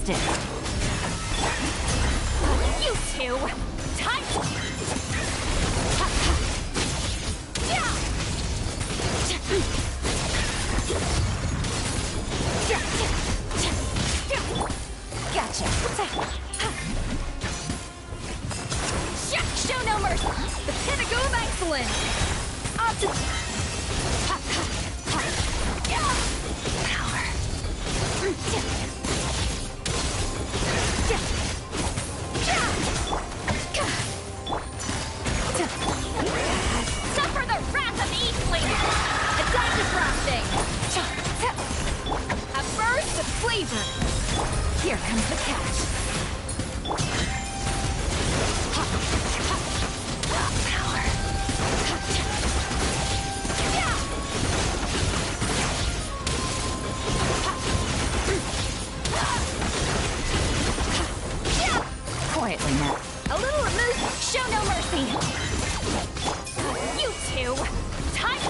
exhausted. You two! Tight! Gotcha. Show no mercy! The pinnacle of excellence! Power. Suffer the wrath of Eastling! Attack the frosting! A burst of flavor! Here comes the catch! Power! Quietly now. A little remove. Show no mercy. You two. Tight.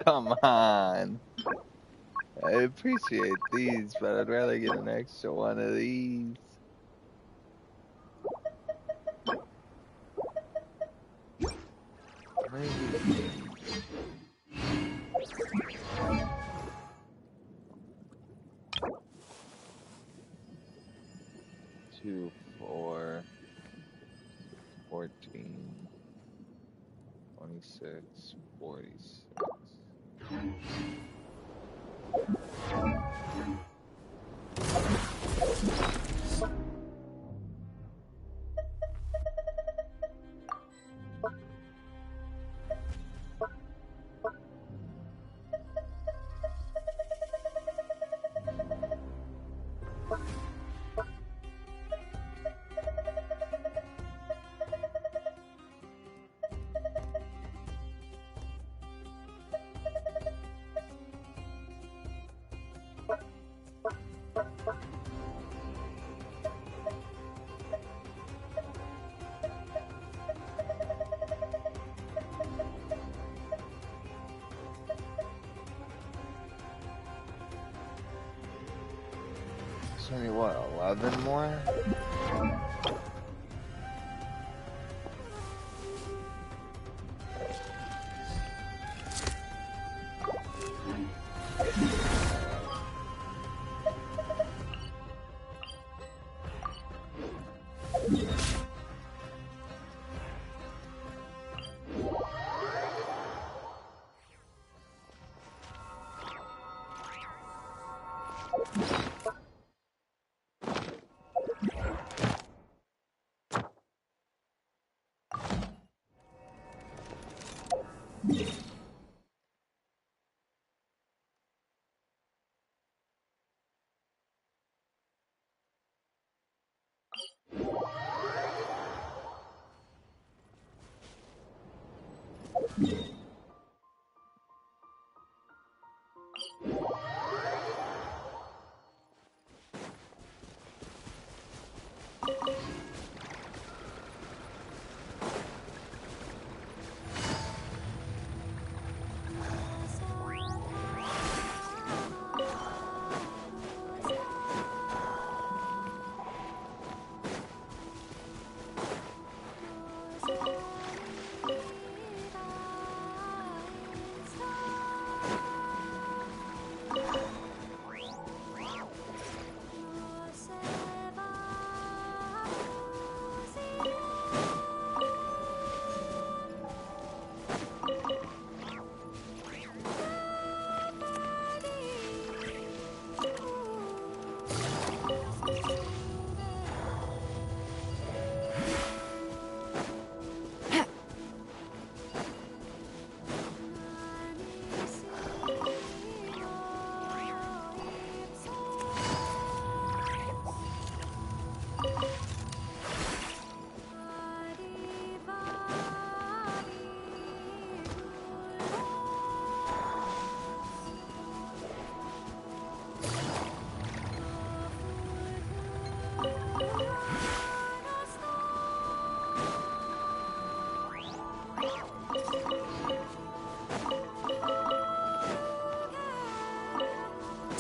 Come on. I appreciate these, but I'd rather get an extra one of these. Maybe. 2, 4, 14, 26, 46. Only what, 11 more?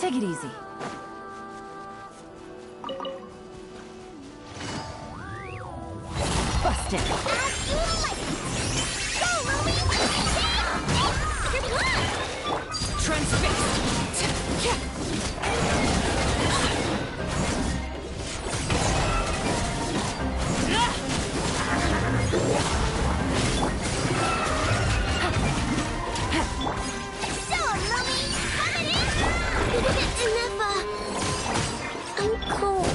Take it easy. Busted. Transfixed. I'm cold.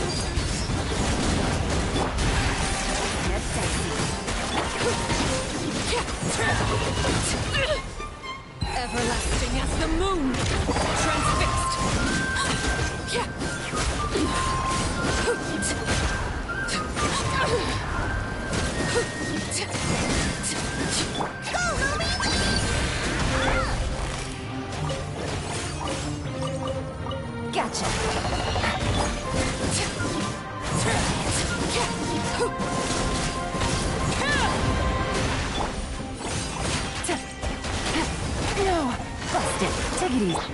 Get sexy. Everlasting as the moon. Transfixed. Gotcha. No, busted. Take it easy.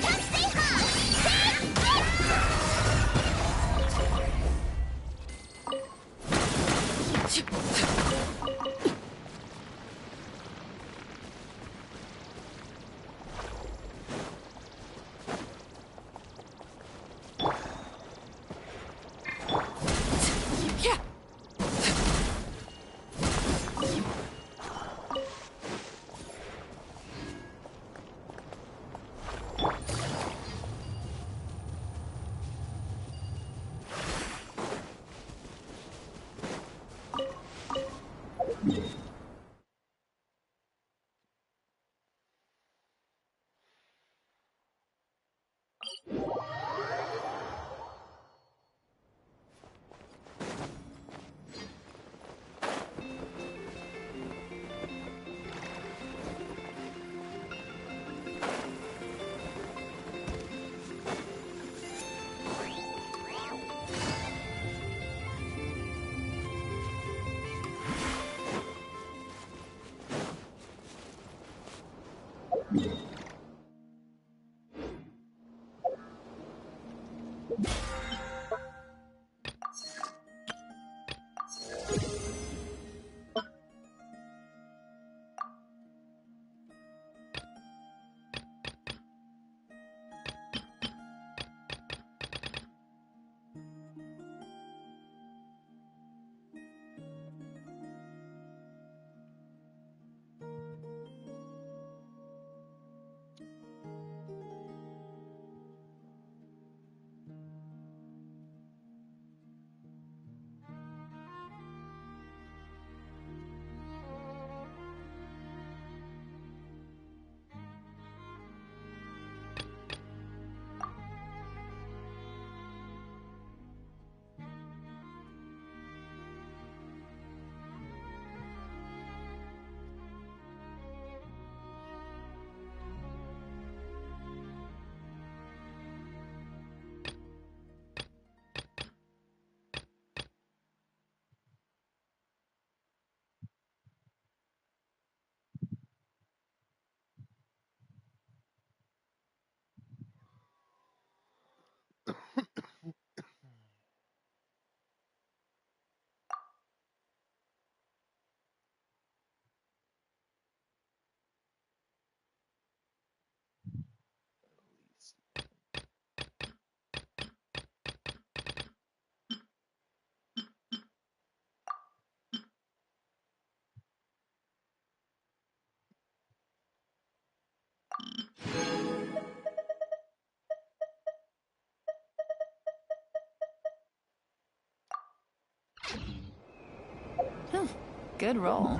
Good roll.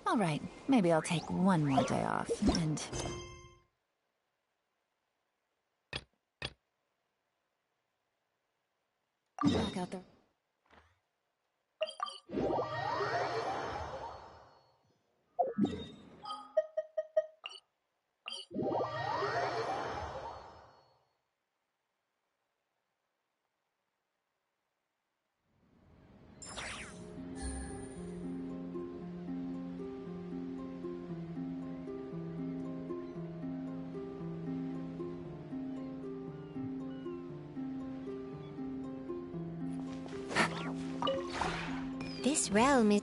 All right, maybe I'll take one more day off and... back out there. This realm is...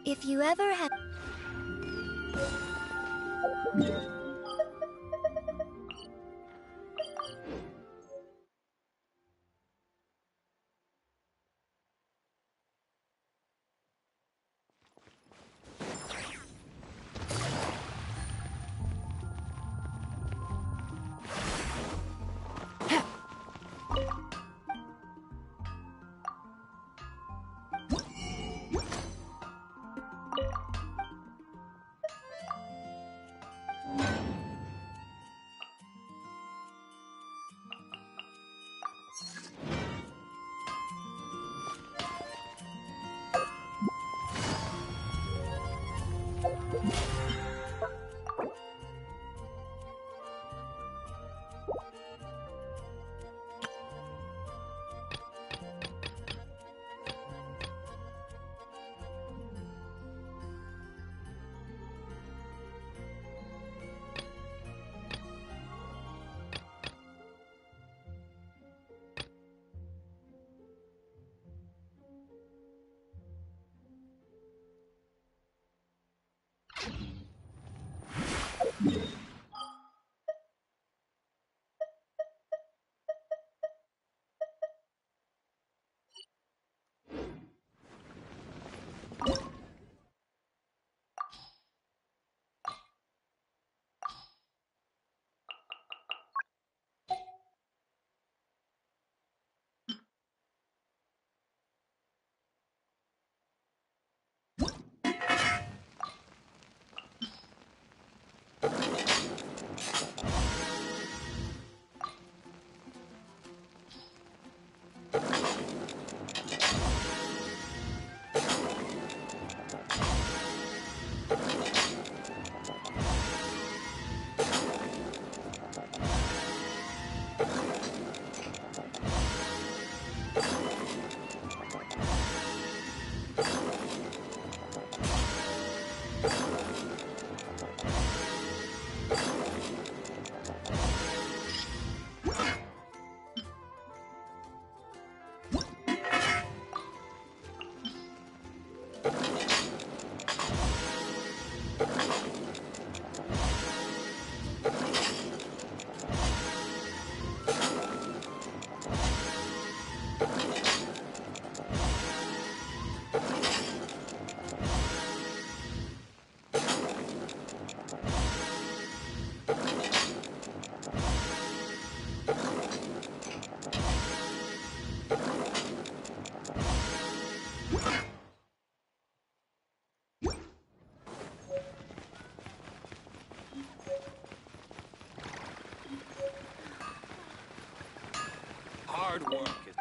If you ever had... Hard work is...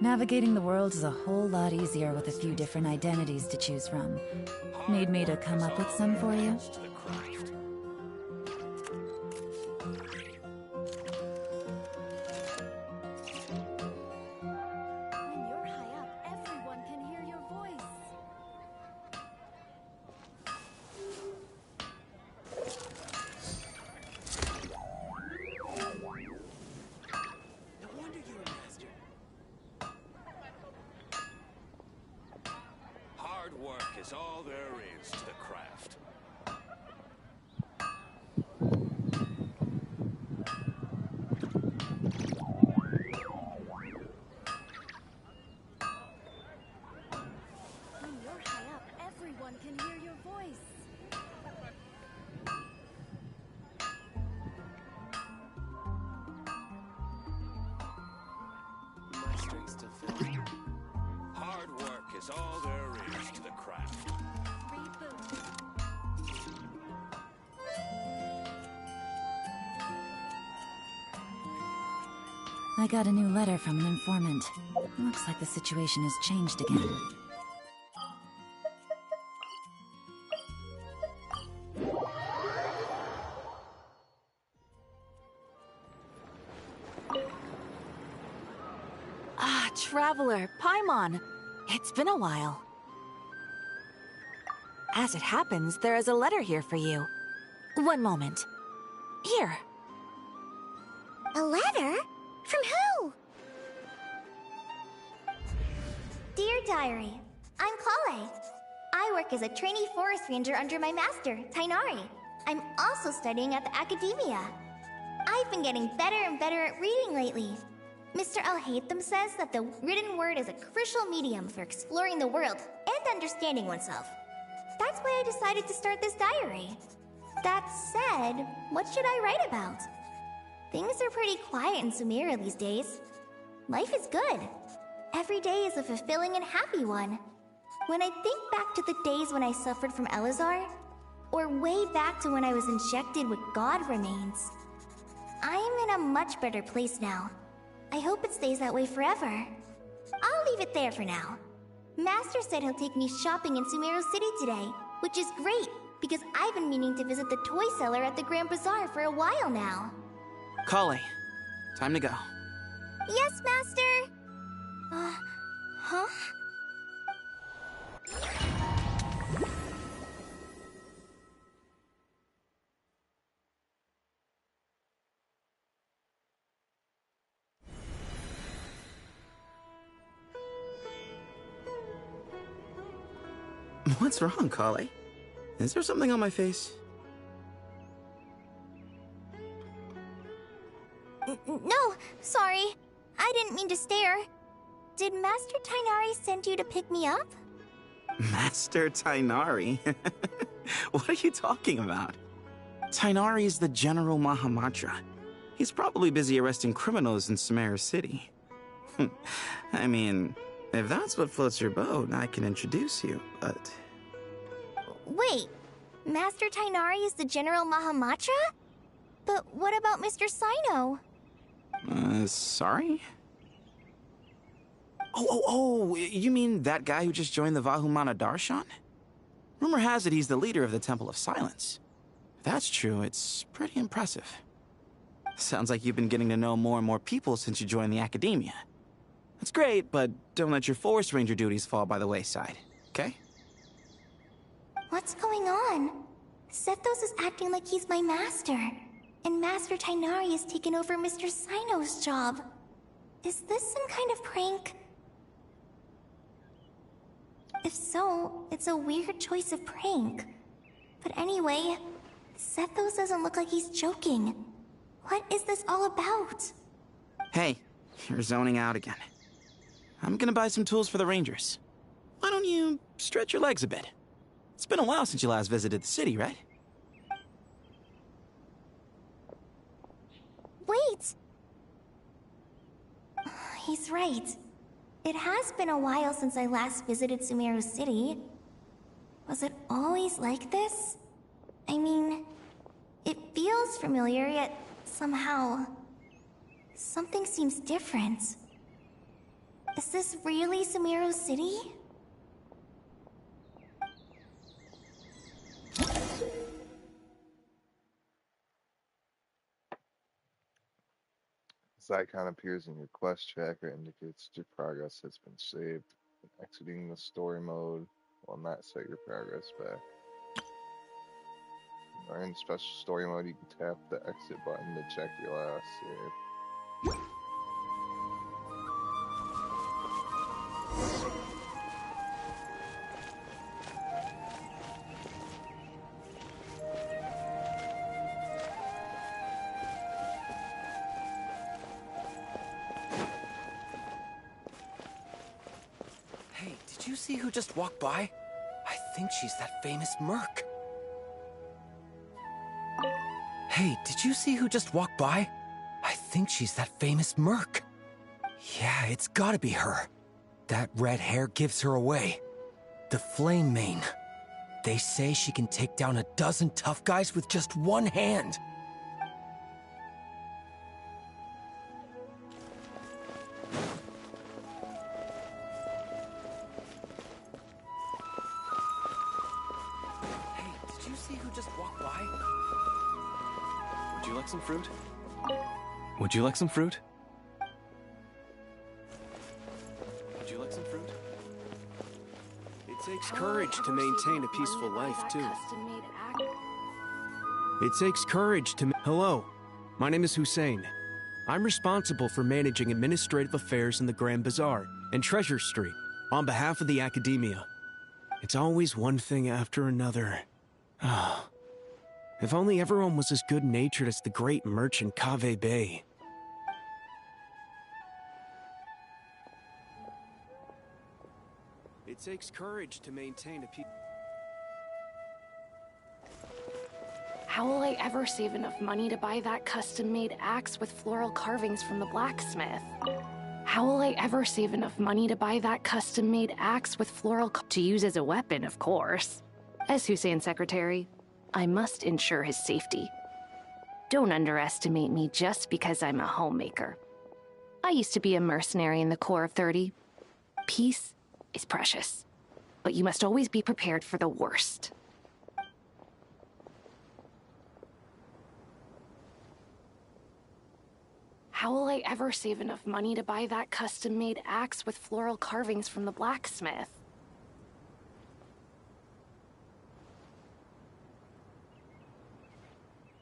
Navigating the world is a whole lot easier with a few different identities to choose from. Need me to come up with some for you? When you're high up, everyone can hear your voice. No wonder you're a master. Hard work is all there is to the craft. When you're high up, everyone can hear your voice. My strengths still fit. Hard work is all there is to the craft. Reboot. I got a new letter from an informant. Looks like the situation has changed again. Ah, Traveler, Paimon. It's been a while. As it happens, there is a letter here for you. One moment. Here. A letter? From who? Dear Diary, I'm Kale. I work as a trainee forest ranger under my master, Tainari. I'm also studying at the academia. I've been getting better and better at reading lately. Mr. Al-Haytham says that the written word is a crucial medium for exploring the world and understanding oneself. That's why I decided to start this diary. That said, what should I write about? Things are pretty quiet in Sumeria these days. Life is good. Every day is a fulfilling and happy one. When I think back to the days when I suffered from Elazar, or way back to when I was injected with God remains, I'm in a much better place now. I hope it stays that way forever. I'll leave it there for now. Master said he'll take me shopping in Sumeru City today, which is great, because I've been meaning to visit the toy seller at the Grand Bazaar for a while now. Kale, time to go. Yes, Master! Huh? What's wrong, Kale? Is there something on my face? No, sorry. I didn't mean to stare. Did Master Tainari send you to pick me up? Master Tainari? What are you talking about? Tainari is the General Mahamatra. He's probably busy arresting criminals in Sumeru City. I mean, if that's what floats your boat, I can introduce you, but... Wait, Master Tainari is the General Mahamatra? But what about Mr. Sino? Sorry? Oh, you mean that guy who just joined the Vahumana Darshan? Rumor has it he's the leader of the Temple of Silence. If that's true, it's pretty impressive. Sounds like you've been getting to know more and more people since you joined the Academia. That's great, but don't let your Forest Ranger duties fall by the wayside, okay? What's going on? Sethos is acting like he's my master, and Master Tainari has taken over Mr. Sino's job. Is this some kind of prank? If so, it's a weird choice of prank. But anyway, Sethos doesn't look like he's joking. What is this all about? Hey, you're zoning out again. I'm gonna buy some tools for the Rangers. Why don't you stretch your legs a bit? It's been a while since you last visited the city, right? Wait! He's right. It has been a while since I last visited Sumeru City. Was it always like this? I mean, it feels familiar, yet somehow... something seems different. Is this really Sumeru City? This icon appears in your quest tracker, indicates your progress has been saved. Exiting the story mode will not set your progress back. Or in special story mode, you can tap the exit button to check your last save. Hey, did you see who just walked by? I think she's that famous merc. Hey, did you see who just walked by? I think she's that famous merc. Yeah, it's gotta be her. That red hair gives her away. The Flame Mane. They say she can take down a dozen tough guys with just one hand. Hey, did you see who just walked by? Would you like some fruit? Would you like some fruit? Would you like some fruit? It takes courage to maintain a peaceful life, too. It takes courage to... Hello, my name is Hussein. I'm responsible for managing administrative affairs in the Grand Bazaar and Treasure Street on behalf of the Academia. It's always one thing after another. Ah. If only everyone was as good-natured as the great merchant Kave Bay. It takes courage to maintain a peace. How will I ever save enough money to buy that custom-made axe with floral carvings from the blacksmith? How will I ever save enough money to buy that custom-made axe with to use as a weapon, of course? As Hussein's secretary, I must ensure his safety. Don't underestimate me just because I'm a homemaker. I used to be a mercenary in the Corps of 30. Peace is precious, but you must always be prepared for the worst. How will I ever save enough money to buy that custom-made axe with floral carvings from the blacksmith?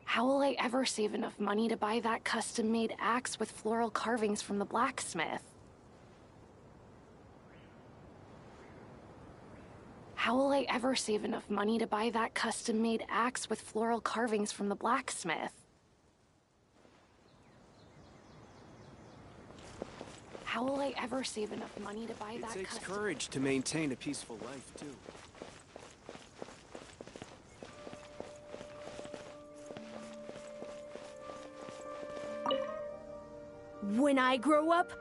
How will I ever save enough money to buy that custom-made axe with floral carvings from the blacksmith? How will I ever save enough money to buy that custom-made axe with floral carvings from the blacksmith? How will I ever save enough money to buy that It takes custom... courage to maintain a peaceful life, too. When I grow up,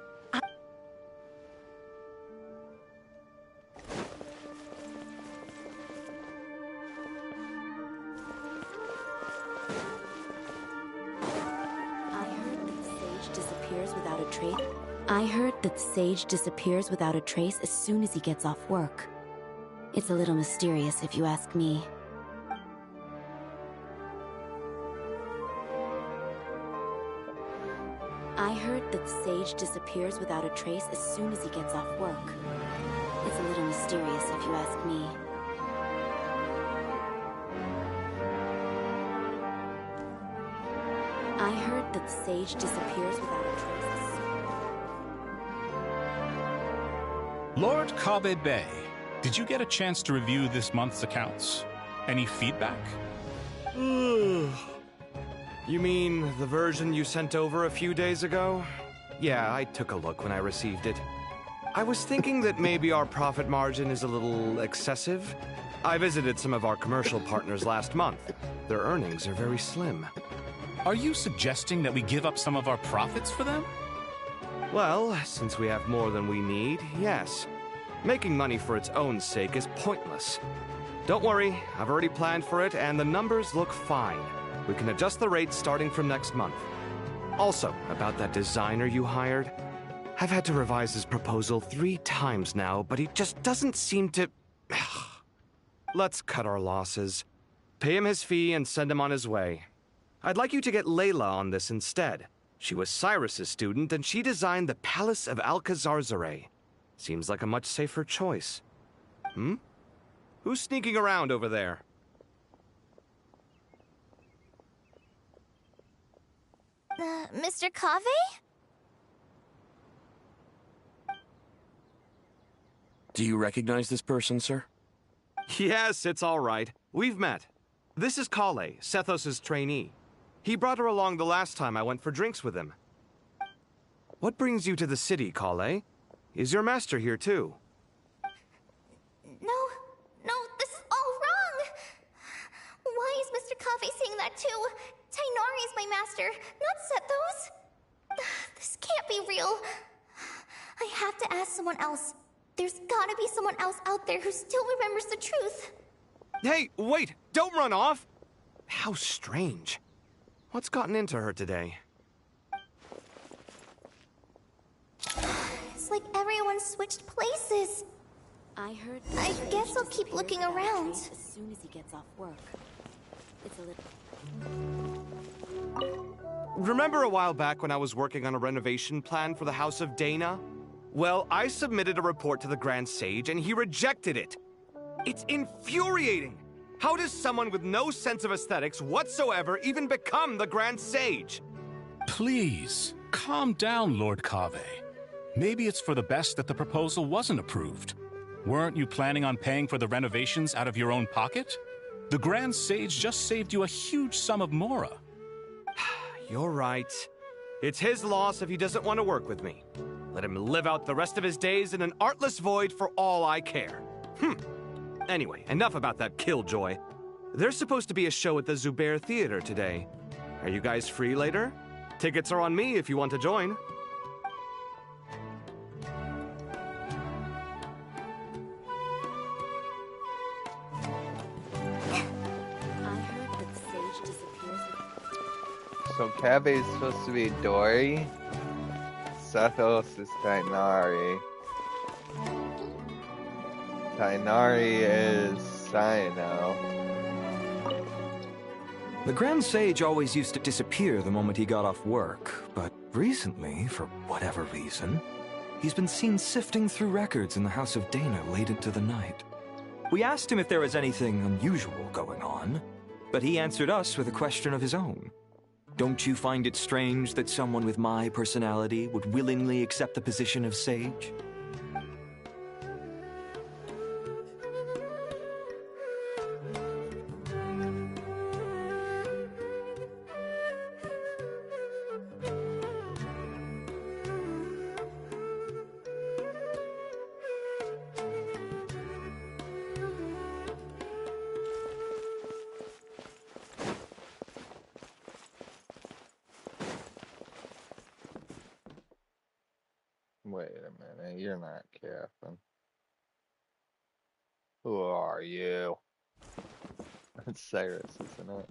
I heard that Sage disappears without a trace as soon as he gets off work. It's a little mysterious if you ask me. I heard that Sage disappears without a trace as soon as he gets off work. It's a little mysterious if you ask me. I heard that Sage disappears without a trace as soon... Lord Kabe Bay, did you get a chance to review this month's accounts? Any feedback? You mean the version you sent over a few days ago? Yeah, I took a look when I received it. I was thinking that maybe our profit margin is a little excessive. I visited some of our commercial partners last month. Their earnings are very slim. Are you suggesting that we give up some of our profits for them? Well, since we have more than we need, yes. Making money for its own sake is pointless. Don't worry, I've already planned for it, and the numbers look fine. We can adjust the rates starting from next month. Also, about that designer you hired, I've had to revise his proposal 3 times now, but he just doesn't seem to... Let's cut our losses. Pay him his fee and send him on his way. I'd like you to get Layla on this instead. She was Cyrus's student, and she designed the Palace of Alcazarzare. Seems like a much safer choice. Who's sneaking around over there? Mr. Kave? Do you recognize this person, sir? Yes, it's all right. We've met. This is Kale, Sethos' trainee. He brought her along the last time I went for drinks with him. What brings you to the city, Kale? Is your master here too? No, this is all wrong! Why is Mr. Kave saying that too? Tainari is my master, not Sethos. This can't be real. I have to ask someone else. There's gotta be someone else out there who still remembers the truth. Hey, wait! Don't run off! How strange. What's gotten into her today? It's like everyone switched places. I heard... I guess I'll keep looking around. As soon as he gets off work. It's a little... Remember a while back when I was working on a renovation plan for the House of Dana? Well, I submitted a report to the Grand Sage and he rejected it. It's infuriating! How does someone with no sense of aesthetics whatsoever even become the Grand Sage? Please, calm down, Lord Kave. Maybe it's for the best that the proposal wasn't approved. Weren't you planning on paying for the renovations out of your own pocket? The Grand Sage just saved you a huge sum of mora. You're right. It's his loss if he doesn't want to work with me. Let him live out the rest of his days in an artless void for all I care. Anyway, enough about that killjoy. There's supposed to be a show at the Zubair Theater today. Are you guys free later? Tickets are on me if you want to join. So Kave is supposed to be Dory. Sethos is Tainari. Tainari is Sino. The Grand Sage always used to disappear the moment he got off work, but recently, for whatever reason, he's been seen sifting through records in the House of Dana late into the night. We asked him if there was anything unusual going on, but he answered us with a question of his own. Don't you find it strange that someone with my personality would willingly accept the position of Sage? Wait a minute, you're not Catherine. Who are you? It's Cyrus, isn't it?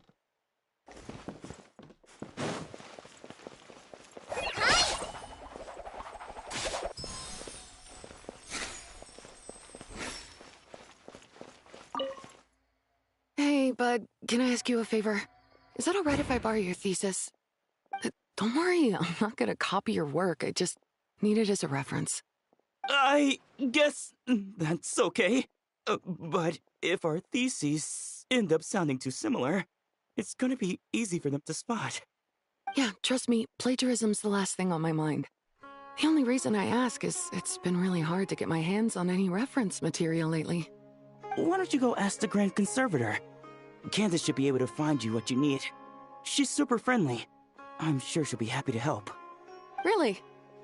Hey, bud, can I ask you a favor? Is that alright if I borrow your thesis? Don't worry, I'm not gonna copy your work. I just need it as a reference. I guess that's okay. But if our theses end up sounding too similar, it's gonna be easy for them to spot. Yeah, trust me, plagiarism's the last thing on my mind. The only reason I ask is it's been really hard to get my hands on any reference material lately. Why don't you go ask the Grand Conservator? Candace should be able to find you what you need. She's super friendly. I'm sure she'll be happy to help. Really?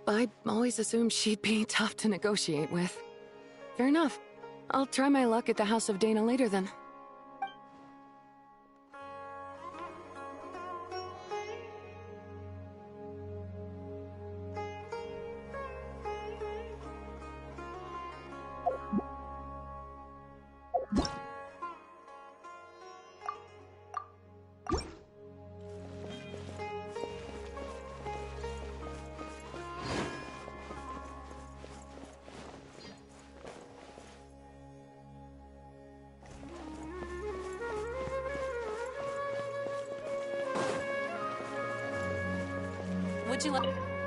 I always assumed she'd be tough to negotiate with. Fair enough. I'll try my luck at the House of Dana later then.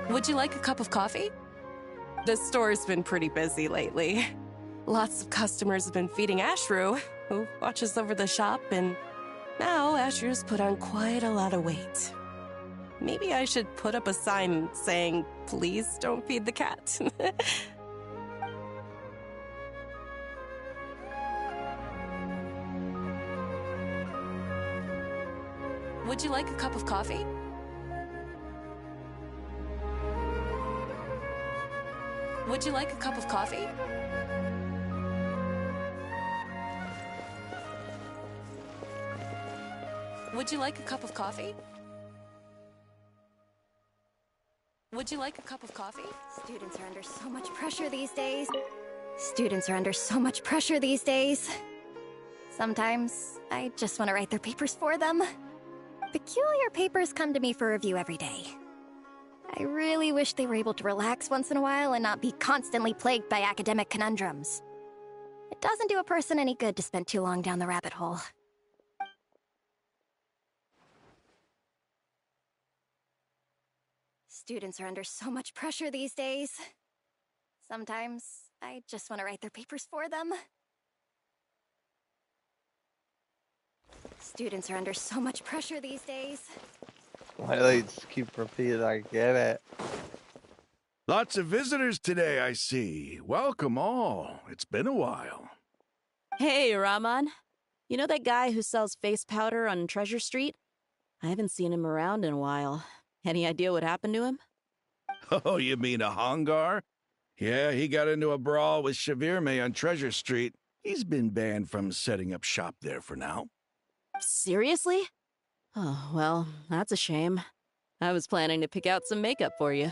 Would you like a cup of coffee? The store's been pretty busy lately. Lots of customers have been feeding Ashru, who watches over the shop, and now Ashru's put on quite a lot of weight. Maybe I should put up a sign saying, "Please don't feed the cat." Would you like a cup of coffee? Would you like a cup of coffee? Would you like a cup of coffee? Would you like a cup of coffee? Students are under so much pressure these days. Students are under so much pressure these days. Sometimes I just want to write their papers for them. Peculiar papers come to me for review every day. I really wish they were able to relax once in a while and not be constantly plagued by academic conundrums. It doesn't do a person any good to spend too long down the rabbit hole. Students are under so much pressure these days. Sometimes I just want to write their papers for them. Students are under so much pressure these days. Why do they just keep repeating? I get it. Lots of visitors today, I see. Welcome all. It's been a while. Hey, Rahman. You know that guy who sells face powder on Treasure Street? I haven't seen him around in a while. Any idea what happened to him? Oh, you mean a Hongar? Yeah, he got into a brawl with Shavirme on Treasure Street. He's been banned from setting up shop there for now. Seriously? Oh, well, that's a shame. I was planning to pick out some makeup for you.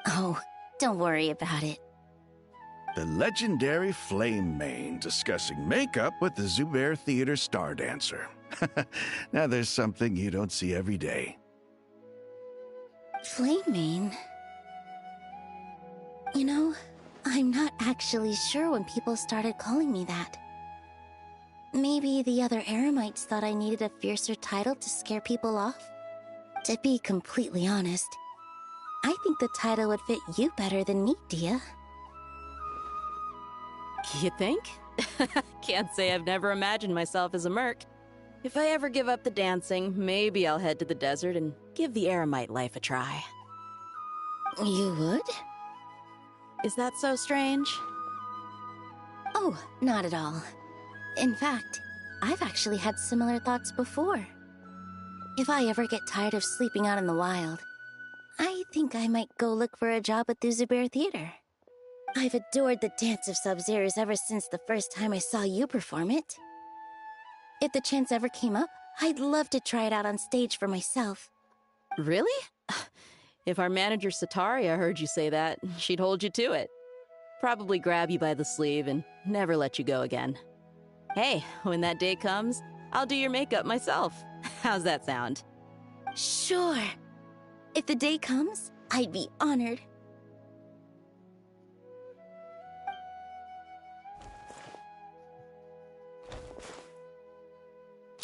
Oh, don't worry about it. The legendary Flame Mane discussing makeup with the Zubair Theater star dancer. Now there's something you don't see every day. Flame Mane? You know, I'm not actually sure when people started calling me that. Maybe the other Eremites thought I needed a fiercer title to scare people off? To be completely honest, I think the title would fit you better than me, Dia. You think? Can't say I've never imagined myself as a merc. If I ever give up the dancing, maybe I'll head to the desert and give the Eremite life a try. You would? Is that so strange? Oh, not at all. In fact, I've actually had similar thoughts before. If I ever get tired of sleeping out in the wild, I think I might go look for a job at the Zubair Theater. I've adored the dance of Sub-Zeros ever since the first time I saw you perform it. If the chance ever came up, I'd love to try it out on stage for myself. Really? If our manager Sataria heard you say that, she'd hold you to it. Probably grab you by the sleeve and never let you go again. Hey, when that day comes, I'll do your makeup myself. How's that sound? Sure. If the day comes, I'd be honored.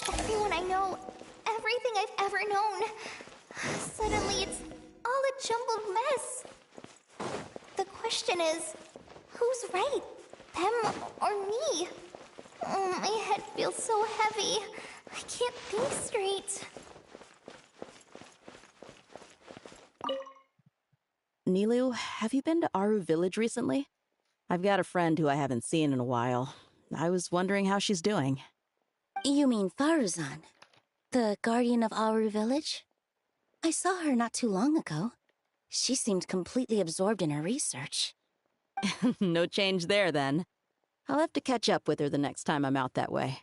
Everyone I know, everything I've ever known. Suddenly it's all a jumbled mess. The question is, who's right? Them or me? Oh, my head feels so heavy. I can't think straight. Nilu, have you been to Aru Village recently? I've got a friend who I haven't seen in a while. I was wondering how she's doing. You mean Faruzan, the guardian of Aru Village? I saw her not too long ago. She seemed completely absorbed in her research. No change there, then. I'll have to catch up with her the next time I'm out that way.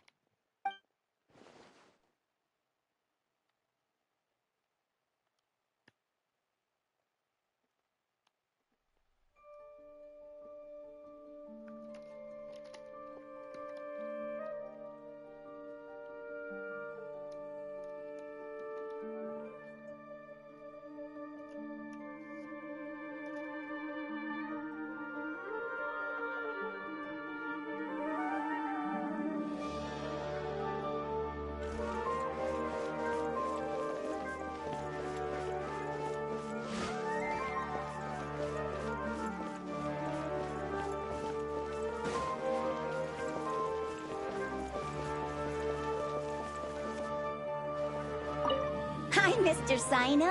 Hi, Mr. Sino.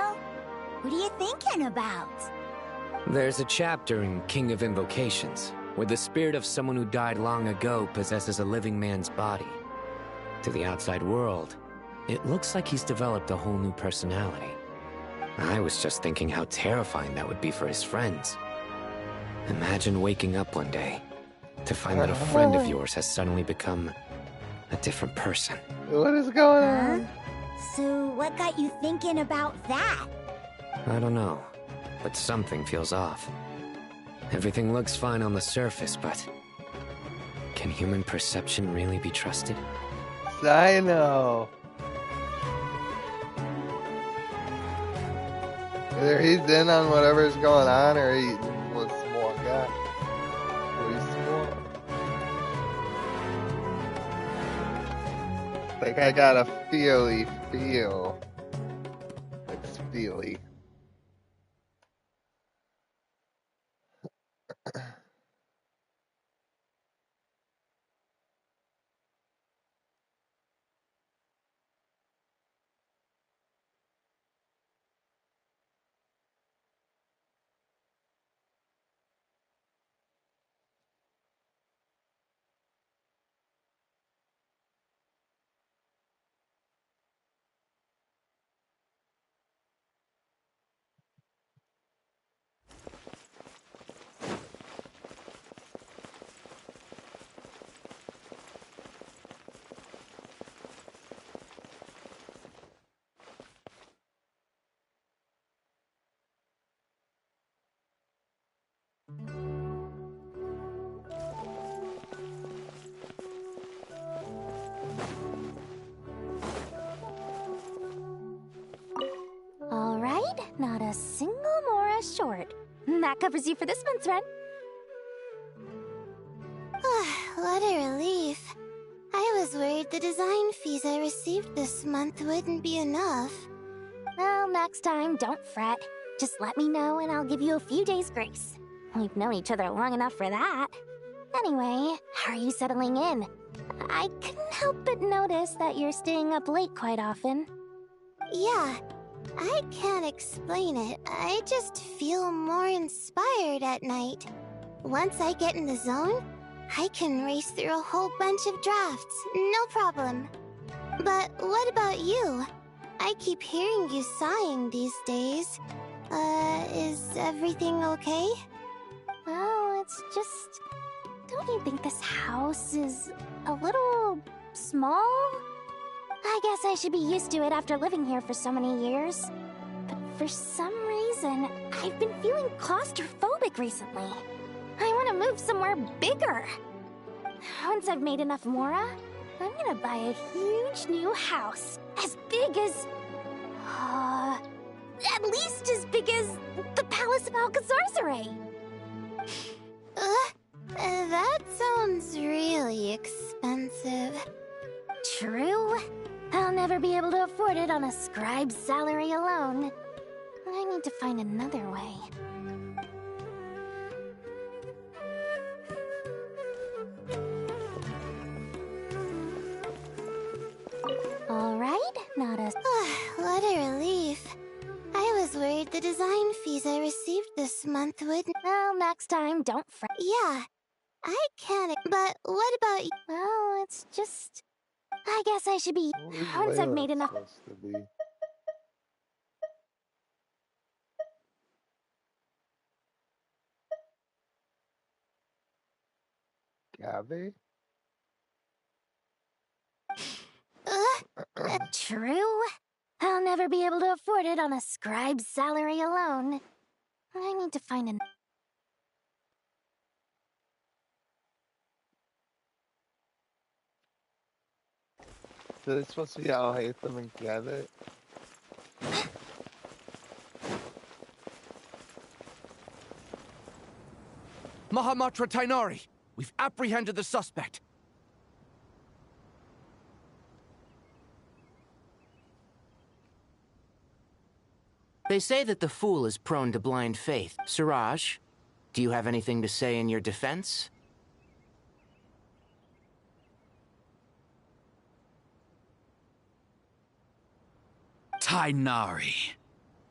What are you thinking about? There's a chapter in King of Invocations where the spirit of someone who died long ago possesses a living man's body. To the outside world, it looks like he's developed a whole new personality. I was just thinking how terrifying that would be for his friends. Imagine waking up one day to find that a friend of yours has suddenly become a different person. What is going on? So, what got you thinking about that? I don't know, but something feels off. Everything looks fine on the surface, but can human perception really be trusted? I know. Either he's in on whatever's going on, or he looks more guy. Or he's small. Like I got a feely feel. It's feely. Alright, not a single Mora short. That covers you for this month's rent. What a relief. I was worried the design fees I received this month wouldn't be enough. Well, next time, don't fret. Just let me know and I'll give you a few days' grace. We've known each other long enough for that. Anyway, how are you settling in? I couldn't help but notice that you're staying up late quite often. Yeah, I can't explain it. I just feel more inspired at night. Once I get in the zone, I can race through a whole bunch of drafts, no problem. But what about you? I keep hearing you sighing these days. Is everything okay? Well, it's just... Don't you think this house is a little small? I guess I should be used to it after living here for so many years. But for some reason, Listen, I've been feeling claustrophobic recently. I want to move somewhere bigger. Once I've made enough Mora, I'm gonna buy a huge new house. As big as... at least as big as the Palace of Alcazarzaray. That sounds really expensive. True. I'll never be able to afford it on a scribe's salary alone. I need to find another way. Alright, not a... What a relief. I was worried the design fees I received this month would... Well, next time, don't fret. Yeah, I can't... But what about... Well, it's just... I guess I should be... Once I've made enough... Gave? True. I'll never be able to afford it on a scribe's salary alone. I need to find an... So it's supposed to be I'll hate them and get it? Mahamatra Tainari, we've apprehended the suspect. They say that the fool is prone to blind faith. Siraj, do you have anything to say in your defense? Tainari,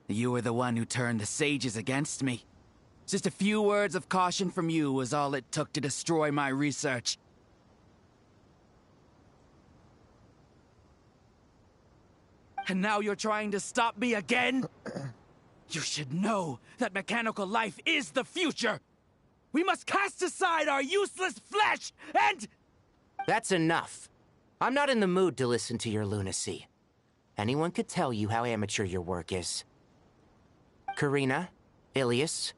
you were the one who turned the sages against me. Just a few words of caution from you was all it took to destroy my research. And now you're trying to stop me again? You should know that mechanical life is the future! We must cast aside our useless flesh and... That's enough. I'm not in the mood to listen to your lunacy. Anyone could tell you how amateur your work is. Karina, Ilias,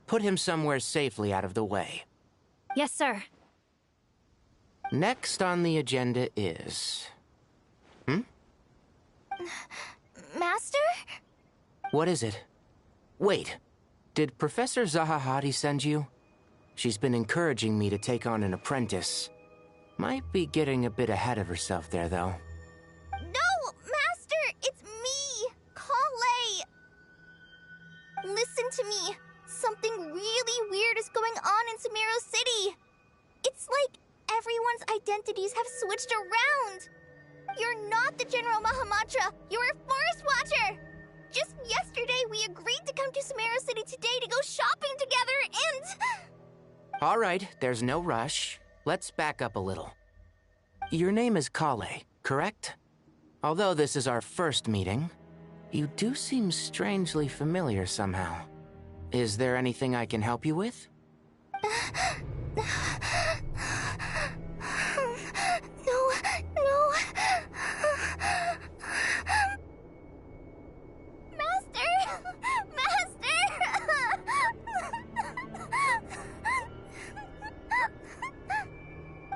put him somewhere safely out of the way. Yes, sir. Next on the agenda is... Master? What is it? Wait, did Professor Zahahati send you? She's been encouraging me to take on an apprentice. Might be getting a bit ahead of herself there, though. No, Master! It's me, Kale! Listen to me. Something really weird is going on in Sumeru City. It's like everyone's identities have switched around. You're not the General Mahamatra. You're a Forest Watcher. Just yesterday, we agreed to come to Sumeru City today to go shopping together and... All right, there's no rush. Let's back up a little. Your name is Kale, correct? Although this is our first meeting, you do seem strangely familiar somehow. Is there anything I can help you with? No.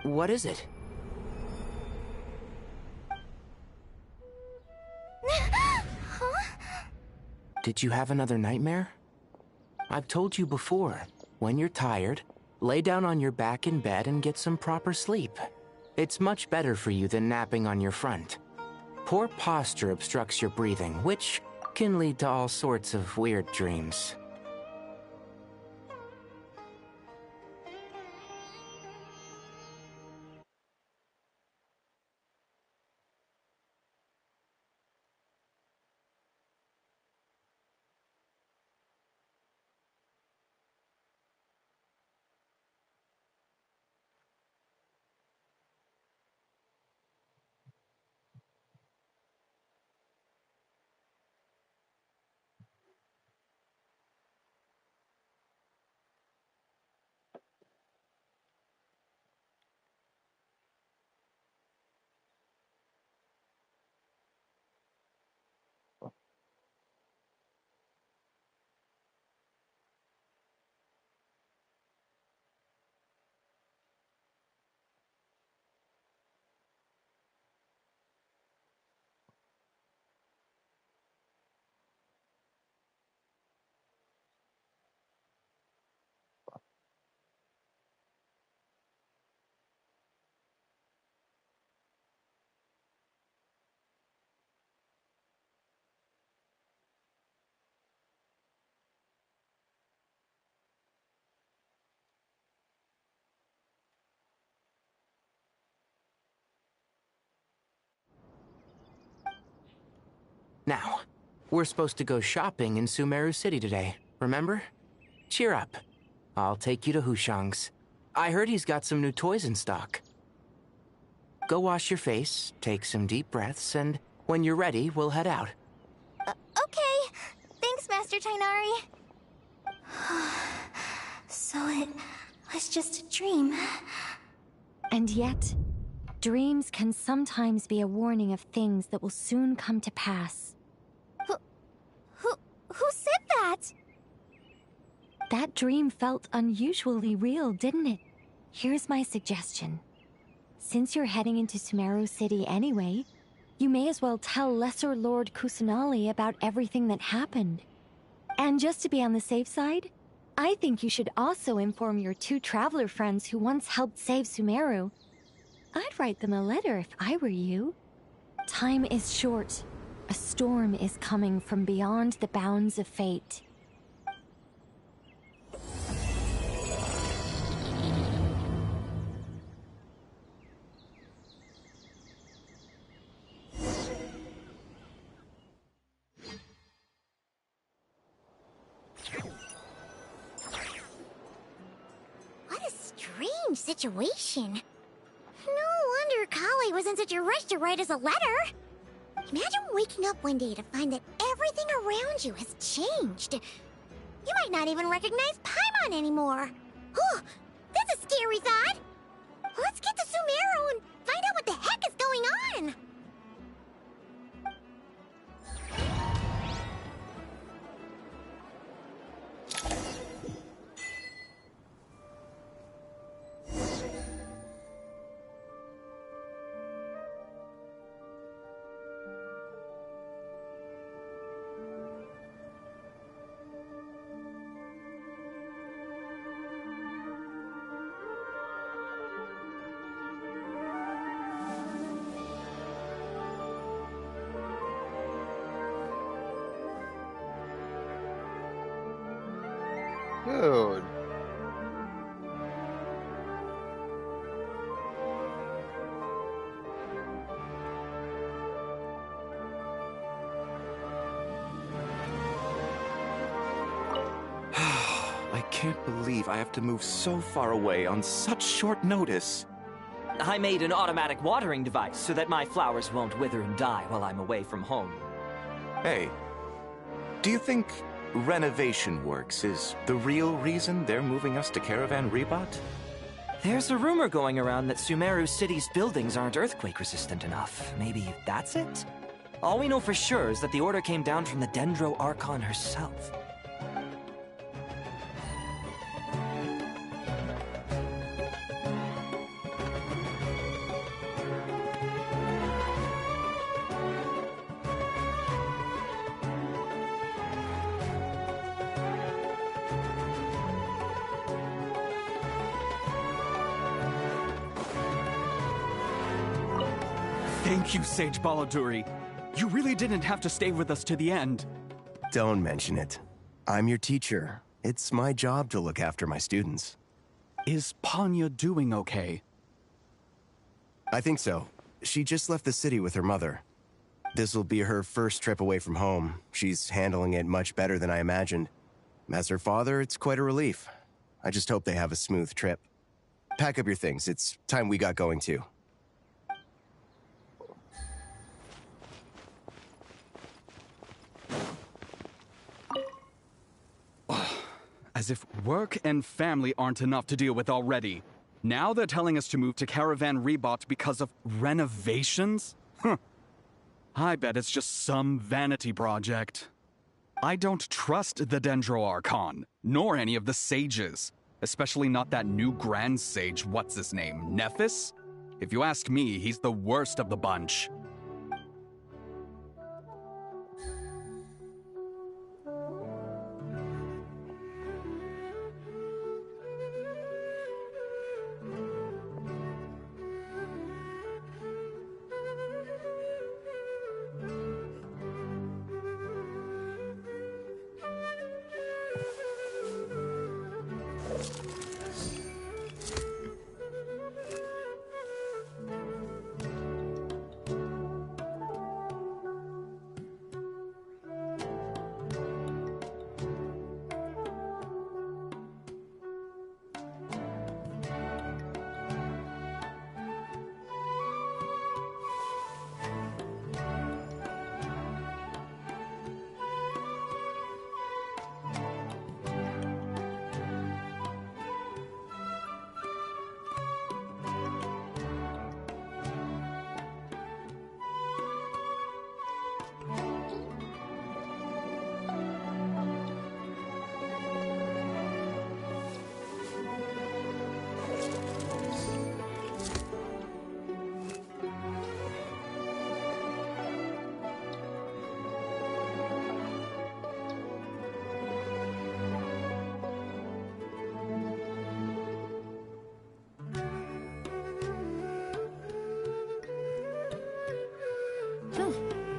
What is it? Did you have another nightmare? I've told you before, when you're tired, lay down on your back in bed and get some proper sleep. It's much better for you than napping on your front. Poor posture obstructs your breathing, which can lead to all sorts of weird dreams. Now, we're supposed to go shopping in Sumeru City today, remember? Cheer up. I'll take you to Hushang's. I heard he's got some new toys in stock. Go wash your face, take some deep breaths, and when you're ready, we'll head out. Okay. Thanks, Master Tainari. So it was just a dream. And yet, dreams can sometimes be a warning of things that will soon come to pass. Who said that? That dream felt unusually real, didn't it? Here's my suggestion. Since you're heading into Sumeru City anyway, you may as well tell Lesser Lord Kusanali about everything that happened. And just to be on the safe side, I think you should also inform your 2 traveler friends who once helped save Sumeru. I'd write them a letter if I were you. Time is short. A storm is coming from beyond the bounds of fate. What a strange situation. No wonder Kale was in such a rush to write us a letter. Imagine waking up one day to find that everything around you has changed. You might not even recognize Paimon anymore. Oh, that's a scary thought. Let's get to Sumeru and find out what the heck is going on. Dude. I can't believe I have to move so far away on such short notice. I made an automatic watering device so that my flowers won't wither and die while I'm away from home. Hey, do you think renovation works is the real reason they're moving us to Caravan Rebot? There's a rumor going around that Sumeru City's buildings aren't earthquake resistant enough. Maybe that's it? All we know for sure is that the order came down from the Dendro Archon herself. Thank you, Sage Baladuri. You really didn't have to stay with us to the end. Don't mention it. I'm your teacher. It's my job to look after my students. Is Panya doing okay? I think so. She just left the city with her mother. This'll be her first trip away from home. She's handling it much better than I imagined. As her father, it's quite a relief. I just hope they have a smooth trip. Pack up your things. It's time we got going too. As if work and family aren't enough to deal with already. Now they're telling us to move to Caravan Rebot because of renovations? Huh. I bet it's just some vanity project. I don't trust the Dendro Archon, nor any of the sages. Especially not that new Grand Sage, what's his name, Nephis? If you ask me, he's the worst of the bunch.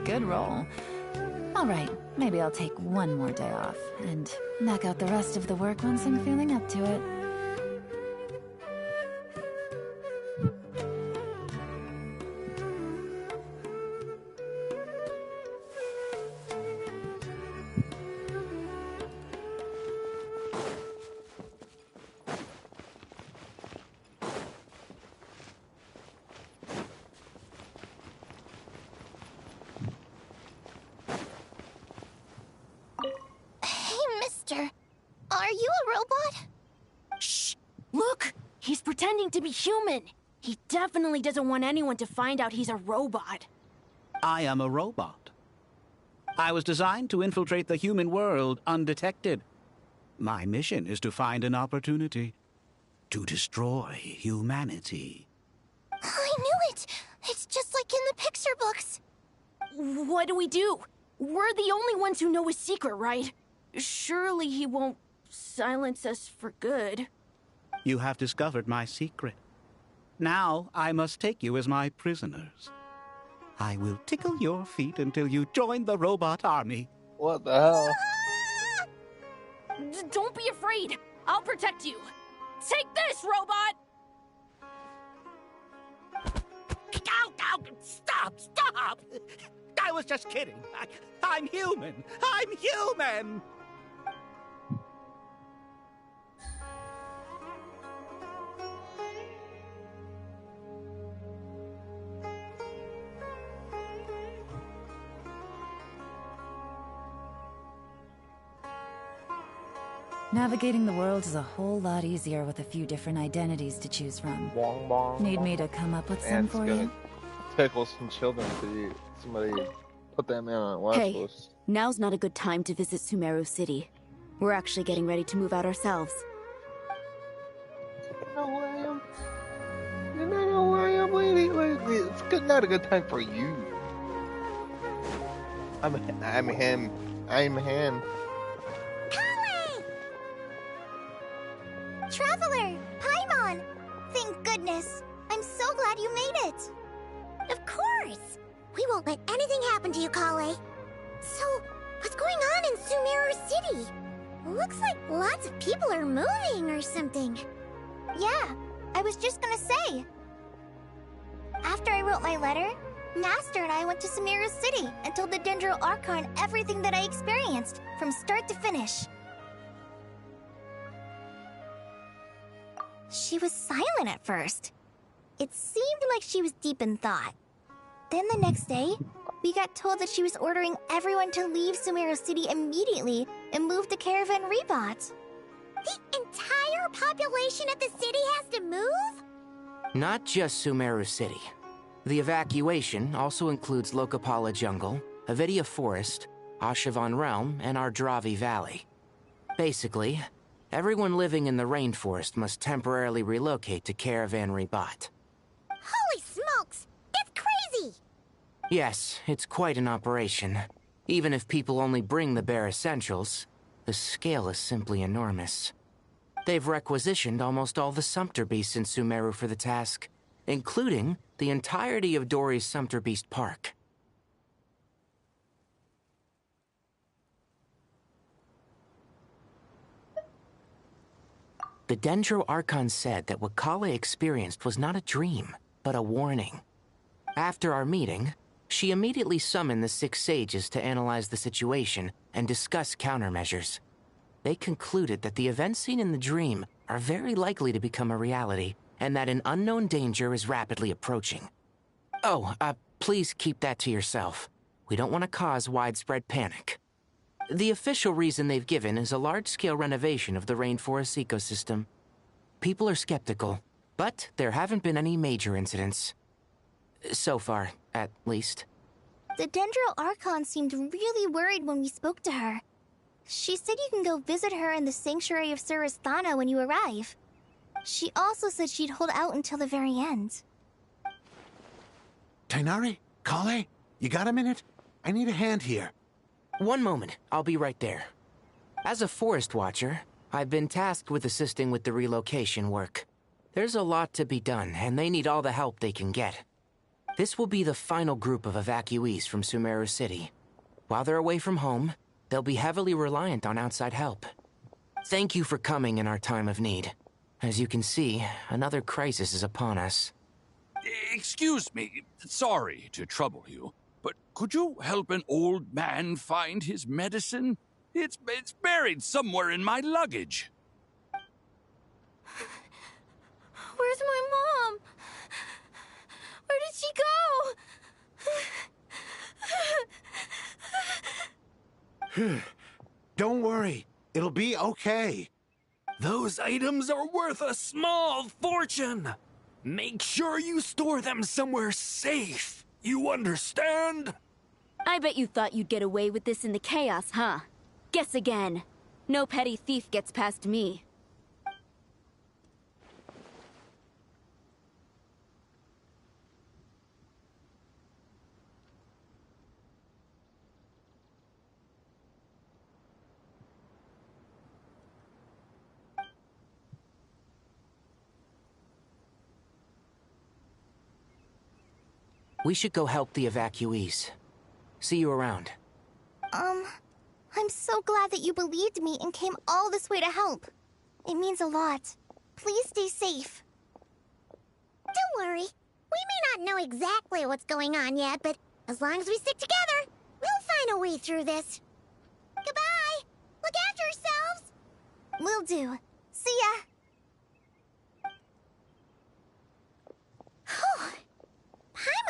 good roll. Alright, maybe I'll take one more day off, and knock out the rest of the work once I'm feeling up to it. Are you a robot? Shh! Look! He's pretending to be human! He definitely doesn't want anyone to find out he's a robot. I am a robot. I was designed to infiltrate the human world undetected. My mission is to find an opportunity to destroy humanity. I knew it! It's just like in the picture books. What do we do? We're the only ones who know his secret, right? Surely he won't silence us for good. You have discovered my secret. Now I must take you as my prisoners. I will tickle your feet until you join the robot army. What the hell? Don't be afraid. I'll protect you. Take this, robot! Ow, ow, stop, stop! I was just kidding. I'm human. I'm human! Navigating the world is a whole lot easier with a few different identities to choose from. Bong, bong, Need bong. me to come up with some for you? Tickle some children to you. Somebody put that man on a watch Hey, list. now's not a good time to visit Sumeru City. We're actually getting ready to move out ourselves. You know who I am? You know who I am, lady? It's good, not a good time for you. I'm him. I'm him. Traveler! Paimon! Thank goodness. I'm so glad you made it. Of course! We won't let anything happen to you, Kale. So, what's going on in Sumeru City? Looks like lots of people are moving or something. Yeah, I was just gonna say. After I wrote my letter, Master and I went to Sumeru City and told the Dendro Archon everything that I experienced, from start to finish. She was silent at first. It seemed like she was deep in thought. Then the next day, we got told that she was ordering everyone to leave Sumeru City immediately and move to Caravan Rebot. The entire population of the city has to move? Not just Sumeru City. The evacuation also includes Lokapala Jungle, Avidia Forest, Ashavan Realm, and Ardravi Valley. Basically, everyone living in the rainforest must temporarily relocate to Caravan Rebot. Holy smokes! That's crazy! Yes, it's quite an operation. Even if people only bring the bare essentials, the scale is simply enormous. They've requisitioned almost all the Sumpter Beasts in Sumeru for the task, including the entirety of Dori's Sumpter Beast Park. The Dendro Archon said that what Kale experienced was not a dream, but a warning. After our meeting, she immediately summoned the 6 sages to analyze the situation and discuss countermeasures. They concluded that the events seen in the dream are very likely to become a reality, and that an unknown danger is rapidly approaching. Oh, please keep that to yourself. We don't want to cause widespread panic. The official reason they've given is a large-scale renovation of the rainforest ecosystem. People are skeptical, but there haven't been any major incidents. So far, at least. The Dendro Archon seemed really worried when we spoke to her. She said you can go visit her in the Sanctuary of Surasthana when you arrive. She also said she'd hold out until the very end. Tighnari? Kale? You got a minute? I need a hand here. One moment, I'll be right there. As a forest watcher, I've been tasked with assisting with the relocation work. There's a lot to be done, and they need all the help they can get. This will be the final group of evacuees from Sumeru City. While they're away from home, they'll be heavily reliant on outside help. Thank you for coming in our time of need. As you can see, another crisis is upon us. Excuse me, sorry to trouble you, but could you help an old man find his medicine? It's buried somewhere in my luggage. Where's my mom? Where did she go? Don't worry, it'll be okay. Those items are worth a small fortune. Make sure you store them somewhere safe. You understand? I bet you thought you'd get away with this in the chaos, huh? Guess again. No petty thief gets past me. We should go help the evacuees. See you around. I'm so glad that you believed me and came all this way to help. It means a lot. Please stay safe. Don't worry. We may not know exactly what's going on yet, but as long as we stick together, we'll find a way through this. Goodbye! Look after yourselves! Will do. See ya!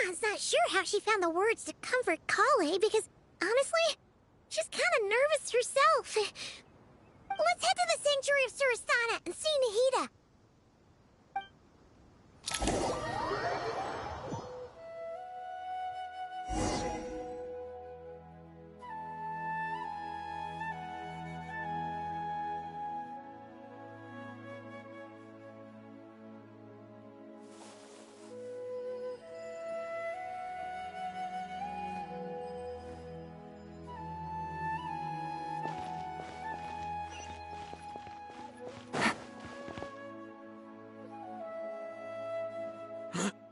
Paimon's not sure how she found the words to comfort Kale because, honestly, she's kind of nervous herself. Let's head to the Sanctuary of Surasana and see Nahida.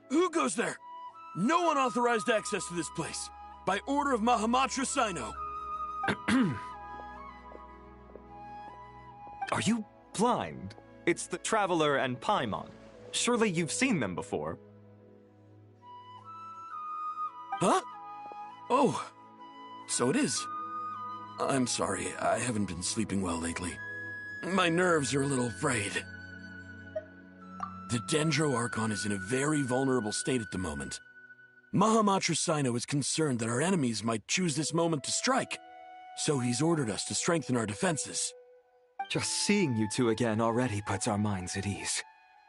Who goes there? No unauthorized access to this place. By order of Mahamatra Sino. Are you blind? It's the Traveler and Paimon. Surely you've seen them before. Huh? Oh, so it is. I'm sorry, I haven't been sleeping well lately. My nerves are a little frayed. The Dendro Archon is in a very vulnerable state at the moment. Mahamatra Sino is concerned that our enemies might choose this moment to strike, so he's ordered us to strengthen our defenses. Just seeing you two again already puts our minds at ease.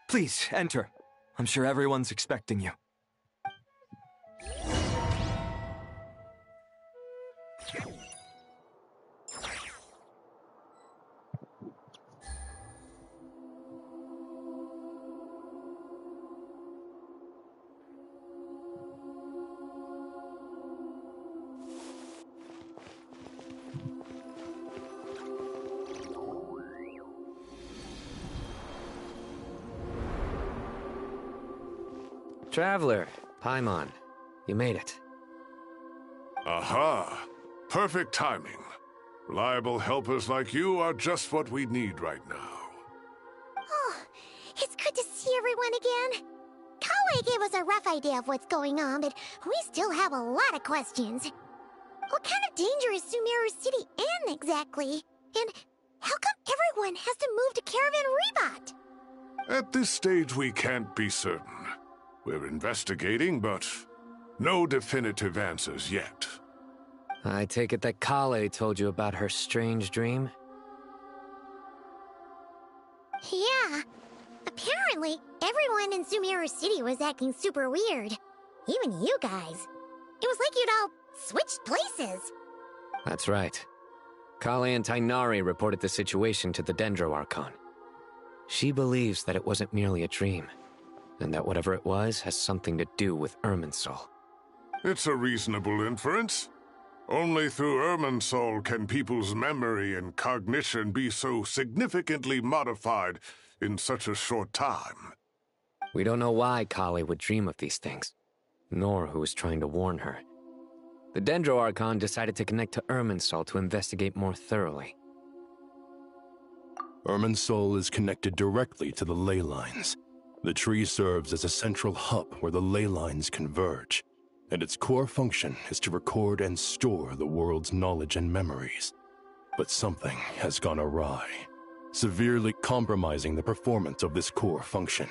Please, enter. I'm sure everyone's expecting you. Traveler, Paimon, you made it. Aha! Perfect timing. Reliable helpers like you are just what we need right now. Oh, it's good to see everyone again. Kale gave us a rough idea of what's going on, but we still have a lot of questions. What kind of danger is Sumeru City in exactly? And how come everyone has to move to Caravan Rebot? At this stage, we can't be certain. We're investigating, but no definitive answers yet. I take it that Kale told you about her strange dream? Yeah. Apparently, everyone in Sumeru City was acting super weird. Even you guys. It was like you'd all switched places. That's right. Kale and Tainari reported the situation to the Dendro Archon. She believes that it wasn't merely a dream, and that whatever it was has something to do with Irminsul. It's a reasonable inference. Only through Irminsul can people's memory and cognition be so significantly modified in such a short time. We don't know why Kale would dream of these things. nor who was trying to warn her. The Dendro Archon decided to connect to Irminsul to investigate more thoroughly. Irminsul is connected directly to the ley lines. The tree serves as a central hub where the ley lines converge, and its core function is to record and store the world's knowledge and memories. But something has gone awry, severely compromising the performance of this core function.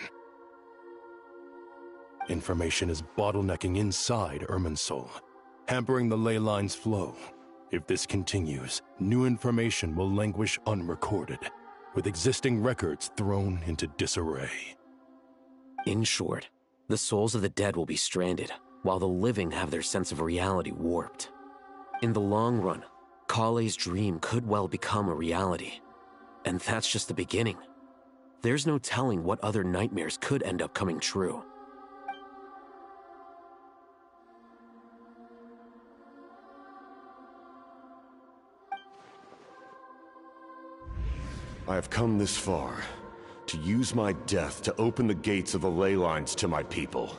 Information is bottlenecking inside Irminsul, hampering the ley line's flow. If this continues, new information will languish unrecorded, with existing records thrown into disarray. In short, the souls of the dead will be stranded, while the living have their sense of reality warped. In the long run, Kale's dream could well become a reality. And that's just the beginning. There's no telling what other nightmares could end up coming true. I have come this far, to use my death to open the gates of the ley lines to my people.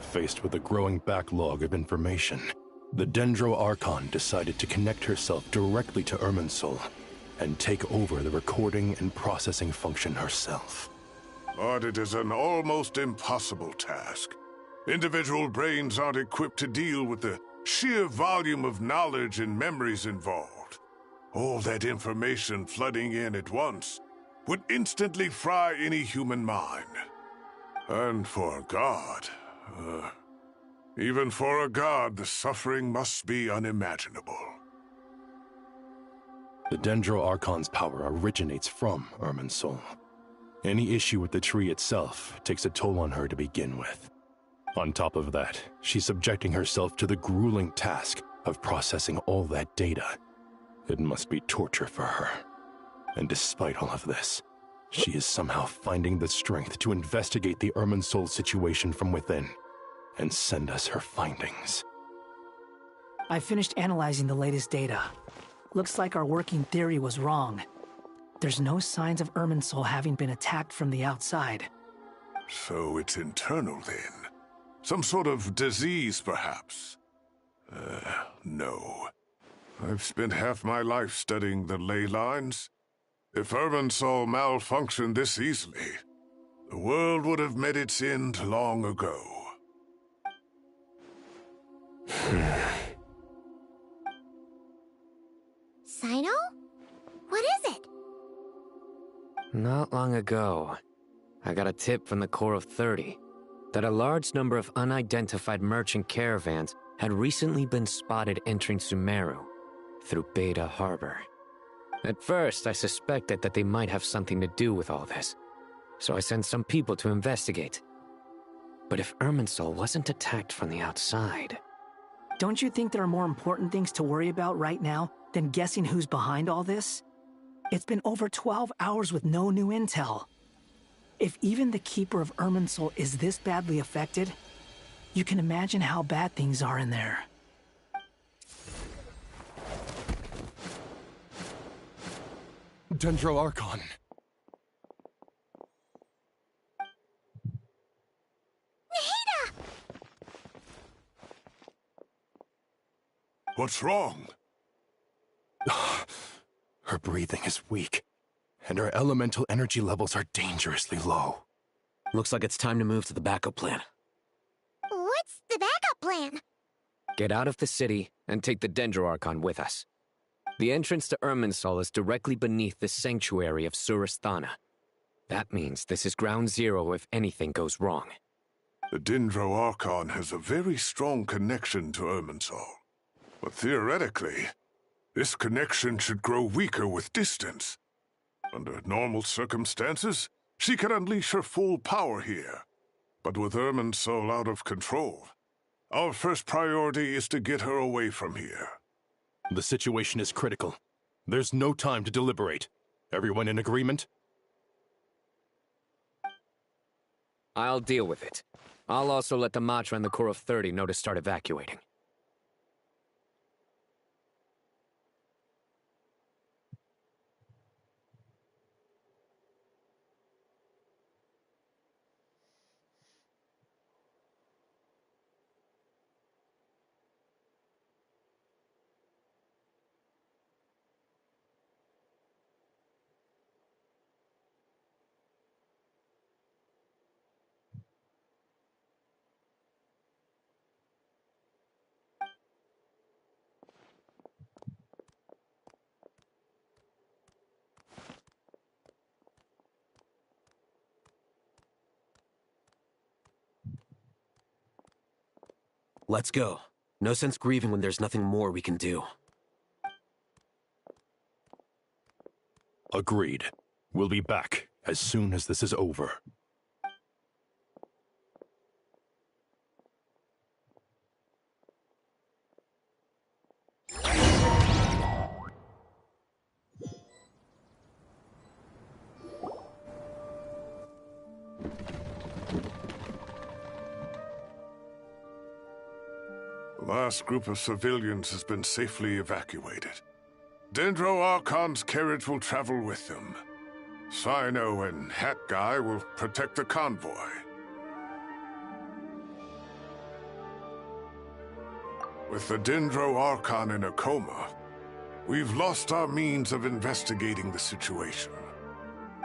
Faced with a growing backlog of information, the Dendro Archon decided to connect herself directly to Irminsul and take over the recording and processing function herself. But it is an almost impossible task. Individual brains aren't equipped to deal with the sheer volume of knowledge and memories involved. All that information flooding in at once would instantly fry any human mind. And for a god, even for a god, the suffering must be unimaginable. The Dendro Archon's power originates from Irminsul. Any issue with the tree itself takes a toll on her to begin with. On top of that, she's subjecting herself to the grueling task of processing all that data. It must be torture for her. And despite all of this, she is somehow finding the strength to investigate the Irminsul situation from within and send us her findings. I finished analyzing the latest data. Looks like our working theory was wrong. There's no signs of Irminsul having been attacked from the outside. So it's internal then? Some sort of disease, perhaps? No. I've spent half my life studying the ley lines. If Irminsul malfunctioned this easily, the world would have met its end long ago. Sino? What is it? Not long ago, I got a tip from the Corps of 30 that a large number of unidentified merchant caravans had recently been spotted entering Sumeru through Beta Harbor. At first, I suspected that they might have something to do with all this, so I sent some people to investigate. But if Irminsul wasn't attacked from the outside... Don't you think there are more important things to worry about right now than guessing who's behind all this? It's been over 12 hours with no new intel. If even the Keeper of Irminsul is this badly affected, you can imagine how bad things are in there. Dendro Archon. What's wrong? Her breathing is weak, and her elemental energy levels are dangerously low. Looks like it's time to move to the backup plan. What's the backup plan? Get out of the city and take the Dendro Archon with us. The entrance to Irminsul is directly beneath the sanctuary of Surasthana. That means this is ground zero if anything goes wrong. The Dendro Archon has a very strong connection to Irminsul. But theoretically, this connection should grow weaker with distance. Under normal circumstances, she could unleash her full power here. But with Irminsul out of control, our first priority is to get her away from here. The situation is critical. There's no time to deliberate. Everyone in agreement? I'll deal with it. I'll also let the Matra and the Core of 30 know to start evacuating. Let's go. No sense grieving when there's nothing more we can do. Agreed. We'll be back as soon as this is over. The last group of civilians has been safely evacuated. Dendro Archon's carriage will travel with them. Sino and Hat Guy will protect the convoy. With the Dendro Archon in a coma, we've lost our means of investigating the situation.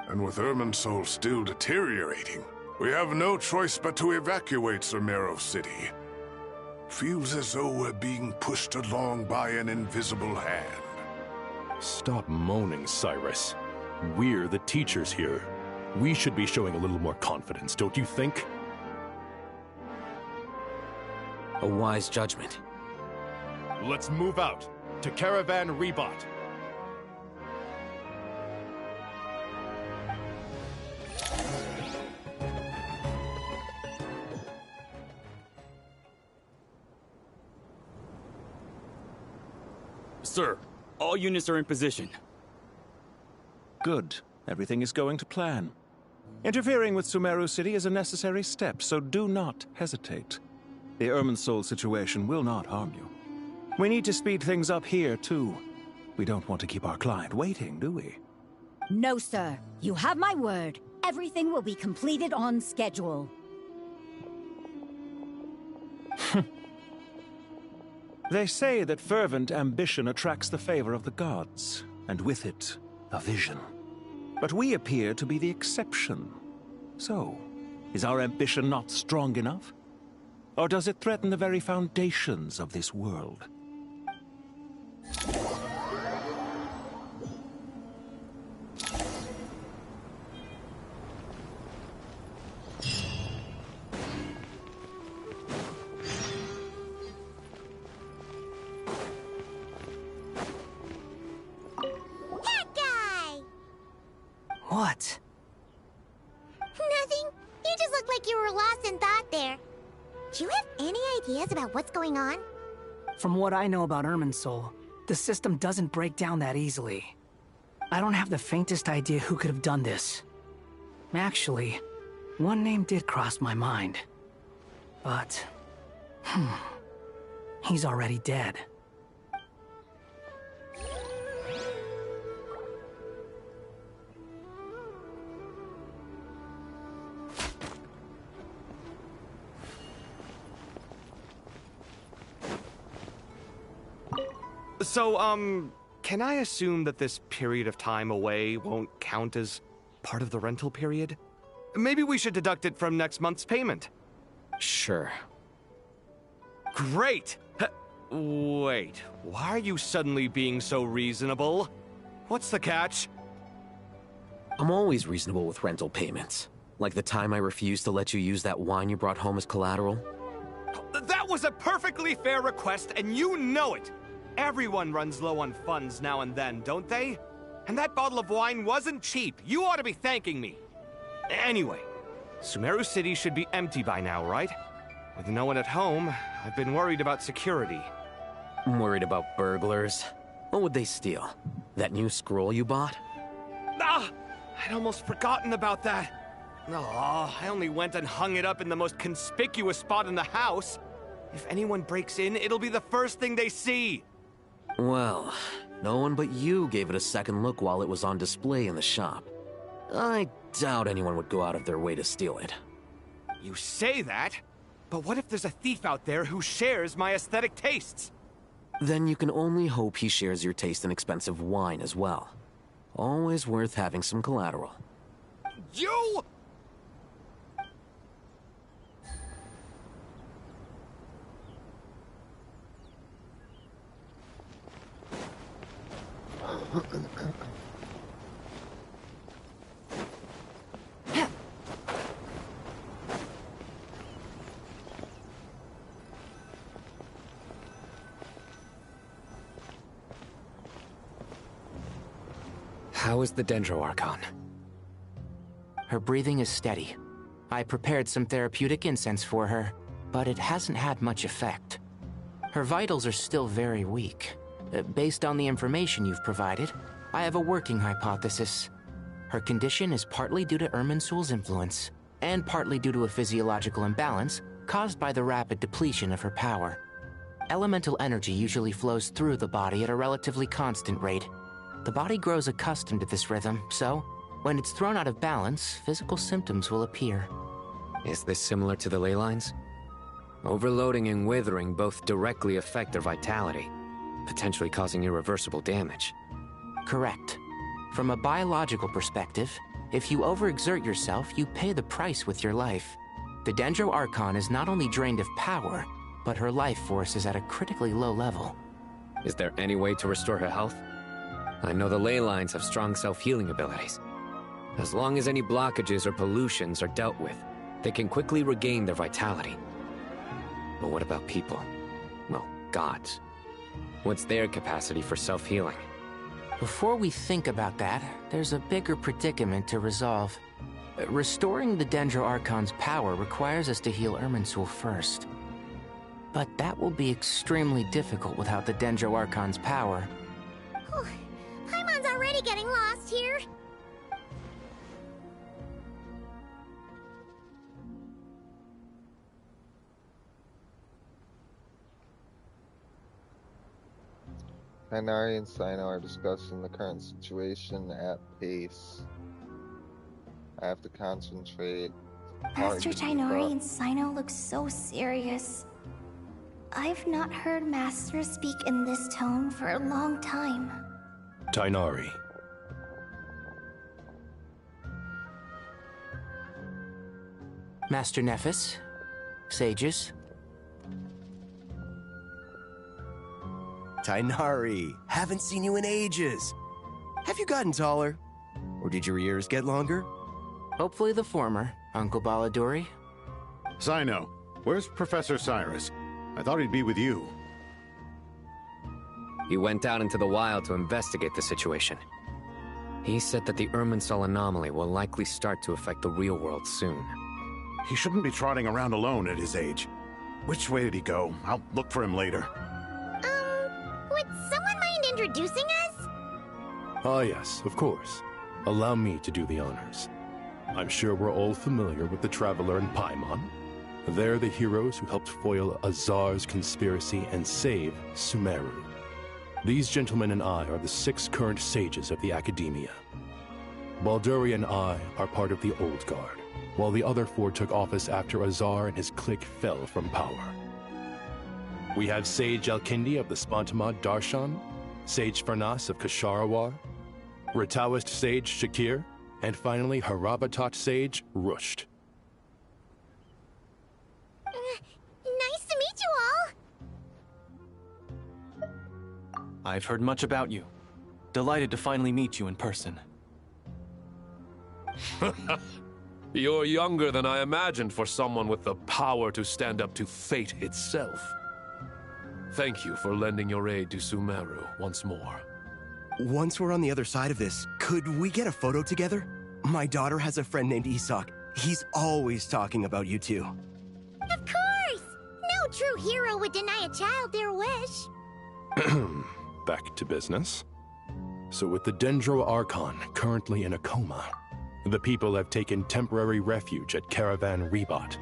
And with Irminsul still deteriorating, we have no choice but to evacuate Sumeru City. Feels as though we're being pushed along by an invisible hand. Stop moaning, Cyrus. We're the teachers here. We should be showing a little more confidence, don't you think? A wise judgment. Let's move out to Caravan Rebot. Sir, all units are in position. Good. Everything is going to plan. Interfering with Sumeru City is a necessary step, so do not hesitate. The Irminsul situation will not harm you. We need to speed things up here, too. We don't want to keep our client waiting, do we? No, sir. You have my word. Everything will be completed on schedule. They say that fervent ambition attracts the favor of the gods, and with it, a vision. But we appear to be the exception. So, is our ambition not strong enough? Or does it threaten the very foundations of this world? What? Nothing. You just looked like you were lost in thought there. Do you have any ideas about what's going on? From what I know about Irminsul, the system doesn't break down that easily. I don't have the faintest idea who could have done this. Actually, one name did cross my mind. But... he's already dead. So, can I assume that this period of time away won't count as part of the rental period? Maybe we should deduct it from next month's payment. Sure. Great! Wait, why are you suddenly being so reasonable? What's the catch? I'm always reasonable with rental payments. Like the time I refused to let you use that wine you brought home as collateral. That was a perfectly fair request, and you know it! Everyone runs low on funds now and then, don't they? And that bottle of wine wasn't cheap. You ought to be thanking me. Anyway, Sumeru City should be empty by now, right? With no one at home, I've been worried about security. I'm worried about burglars. What would they steal? That new scroll you bought? Ah! I'd almost forgotten about that. Oh, I only went and hung it up in the most conspicuous spot in the house. If anyone breaks in, it'll be the first thing they see. Well, no one but you gave it a second look while it was on display in the shop. I doubt anyone would go out of their way to steal it. You say that, but what if there's a thief out there who shares my aesthetic tastes? Then you can only hope he shares your taste in expensive wine as well. Always worth having some collateral. You! How is the Dendro Archon? Her breathing is steady. I prepared some therapeutic incense for her, but it hasn't had much effect. Her vitals are still very weak. Based on the information you've provided, I have a working hypothesis. Her condition is partly due to Irminsul's influence, and partly due to a physiological imbalance caused by the rapid depletion of her power. Elemental energy usually flows through the body at a relatively constant rate. The body grows accustomed to this rhythm, so when it's thrown out of balance, physical symptoms will appear. Is this similar to the ley lines? Overloading and withering both directly affect their vitality, potentially causing irreversible damage. Correct. From a biological perspective, if you overexert yourself, you pay the price with your life. The Dendro Archon is not only drained of power, but her life force is at a critically low level. Is there any way to restore her health? I know the ley lines have strong self-healing abilities. As long as any blockages or pollutions are dealt with, they can quickly regain their vitality. But what about people? Well, gods. What's their capacity for self-healing? Before we think about that, there's a bigger predicament to resolve. Restoring the Dendro Archon's power requires us to heal Irminsul first. But that will be extremely difficult without the Dendro Archon's power. Paimon's already getting lost here. Tighnari and Sino are discussing the current situation at pace. I have to concentrate. Master Tighnari and Sino look so serious. I've not heard Master speak in this tone for a long time. Tighnari. Master Nephis, sages. Tighnari, haven't seen you in ages. Have you gotten taller? Or did your ears get longer? Hopefully the former, Uncle Baladuri. Sino, where's Professor Cyrus? I thought he'd be with you. He went out into the wild to investigate the situation. He said that the Irminsul anomaly will likely start to affect the real world soon. He shouldn't be trotting around alone at his age. Which way did he go? I'll look for him later. Would someone mind introducing us? Ah yes, of course. Allow me to do the honors. I'm sure we're all familiar with the Traveler and Paimon. They're the heroes who helped foil Azar's conspiracy and save Sumeru. These gentlemen and I are the 6 current sages of the Academia. Balduri and I are part of the Old Guard, while the other 4 took office after Azar and his clique fell from power. We have Sage Alkindi of the Spontamad Darshan, Sage Farnas of Kasharawar, Rataoist Sage Shakir, and finally Harabatot Sage Rusht. Nice to meet you all! I've heard much about you. Delighted to finally meet you in person. You're younger than I imagined for someone with the power to stand up to fate itself. Thank you for lending your aid to Sumeru once more. Once we're on the other side of this, could we get a photo together? My daughter has a friend named Isak. He's always talking about you two. Of course! No true hero would deny a child their wish. Back to business. So with the Dendro Archon currently in a coma, the people have taken temporary refuge at Caravan Rebot,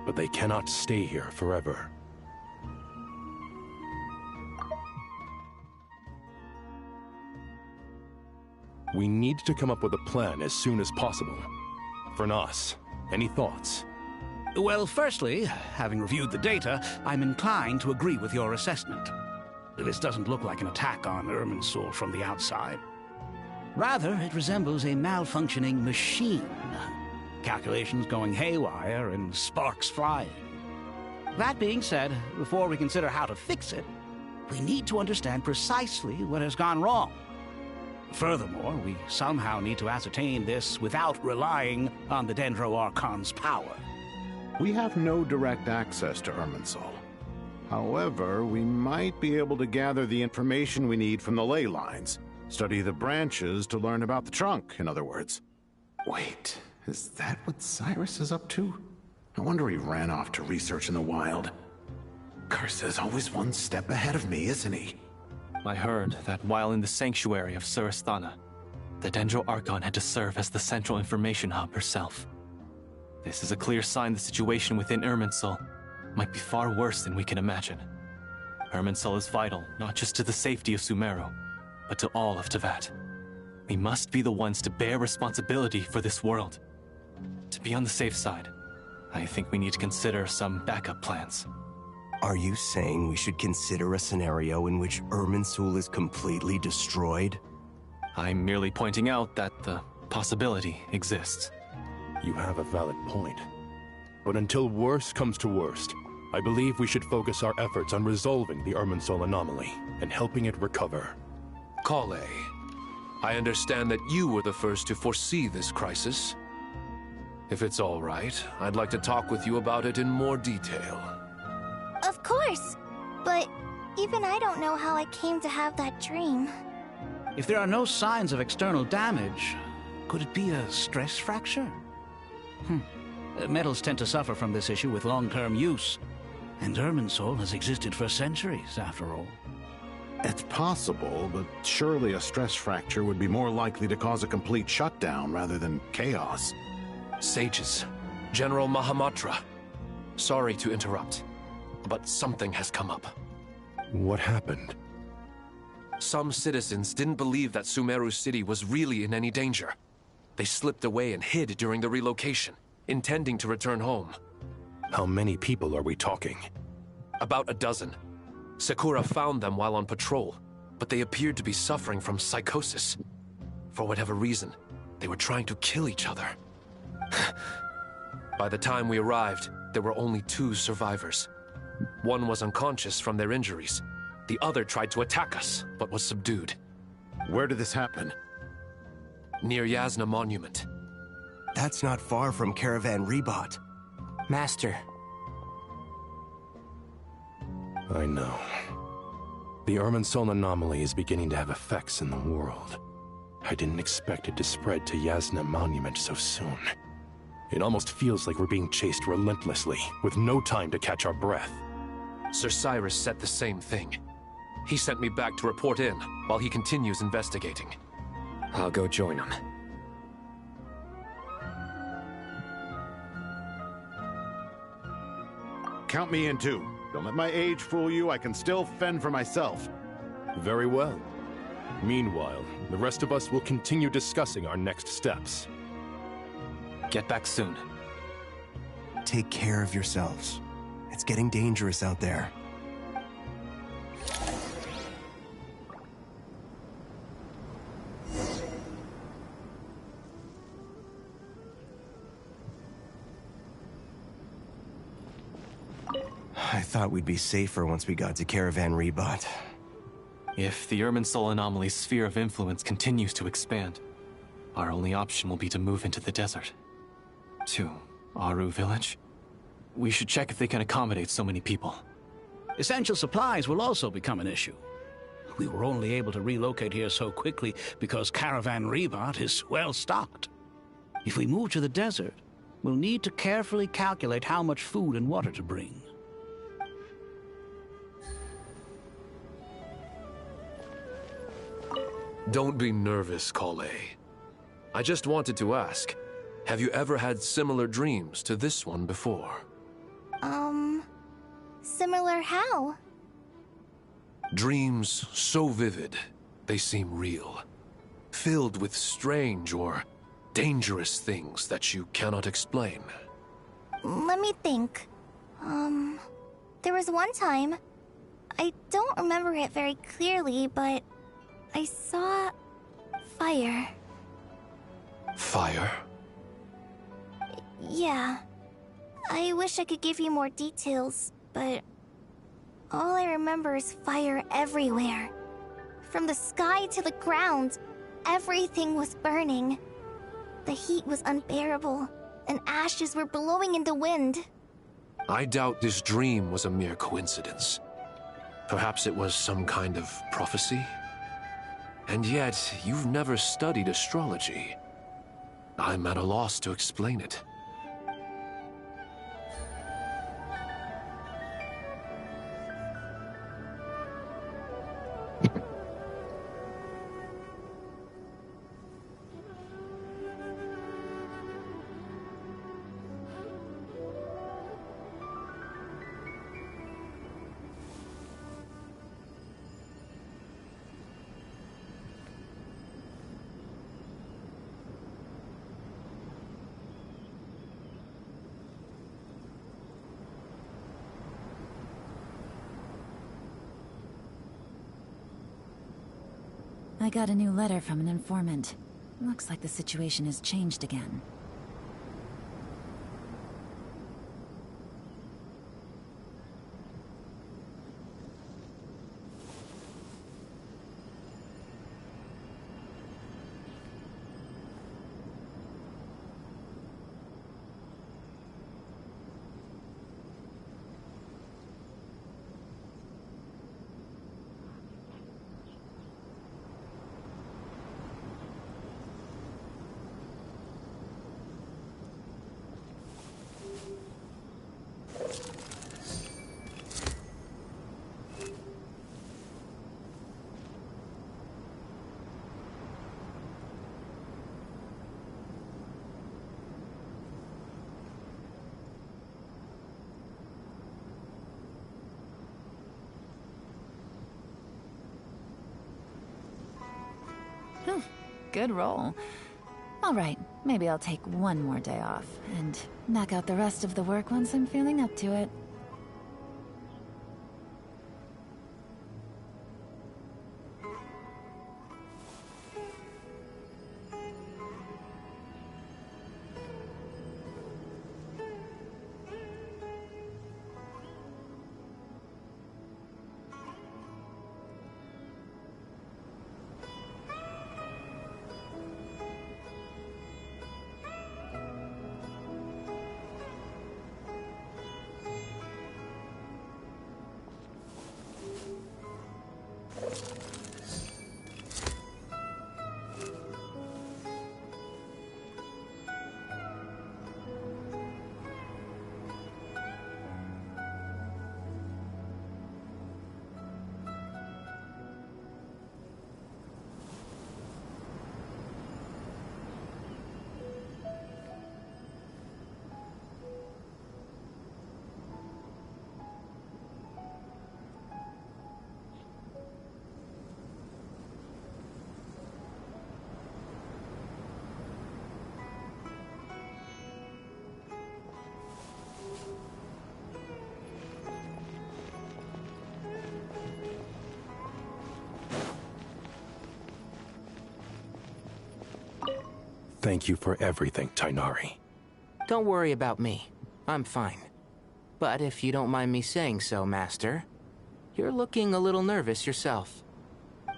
but they cannot stay here forever. We need to come up with a plan as soon as possible. Fernas, any thoughts? Well, firstly, having reviewed the data, I'm inclined to agree with your assessment. This doesn't look like an attack on Irminsul from the outside. Rather, it resembles a malfunctioning machine. Calculations going haywire and sparks flying. That being said, before we consider how to fix it, we need to understand precisely what has gone wrong. Furthermore, we somehow need to ascertain this without relying on the Dendro Archon's power. We have no direct access to Irminsul. However, we might be able to gather the information we need from the ley lines. Study the branches to learn about the trunk, in other words. Wait, is that what Cyrus is up to? No wonder he ran off to research in the wild. Curse's always one step ahead of me, isn't he? I heard that while in the sanctuary of Surasthana, the Dendro Archon had to serve as the central information hub herself. This is a clear sign the situation within Irminsul might be far worse than we can imagine. Irminsul is vital, not just to the safety of Sumeru, but to all of Teyvat. We must be the ones to bear responsibility for this world. To be on the safe side, I think we need to consider some backup plans. Are you saying we should consider a scenario in which Irminsul is completely destroyed? I'm merely pointing out that the possibility exists. You have a valid point. But until worst comes to worst, I believe we should focus our efforts on resolving the Irminsul anomaly and helping it recover. Kale, I understand that you were the first to foresee this crisis. If it's all right, I'd like to talk with you about it in more detail. Of course, but even I don't know how I came to have that dream. If there are no signs of external damage, could it be a stress fracture? Metals tend to suffer from this issue with long-term use, and Irminsul has existed for centuries, after all. It's possible, but surely a stress fracture would be more likely to cause a complete shutdown rather than chaos. Sages, General Mahamatra, sorry to interrupt, but something has come up. What happened? Some citizens didn't believe that Sumeru City was really in any danger. They slipped away and hid during the relocation, intending to return home. How many people are we talking? About a dozen. Sakura found them while on patrol, but they appeared to be suffering from psychosis. For whatever reason, they were trying to kill each other. By the time we arrived, there were only 2 survivors. One was unconscious from their injuries. The other tried to attack us, but was subdued. Where did this happen? Near Yasna Monument. That's not far from Caravan Rebot. Master. I know. The Irminsul anomaly is beginning to have effects in the world. I didn't expect it to spread to Yasna Monument so soon. It almost feels like we're being chased relentlessly, with no time to catch our breath. Sir Cyrus said the same thing. He sent me back to report in, while he continues investigating. I'll go join him. Count me in too. Don't let my age fool you, I can still fend for myself. Very well. Meanwhile, the rest of us will continue discussing our next steps. Get back soon. Take care of yourselves. It's getting dangerous out there. I thought we'd be safer once we got to Caravan Rebot. If the Irminsul anomaly's sphere of influence continues to expand, our only option will be to move into the desert. To Aru Village? We should check if they can accommodate so many people. Essential supplies will also become an issue. We were only able to relocate here so quickly because Caravan Rebot is well stocked. If we move to the desert, we'll need to carefully calculate how much food and water to bring. Don't be nervous, Kale. I just wanted to ask, have you ever had similar dreams to this one before? Similar how? Dreams so vivid, they seem real. Filled with strange or dangerous things that you cannot explain. Let me think. There was one time, I don't remember it very clearly, but I saw fire. Fire? Yeah. I wish I could give you more details, but all I remember is fire everywhere. From the sky to the ground, everything was burning. The heat was unbearable, and ashes were blowing in the wind. I doubt this dream was a mere coincidence. Perhaps it was some kind of prophecy? And yet, you've never studied astrology. I'm at a loss to explain it. I got a new letter from an informant. Looks like the situation has changed again. Good roll. Alright, maybe I'll take one more day off, and knock out the rest of the work once I'm feeling up to it. Thank you for everything, Tighnari. Don't worry about me. I'm fine. But if you don't mind me saying so, Master, you're looking a little nervous yourself.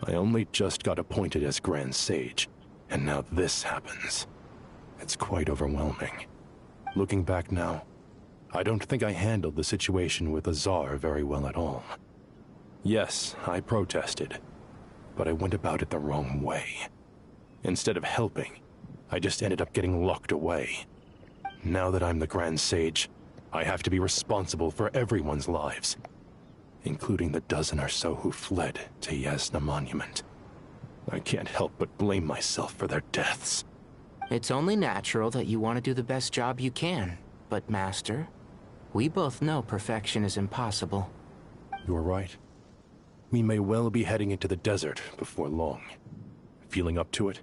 I only just got appointed as Grand Sage, and now this happens. It's quite overwhelming. Looking back now, I don't think I handled the situation with Azar very well at all. Yes, I protested, but I went about it the wrong way. Instead of helping, I just ended up getting locked away. Now that I'm the Grand Sage, I have to be responsible for everyone's lives, including the dozen or so who fled to Yasna Monument. I can't help but blame myself for their deaths. It's only natural that you want to do the best job you can, but Master, we both know perfection is impossible. You're right. We may well be heading into the desert before long. Feeling up to it?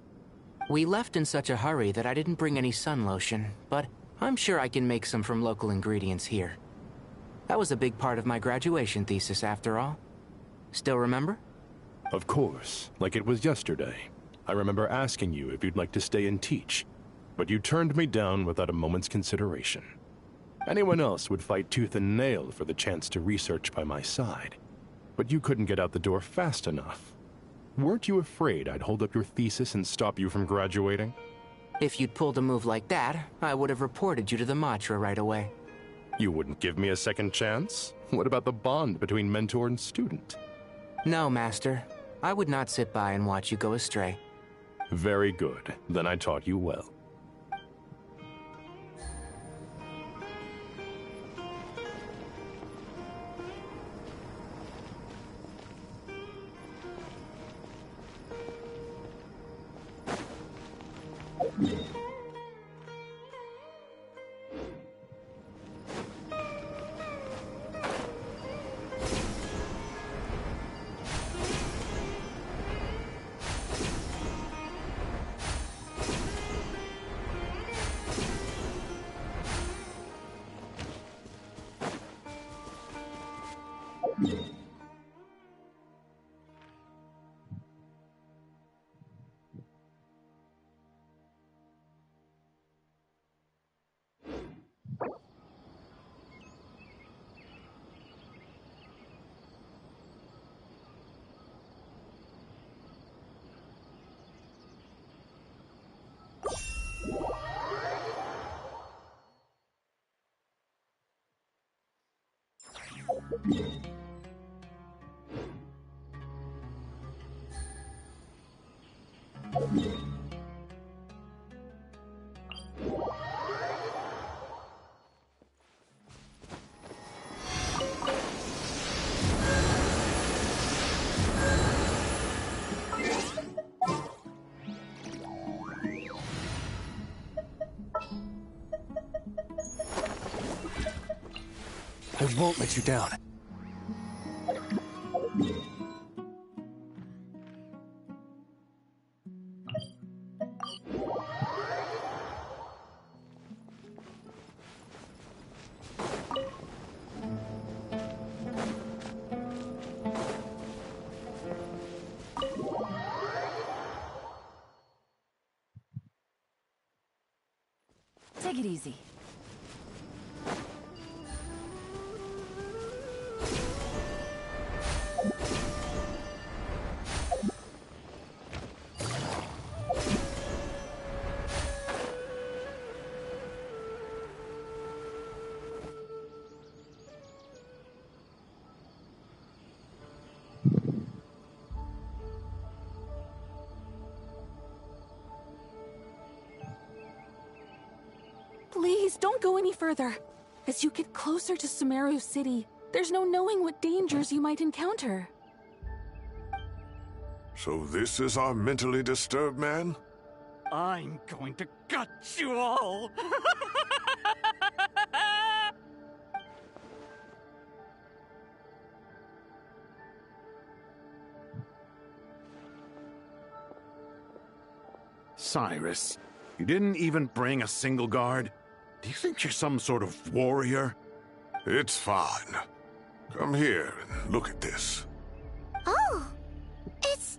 We left in such a hurry that I didn't bring any sun lotion, but I'm sure I can make some from local ingredients here. That was a big part of my graduation thesis, after all. Still remember? Of course, like it was yesterday. I remember asking you if you'd like to stay and teach, but you turned me down without a moment's consideration. Anyone else would fight tooth and nail for the chance to research by my side, but you couldn't get out the door fast enough. Weren't you afraid I'd hold up your thesis and stop you from graduating? If you'd pulled a move like that, I would have reported you to the Matra right away. You wouldn't give me a second chance? What about the bond between mentor and student? No, Master. I would not sit by and watch you go astray. Very good. Then I taught you well. I won't let you down. Take it easy. Please, don't go any further. As you get closer to Sumeru City, there's no knowing what dangers you might encounter. So this is our mentally disturbed man? I'm going to gut you all! Cyrus, you didn't even bring a single guard? Do you think you're some sort of warrior? It's fine. Come here and look at this. Oh, it's...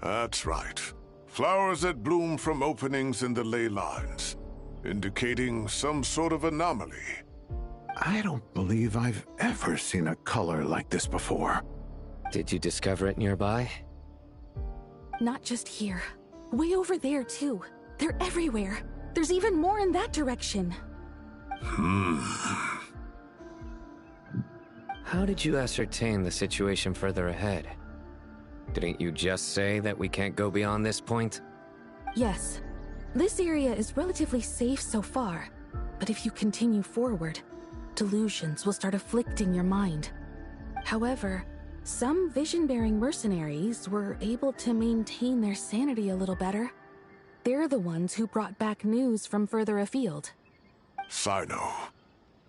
That's right. Flowers that bloom from openings in the ley lines, indicating some sort of anomaly. I don't believe I've ever seen a color like this before. Did you discover it nearby? Not just here. Way over there, too. They're everywhere. There's even more in that direction. How did you ascertain the situation further ahead? Didn't you just say that we can't go beyond this point? Yes. This area is relatively safe so far, but if you continue forward, delusions will start afflicting your mind. However, some vision-bearing mercenaries were able to maintain their sanity a little better. They're the ones who brought back news from further afield. Sino,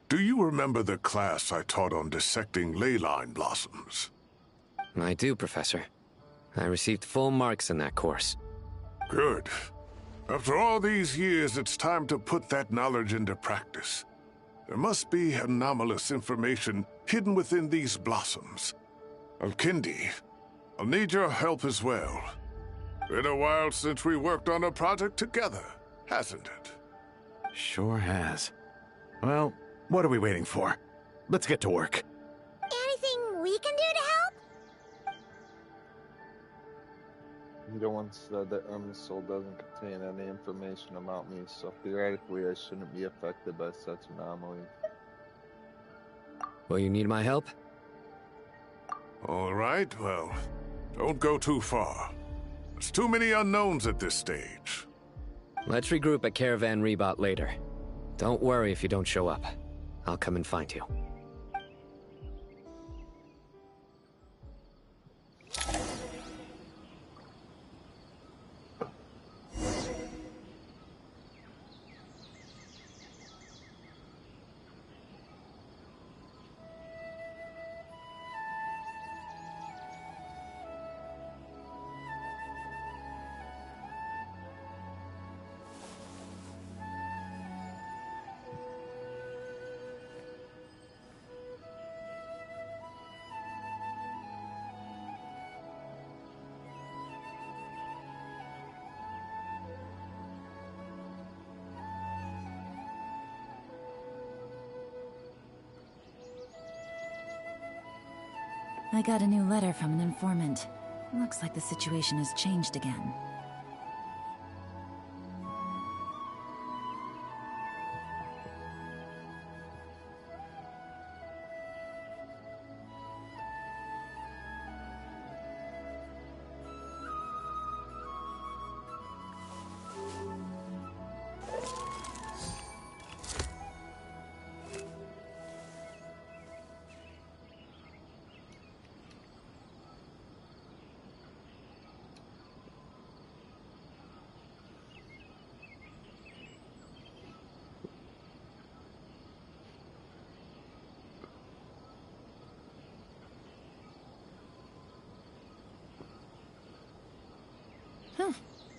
do you remember the class I taught on dissecting ley line blossoms? I do, Professor. I received full marks in that course. Good. After all these years, it's time to put that knowledge into practice. There must be anomalous information hidden within these blossoms. Alkindi, I'll need your help as well. Been a while since we worked on a project together, hasn't it? Sure has. Well, what are we waiting for? Let's get to work. Anything we can do to help? The one said that Irminsul doesn't contain any information about me, so theoretically I shouldn't be affected by such anomalies. Will you need my help? All right, well, don't go too far. There's too many unknowns at this stage. Let's regroup at Caravan Rebot later. Don't worry if you don't show up. I'll come and find you. I got a new letter from an informant. Looks like the situation has changed again.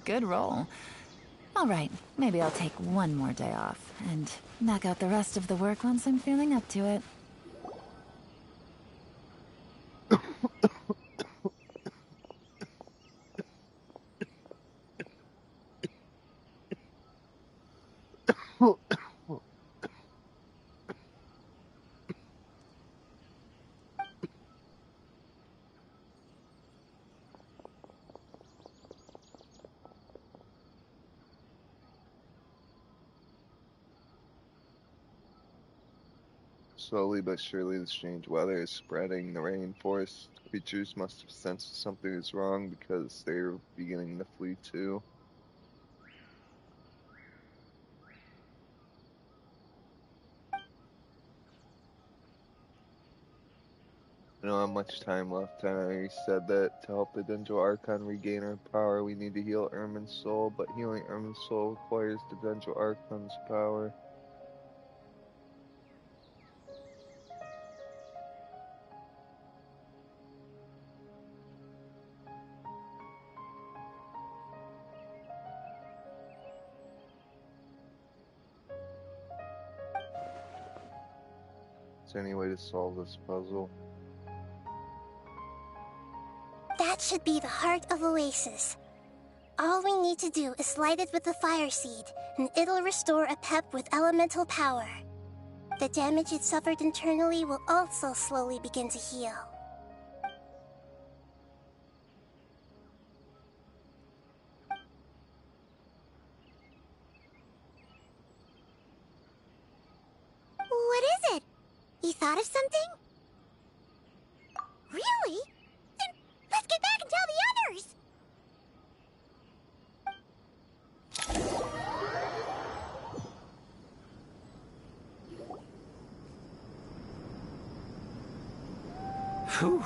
Good roll. All right, maybe I'll take one more day off and knock out the rest of the work once I'm feeling up to it. Slowly but surely the strange weather is spreading. The rainforest creatures must have sensed something is wrong because they're beginning to flee too. I don't have much time left. I said that to help the Dendro Archon regain our power, we need to heal Irmin's soul, but healing Irmin's soul requires the Dendro Archon's power. Is there any way to solve this puzzle? That should be the heart of Oasis. All we need to do is light it with the fire seed, and it'll restore a pep with elemental power. The damage it suffered internally will also slowly begin to heal. What is it? You thought of something? Really? Then let's get back and tell the Whew.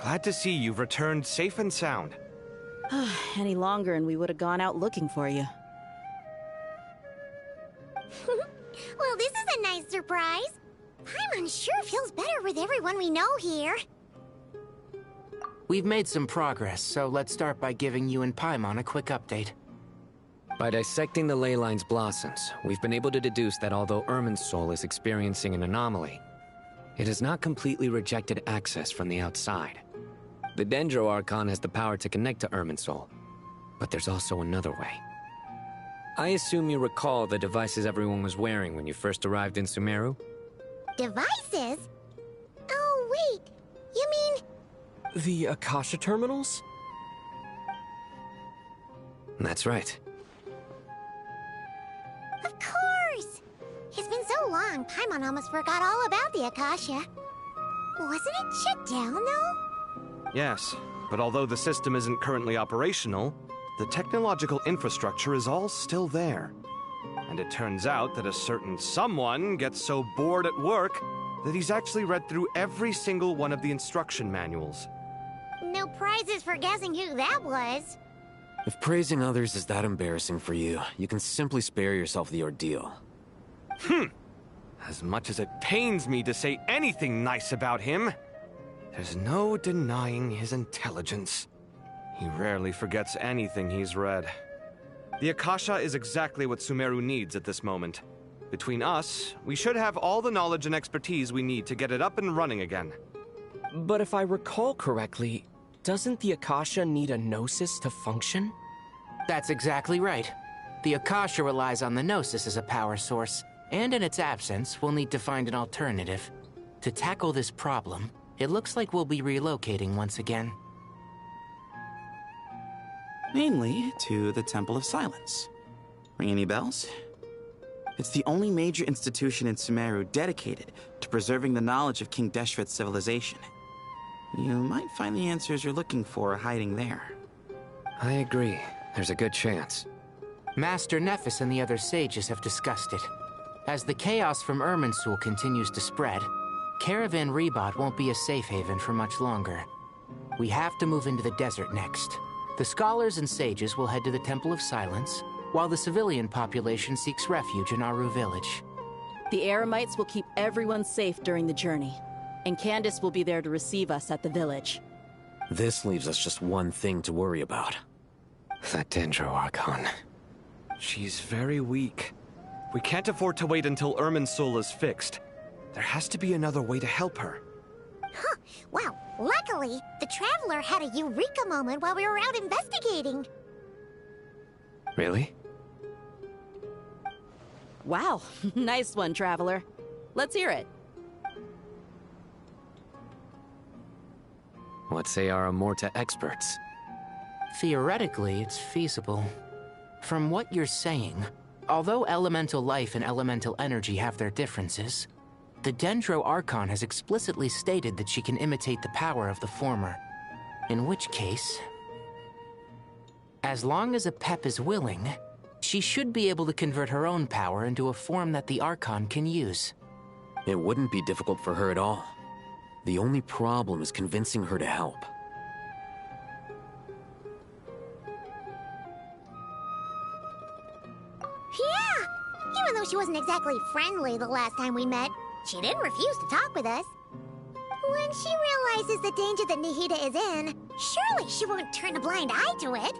Glad to see you've returned safe and sound. Any longer and we would have gone out looking for you. Well, this is a nice surprise. Paimon sure feels better with everyone we know here. We've made some progress, so let's start by giving you and Paimon a quick update. By dissecting the ley line's blossoms, we've been able to deduce that although Irminsul is experiencing an anomaly, it has not completely rejected access from the outside. The Dendro Archon has the power to connect to Irminsul, but there's also another way. I assume you recall the devices everyone was wearing when you first arrived in Sumeru? Devices? Oh, wait. You mean... The Akasha terminals? That's right. Of course! It's been so long, Paimon almost forgot all about the Akasha. Wasn't it shut down, though? Yes, but although the system isn't currently operational, the technological infrastructure is all still there. And it turns out that a certain someone gets so bored at work that he's actually read through every single one of the instruction manuals. No prizes for guessing who that was. If praising others is that embarrassing for you, you can simply spare yourself the ordeal. As much as it pains me to say anything nice about him, there's no denying his intelligence. He rarely forgets anything he's read. The Akasha is exactly what Sumeru needs at this moment. Between us, we should have all the knowledge and expertise we need to get it up and running again. But if I recall correctly, doesn't the Akasha need a Gnosis to function? That's exactly right. The Akasha relies on the Gnosis as a power source, and in its absence, we'll need to find an alternative. To tackle this problem, it looks like we'll be relocating once again. Mainly to the Temple of Silence. Ring any bells? It's the only major institution in Sumeru dedicated to preserving the knowledge of King Deshret's civilization. You might find the answers you're looking for hiding there. I agree. There's a good chance. Master Nephis and the other sages have discussed it. As the chaos from Irminsul continues to spread, Caravan Rebot won't be a safe haven for much longer. We have to move into the desert next. The scholars and sages will head to the Temple of Silence, while the civilian population seeks refuge in Aru Village. The Eremites will keep everyone safe during the journey, and Candace will be there to receive us at the village. This leaves us just one thing to worry about. That Dendro Archon. She's very weak. We can't afford to wait until Irminsul is fixed. There has to be another way to help her. Huh. Wow. Luckily, the Traveler had a eureka moment while we were out investigating. Really? Wow. Nice one, Traveler. Let's hear it. What say our Amorta experts? Theoretically, it's feasible. From what you're saying, although elemental life and elemental energy have their differences, the Dendro Archon has explicitly stated that she can imitate the power of the former. In which case, as long as Apep is willing, she should be able to convert her own power into a form that the Archon can use. It wouldn't be difficult for her at all. The only problem is convincing her to help. Yeah! Even though she wasn't exactly friendly the last time we met, she didn't refuse to talk with us. When she realizes the danger that Nihida is in, surely she won't turn a blind eye to it.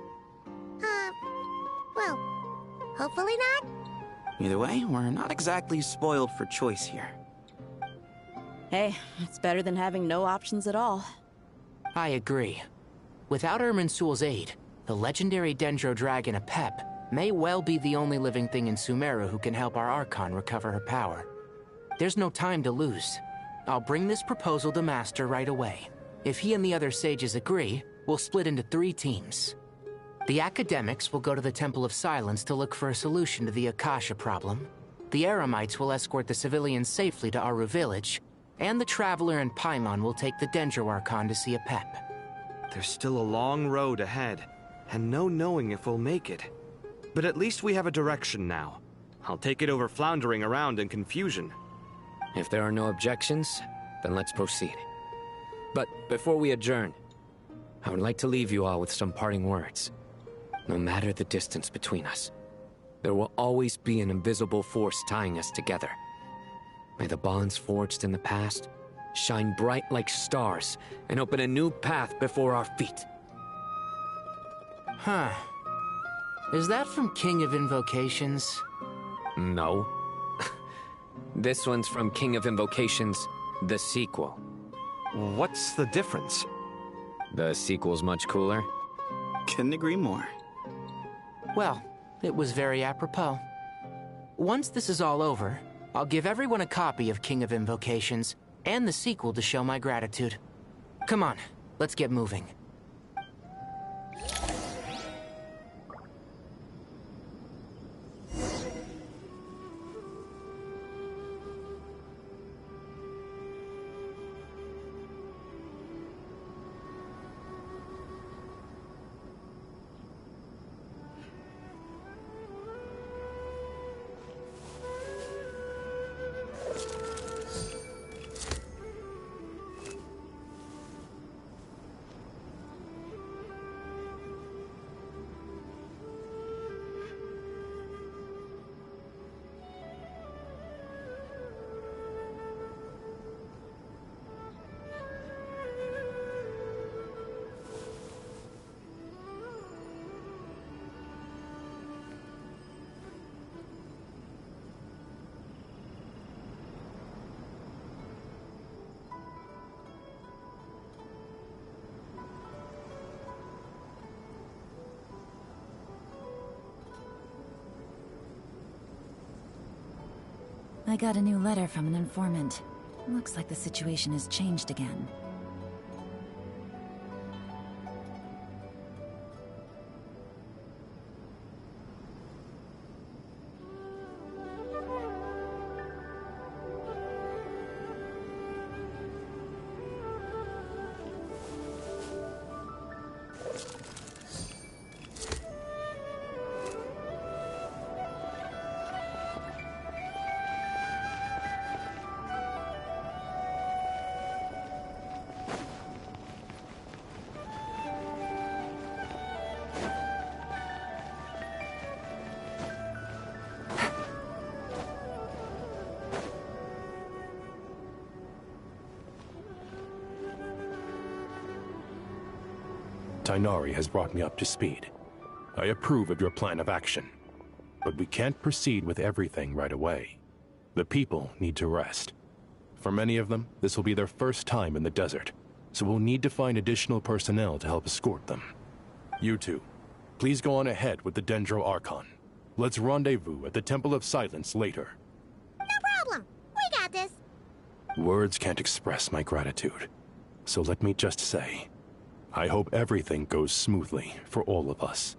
Well, hopefully not. Either way, we're not exactly spoiled for choice here. Hey, it's better than having no options at all. I agree. Without Irminsul's aid, the legendary Dendro Dragon Apep may well be the only living thing in Sumeru who can help our Archon recover her power. There's no time to lose. I'll bring this proposal to Master right away. If he and the other sages agree, we'll split into 3 teams. The academics will go to the Temple of Silence to look for a solution to the Akasha problem. The Eremites will escort the civilians safely to Aru Village, and the Traveler and Paimon will take the Dendro Archon to see Apep. There's still a long road ahead, and no knowing if we'll make it. But at least we have a direction now. I'll take it over floundering around in confusion. If there are no objections, then let's proceed. But before we adjourn, I would like to leave you all with some parting words. No matter the distance between us, there will always be an invisible force tying us together. May the bonds forged in the past shine bright like stars and open a new path before our feet. Huh. Is that from King of Invocations? No. This one's from King of Invocations, the sequel. What's the difference? The sequel's much cooler. Couldn't agree more. Well, it was very apropos. Once this is all over, I'll give everyone a copy of King of Invocations and the sequel to show my gratitude. Come on, let's get moving. I got a new letter from an informant. Looks like the situation has changed again. Tighnari has brought me up to speed. I approve of your plan of action. But we can't proceed with everything right away. The people need to rest. For many of them, this will be their first time in the desert, so we'll need to find additional personnel to help escort them. You two, please go on ahead with the Dendro Archon. Let's rendezvous at the Temple of Silence later. No problem. We got this. Words can't express my gratitude. So let me just say, I hope everything goes smoothly for all of us.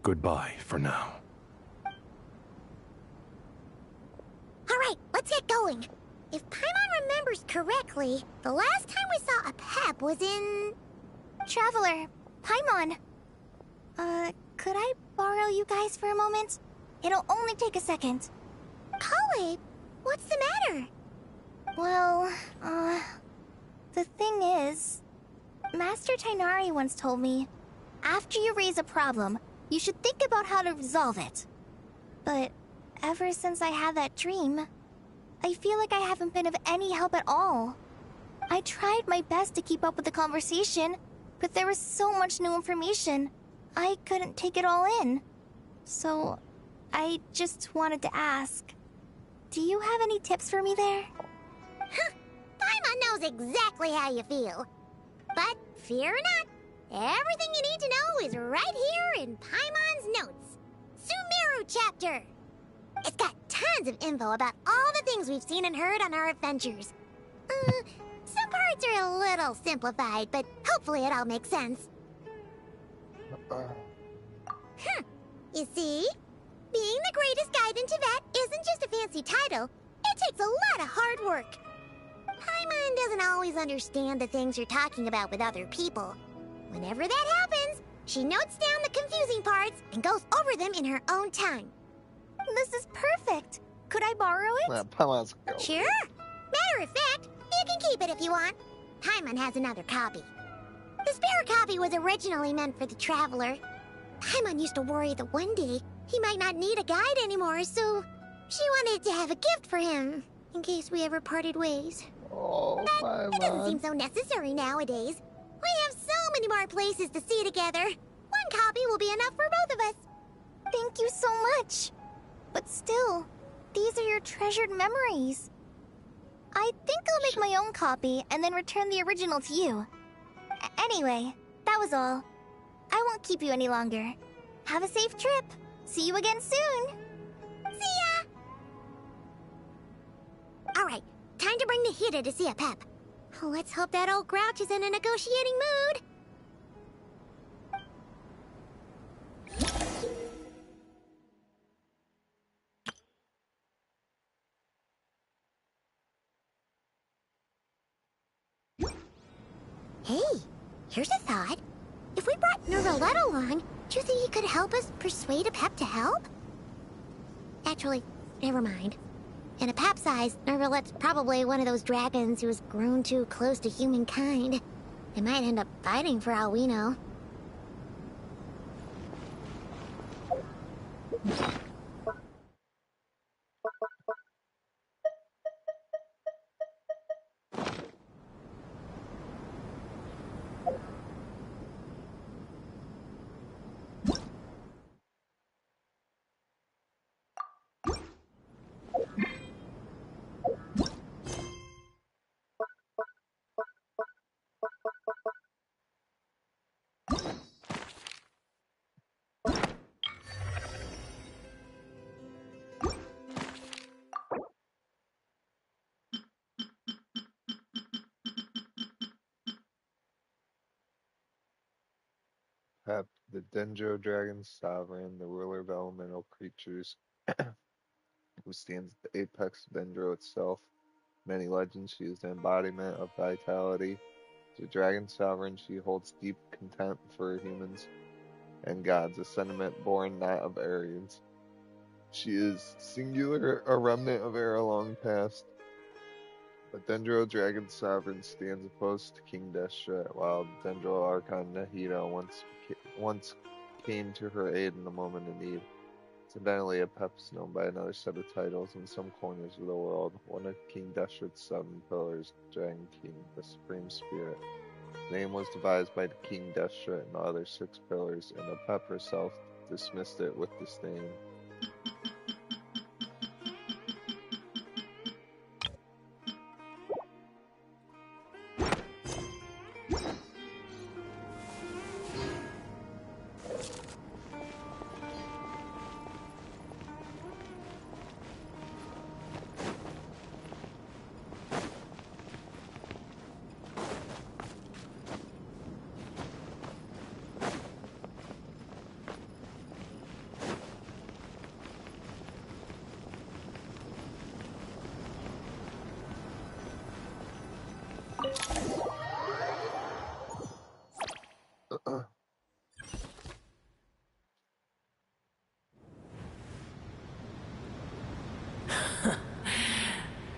Goodbye for now. All right, let's get going. If Paimon remembers correctly, the last time we saw a Pep was in... Traveler, Paimon. Could I borrow you guys for a moment? It'll only take a second. Kale, what's the matter? Well, the thing is... Master Tighnari once told me, after you raise a problem, you should think about how to resolve it. But ever since I had that dream, I feel like I haven't been of any help at all. I tried my best to keep up with the conversation, but there was so much new information, I couldn't take it all in. So, I just wanted to ask, do you have any tips for me there? Paimon knows exactly how you feel. But fear not, everything you need to know is right here in Paimon's notes. Sumeru chapter. It's got tons of info about all the things we've seen and heard on our adventures. Some parts are a little simplified, but hopefully it all makes sense. You see? Being the greatest guide in Tibet isn't just a fancy title. It takes a lot of hard work. Paimon doesn't always understand the things you're talking about with other people. Whenever that happens, she notes down the confusing parts and goes over them in her own time. This is perfect. Could I borrow it? Paimon's go. Sure. Matter of fact, you can keep it if you want. Paimon has another copy. The spare copy was originally meant for the Traveler. Paimon used to worry that one day he might not need a guide anymore, so she wanted to have a gift for him, in case we ever parted ways. Oh, But it doesn't seem so necessary nowadays. We have so many more places to see together. One copy will be enough for both of us. Thank you so much. But still, these are your treasured memories. I think I'll make my own copy and then return the original to you. Anyway, that was all. I won't keep you any longer. Have a safe trip. See you again soon. See ya! Alright, time to bring the Hida to see a Pep. Let's hope that old grouch is in a negotiating mood. Hey, here's a thought. If we brought Nervalette along, do you think he could help us persuade a Pep to help? Actually, never mind. In a Pep's eyes, Nervalette's probably one of those dragons who has grown too close to humankind. They might end up fighting for all we know. Pep, the Dendro Dragon Sovereign, the ruler of elemental creatures, who stands at the apex of Dendro itself. Many legends, she is the embodiment of vitality. As a Dragon Sovereign, she holds deep contempt for humans and gods, a sentiment born not of Aryans. She is singular, a remnant of era long past. The Dendro Dragon Sovereign stands opposed to King Deshret, while Dendro Archon Nahida once came to her aid in a moment of need. Incidentally, a Pep is known by another set of titles in some corners of the world. One of King Deshret's 7 pillars, Dragon King, the Supreme Spirit. The name was devised by King Deshret and the other 6 pillars, and the Pep herself dismissed it with disdain.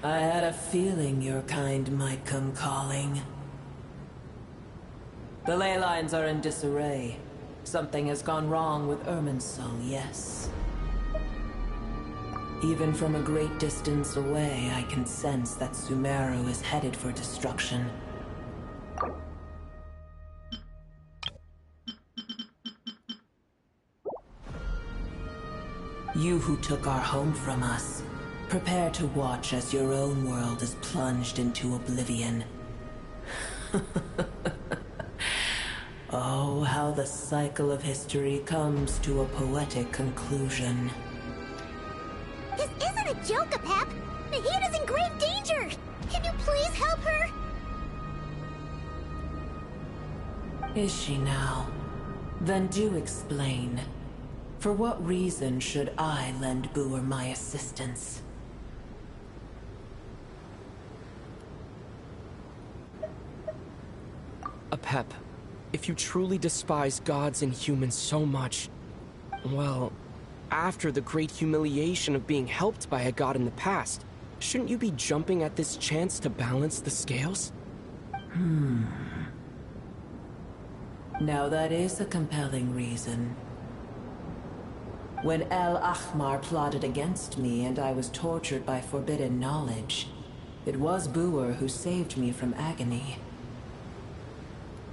I had a feeling your kind might come calling. The ley lines are in disarray. Something has gone wrong with Irminsul, yes. Even from a great distance away, I can sense that Sumeru is headed for destruction. You who took our home from us, prepare to watch as your own world is plunged into oblivion. Oh, how the cycle of history comes to a poetic conclusion. This isn't a joke, Pep! Nahida's in grave danger! Can you please help her? Is she now? Then do explain. For what reason should I lend Boer my assistance? Apep, if you truly despise gods and humans so much, well, after the great humiliation of being helped by a god in the past, shouldn't you be jumping at this chance to balance the scales? Now that is a compelling reason. When El Ahmar plotted against me and I was tortured by forbidden knowledge, it was Buer who saved me from agony.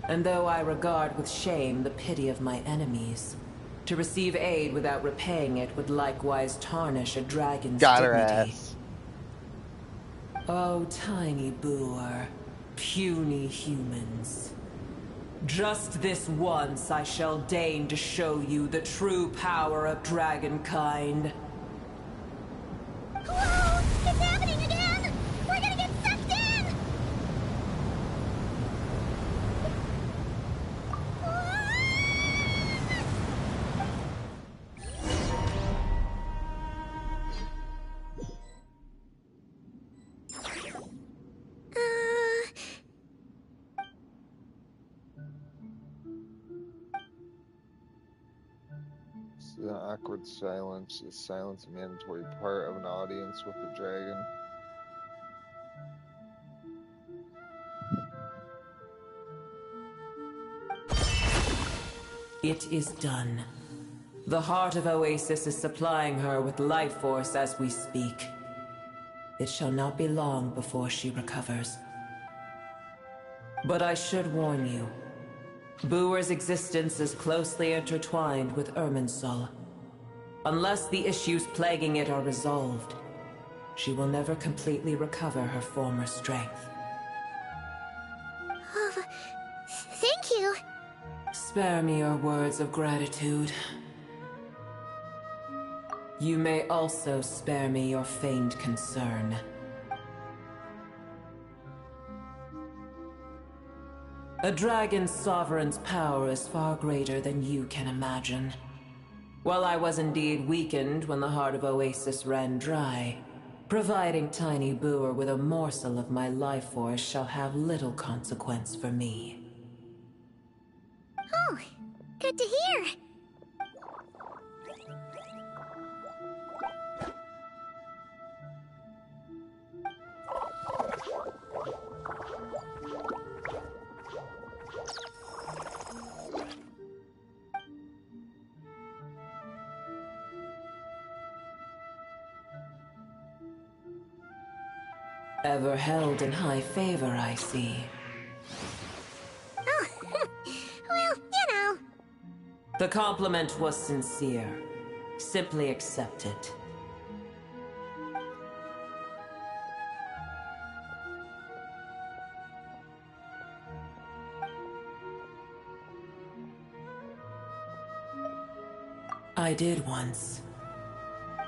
And though I regard with shame the pity of my enemies, to receive aid without repaying it would likewise tarnish a dragon's Got her dignity. ass. Oh, tiny Buer, puny humans. Just this once I shall deign to show you the true power of dragonkind. Whoa! It's happening again! We're gonna get sucked in! The awkward silence is silence a mandatory part of an audience with a dragon. It is done. The heart of Oasis is supplying her with life force as we speak. It shall not be long before she recovers. But I should warn you. Buer's existence is closely intertwined with Irminsul. Unless the issues plaguing it are resolved, she will never completely recover her former strength. Oh, thank you. Spare me your words of gratitude. You may also spare me your feigned concern. A dragon's sovereign's power is far greater than you can imagine. While I was indeed weakened when the heart of Oasis ran dry, providing tiny Buer with a morsel of my life force shall have little consequence for me. Oh, good to hear. Ever held in high favor, I see. Oh, well, you know. The compliment was sincere. Simply accept it. I did once.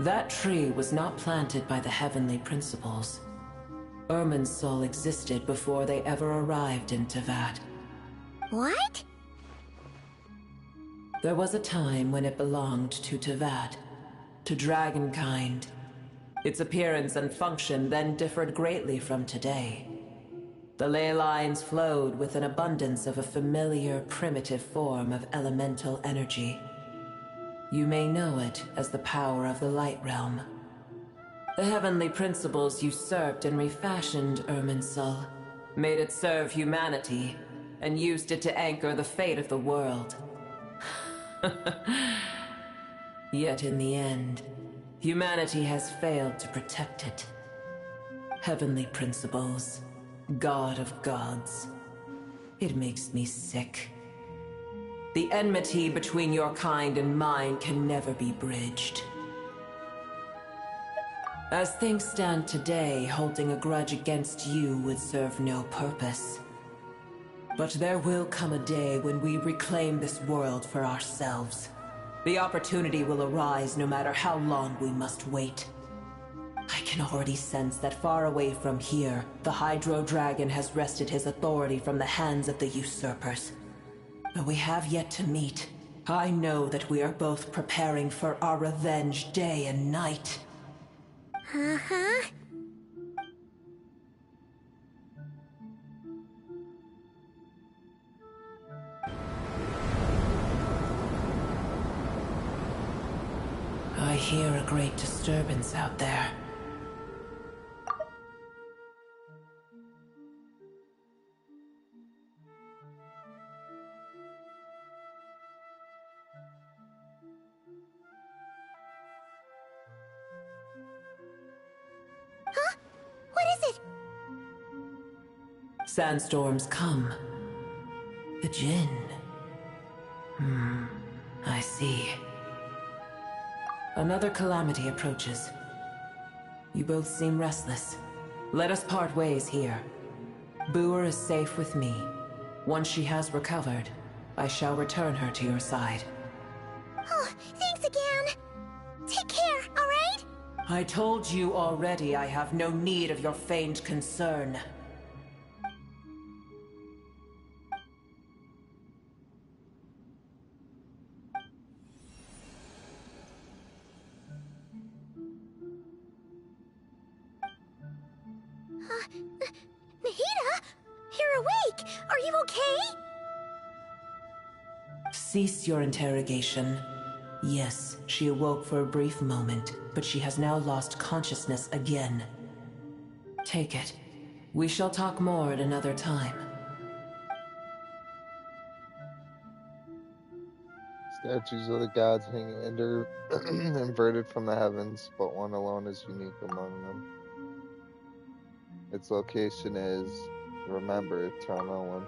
That tree was not planted by the heavenly principles. Irminsul existed before they ever arrived in Tevat. What? There was a time when it belonged to Tevat, to dragonkind. Its appearance and function then differed greatly from today. The ley lines flowed with an abundance of a familiar, primitive form of elemental energy. You may know it as the power of the Light Realm. The heavenly principles usurped and refashioned Irminsul, made it serve humanity, and used it to anchor the fate of the world. Yet in the end, humanity has failed to protect it. Heavenly principles, God of gods. It makes me sick. The enmity between your kind and mine can never be bridged. As things stand today, holding a grudge against you would serve no purpose. But there will come a day when we reclaim this world for ourselves. The opportunity will arise no matter how long we must wait. I can already sense that far away from here, the Hydro Dragon has wrested his authority from the hands of the usurpers. Though we have yet to meet, I know that we are both preparing for our revenge day and night. Uh-huh. I hear a great disturbance out there. Sandstorms come. The Jinn. I see. Another calamity approaches. You both seem restless. Let us part ways here. Boer is safe with me. Once she has recovered, I shall return her to your side. Oh, thanks again. Take care, all right? I told you already I have no need of your feigned concern. Nahida? You're awake! Are you okay? Cease your interrogation. Yes, she awoke for a brief moment, but she has now lost consciousness again. Take it. We shall talk more at another time. Statues of the gods hanging inverted from the heavens, but one alone is unique among them. Its location is, remember, Eternal One.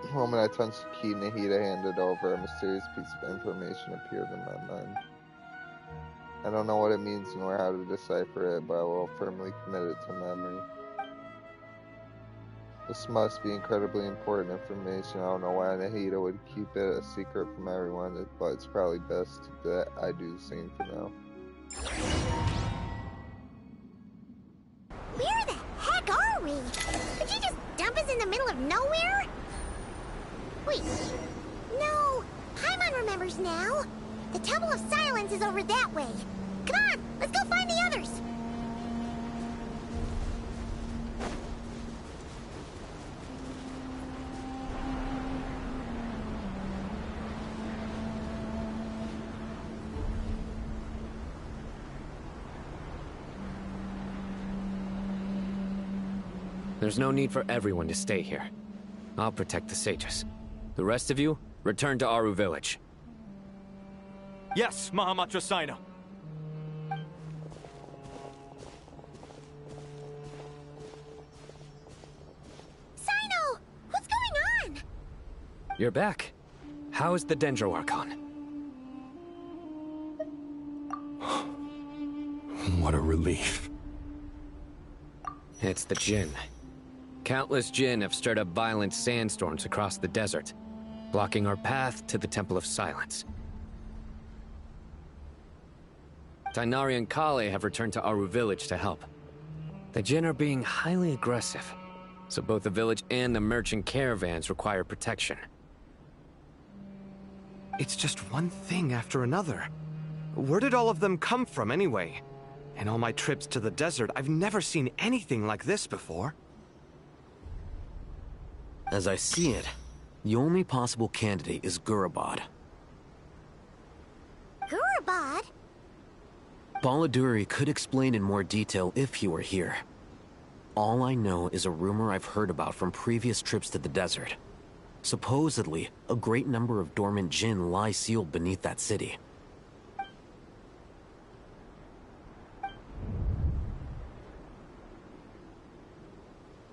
The moment I touched the key Nahida handed over, a mysterious piece of information appeared in my mind. I don't know what it means nor how to decipher it, but I will firmly commit it to memory. This must be incredibly important information. I don't know why Nahida would keep it a secret from everyone, but it's probably best that I do the same for now. Where the heck are we? Did you just dump us in the middle of nowhere? Wait. No. Paimon remembers now. The Temple of Silence is over that way. Come on, let's go find the others. There's no need for everyone to stay here. I'll protect the sages. The rest of you, return to Aru village. Yes, Mahamatra Sino. Sino! What's going on? You're back. How is the Dendro Archon? What a relief. It's the Jinn. Countless Jinn have stirred up violent sandstorms across the desert, blocking our path to the Temple of Silence. Tighnari and Kale have returned to Aru village to help. The Jinn are being highly aggressive, so both the village and the merchant caravans require protection. It's just one thing after another. Where did all of them come from anyway? In all my trips to the desert, I've never seen anything like this before. As I see it, the only possible candidate is Gurabad. Gurabad? Baladuri could explain in more detail if he were here. All I know is a rumor I've heard about from previous trips to the desert. Supposedly, a great number of dormant Jinn lie sealed beneath that city.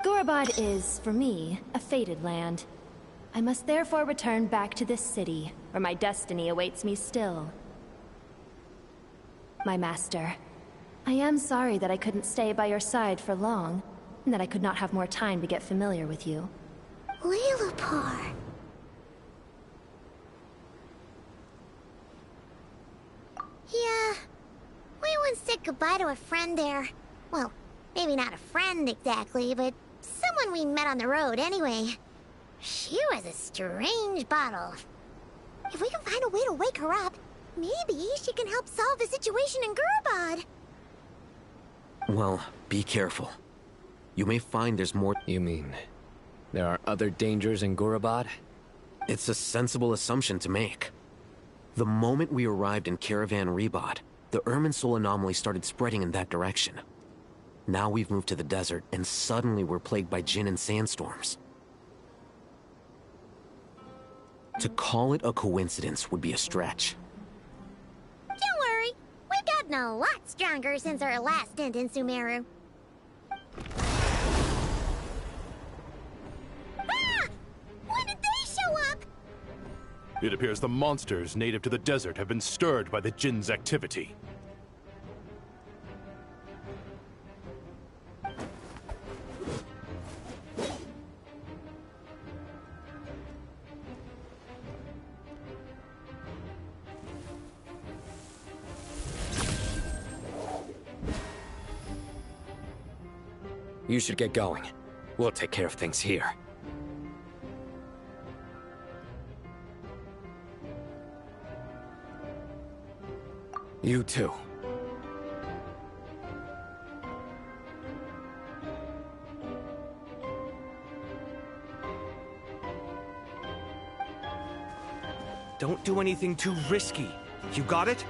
Gurabad is, for me, a fated land. I must therefore return back to this city, where my destiny awaits me still. My master, I am sorry that I couldn't stay by your side for long, and that I could not have more time to get familiar with you. Lilipar. Yeah, we once said goodbye to a friend there. Well, maybe not a friend exactly, but someone we met on the road anyway. She was a strange bottle. If we can find a way to wake her up, maybe she can help solve the situation in Gurabad. Well, be careful. You may find there's more— You mean, there are other dangers in Gurabad? It's a sensible assumption to make. The moment we arrived in Caravan Rebad, the Irminsul anomaly started spreading in that direction. Now we've moved to the desert, and suddenly we're plagued by Jinn and sandstorms. To call it a coincidence would be a stretch. Don't worry, we've gotten a lot stronger since our last stint in Sumeru. It appears the monsters native to the desert have been stirred by the Jinn's activity. You should get going. We'll take care of things here. You too. Don't do anything too risky. You got it?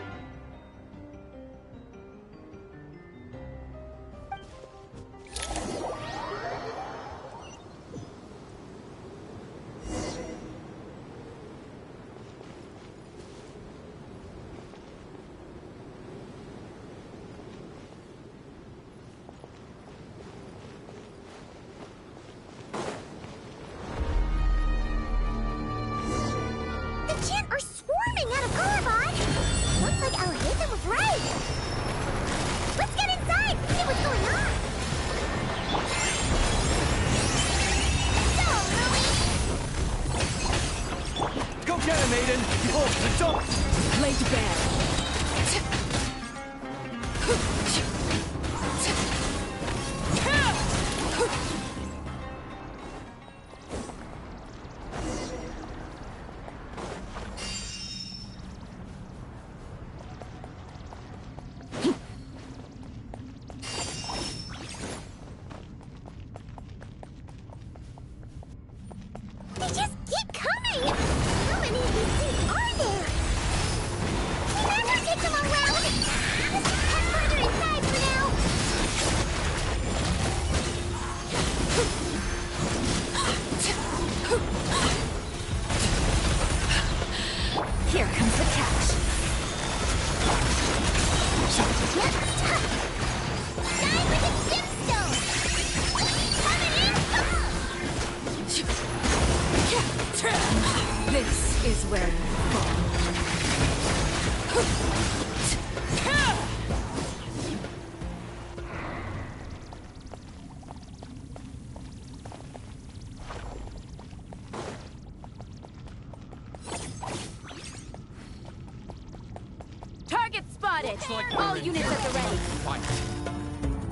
All units at the ready.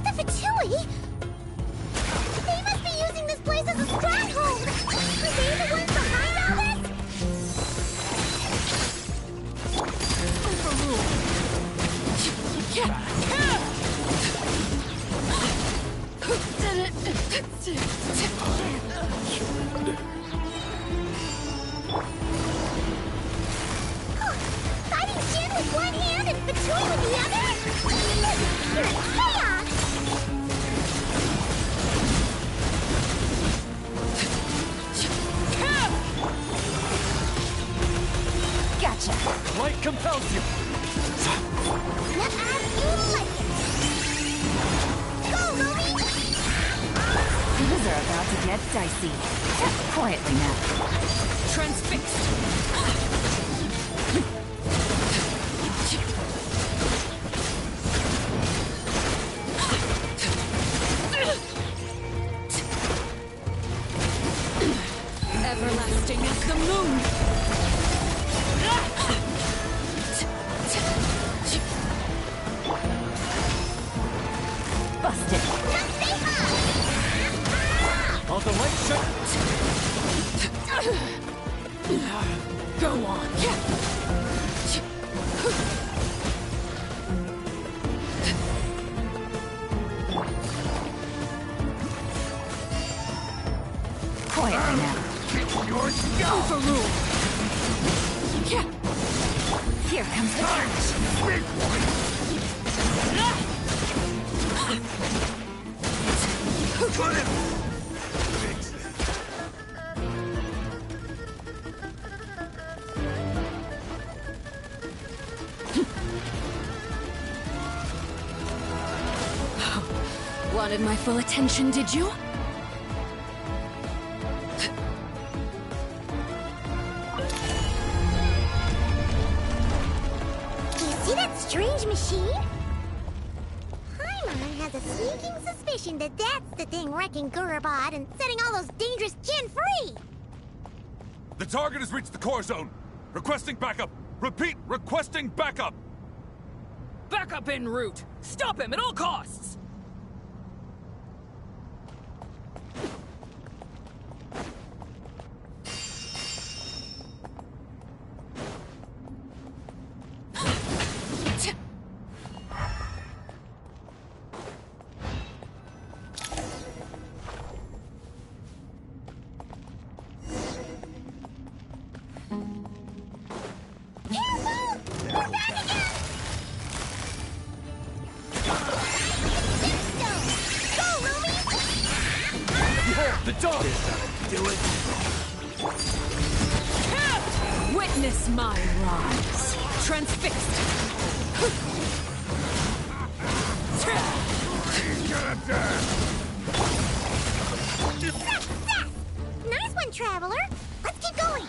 The Fatui? They must be using this place as a stronghold! Are they the ones behind all this? Overruled. Fighting Jin with one hand and Fatui with the other? You're chaos! Gotcha. Light compels you. Not as you like it. Go, Ruby! Things are about to get dicey. Quietly now. Transfixed. Everlasting as the moon! Busted. All the light shut. Go on. Quietly now. Overruled. Here comes the catch. Big one. Wanted my full attention, did you? strange machine? Paimon has a sneaking suspicion that that's the thing wrecking Gurabad and setting all those dangerous Jinn free! The target has reached the core zone! Requesting backup! Repeat, requesting backup! Backup en route! Stop him at all costs! The dog! Do it! Witness my rise! Transfixed! Nice one, Traveler! Let's keep going!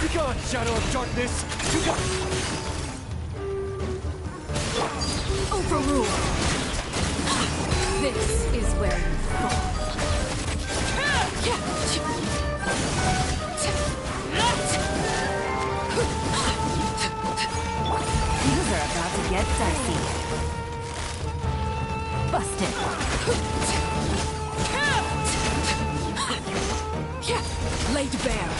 Begone, Shadow of Darkness! You got... Overruled! This is where you fall. Things are about to get dicey. Busted. Laid bare.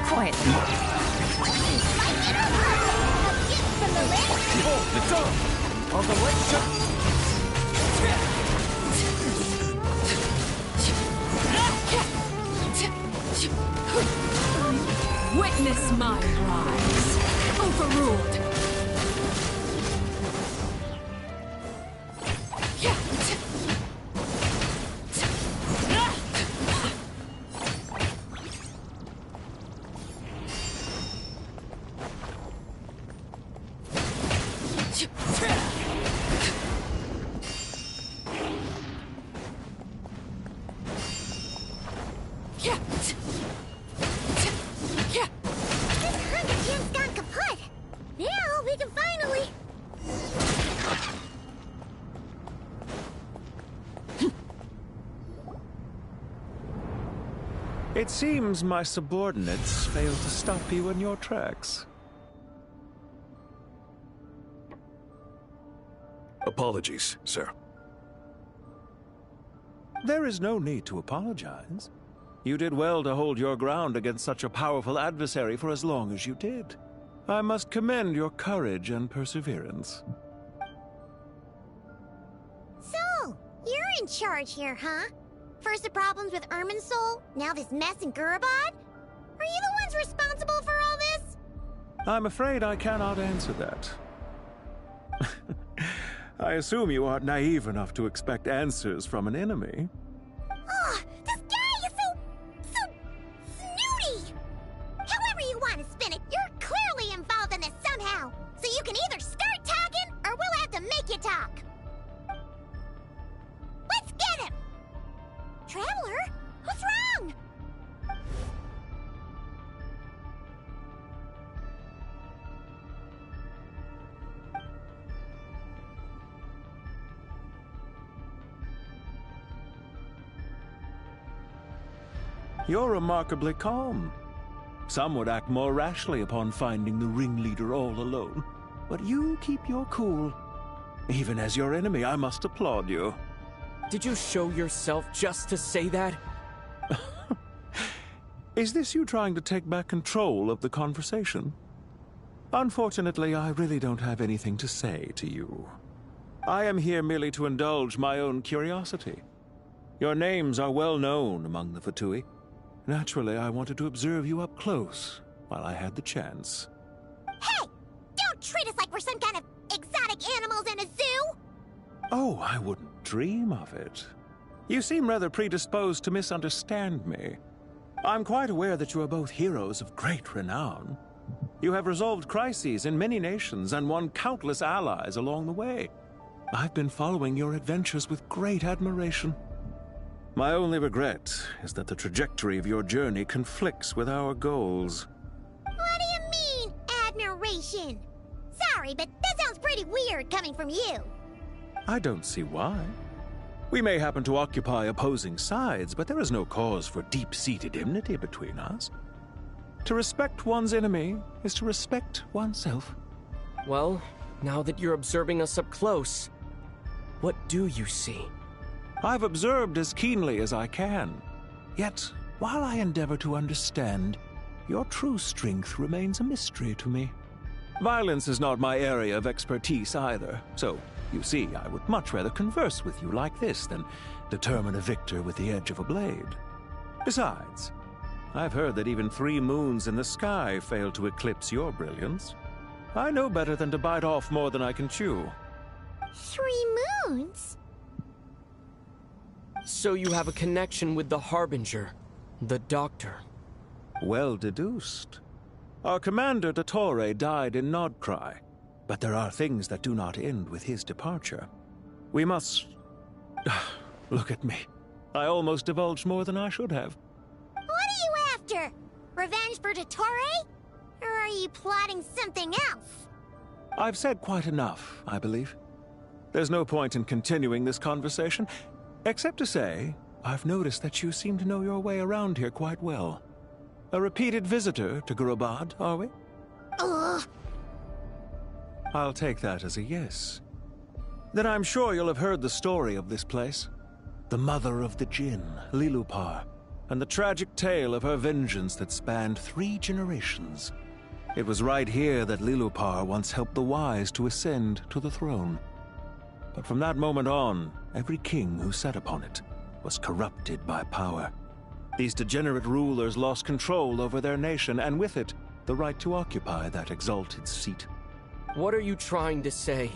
Quietly. Behold the dawn of the light shot. Witness my rise. Overruled. It seems my subordinates failed to stop you in your tracks. Apologies, sir. There is no need to apologize. You did well to hold your ground against such a powerful adversary for as long as you did. I must commend your courage and perseverance. So, you're in charge here, huh? First the problems with Irminsul, now this mess in Gurabad? Are you the ones responsible for all this? I'm afraid I cannot answer that. I assume you aren't naive enough to expect answers from an enemy. Ugh, this guy is so snooty! However you want to spin it, you're clearly involved in this somehow. So you can either start talking, or we'll have to make you talk. Let's get him! Traveler, what's wrong? You're remarkably calm. Some would act more rashly upon finding the ringleader all alone. But you keep your cool. Even as your enemy, I must applaud you. Did you show yourself just to say that? Is this you trying to take back control of the conversation? Unfortunately, I really don't have anything to say to you. I am here merely to indulge my own curiosity. Your names are well known among the Fatui. Naturally, I wanted to observe you up close while I had the chance. Hey! Don't treat us like we're some kind of exotic animals in a zoo! Oh, I wouldn't dream of it. You seem rather predisposed to misunderstand me. I'm quite aware that you are both heroes of great renown. You have resolved crises in many nations and won countless allies along the way. I've been following your adventures with great admiration. My only regret is that the trajectory of your journey conflicts with our goals. What do you mean, admiration? Sorry, but that sounds pretty weird coming from you. I don't see why. We may happen to occupy opposing sides, but there is no cause for deep-seated enmity between us. To respect one's enemy is to respect oneself. Well, now that you're observing us up close, what do you see? I've observed as keenly as I can. Yet, while I endeavor to understand, your true strength remains a mystery to me. Violence is not my area of expertise either, so, you see, I would much rather converse with you like this than determine a victor with the edge of a blade. Besides, I've heard that even 3 moons in the sky fail to eclipse your brilliance. I know better than to bite off more than I can chew. 3 moons? So you have a connection with the Harbinger, the Doctor. Well deduced. Our commander, Dottore, died in Nodcry, but there are things that do not end with his departure. We must... Look at me. I almost divulged more than I should have. What are you after? Revenge for Dottore? Or are you plotting something else? I've said quite enough, I believe. There's no point in continuing this conversation, except to say, I've noticed that you seem to know your way around here quite well. A repeated visitor to Gurubad, are we? Ugh. I'll take that as a yes. Then I'm sure you'll have heard the story of this place. The mother of the Jinn, Lilupar, and the tragic tale of her vengeance that spanned 3 generations. It was right here that Lilupar once helped the wise to ascend to the throne. But from that moment on, every king who sat upon it was corrupted by power. These degenerate rulers lost control over their nation, and with it, the right to occupy that exalted seat. What are you trying to say?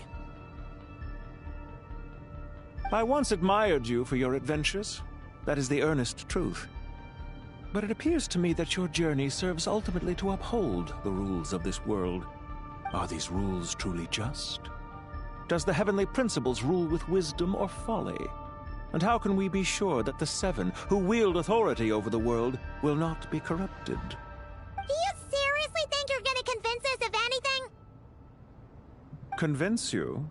I once admired you for your adventures. That is the earnest truth. But it appears to me that your journey serves ultimately to uphold the rules of this world. Are these rules truly just? Does the heavenly principles rule with wisdom or folly? And how can we be sure that the 7 who wield authority over the world will not be corrupted? Do you seriously think you're gonna convince us of anything? Convince you?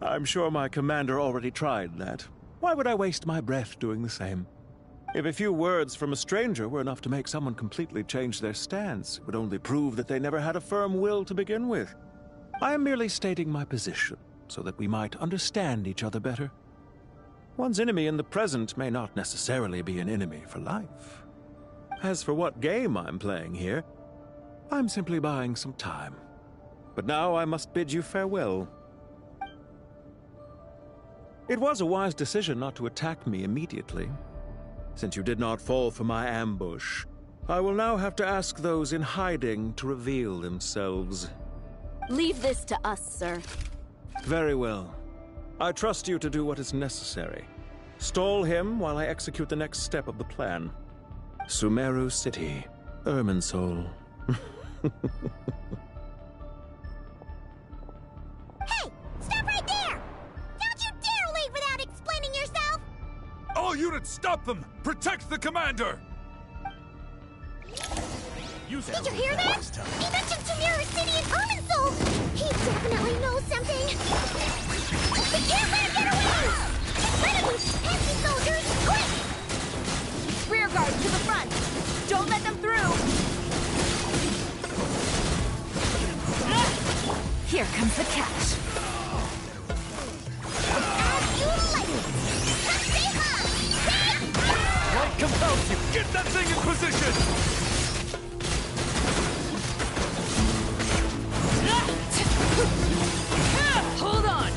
I'm sure my commander already tried that. Why would I waste my breath doing the same? If a few words from a stranger were enough to make someone completely change their stance, it would only prove that they never had a firm will to begin with. I am merely stating my position, so that we might understand each other better. One's enemy in the present may not necessarily be an enemy for life. As for what game I'm playing here, I'm simply buying some time. But now I must bid you farewell. It was a wise decision not to attack me immediately. Since you did not fall for my ambush, I will now have to ask those in hiding to reveal themselves. Leave this to us, sir. Very well. I trust you to do what is necessary. Stall him while I execute the next step of the plan. Sumeru City, Irminsul. Hey! Stop right there! Don't you dare leave without explaining yourself! All units, stop them! Protect the commander! Did you hear that? He mentioned Sumeru City and Irminsul! He definitely knows something! We can't let him get away! Get rid of these pesky soldiers, quick! Rear guard to the front! Don't let them through! Here comes the catch. As you like it! What compels you? Get that thing in position! Hold on!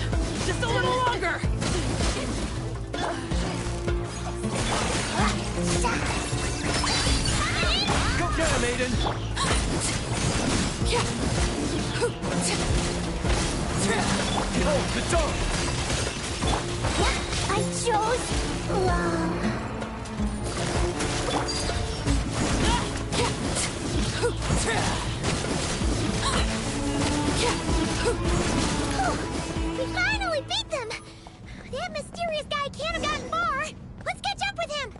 Just a little longer! Go get him, Aiden! Hold the dog! long. We finally beat them! That mysterious guy can't have gotten far! Let's catch up with him!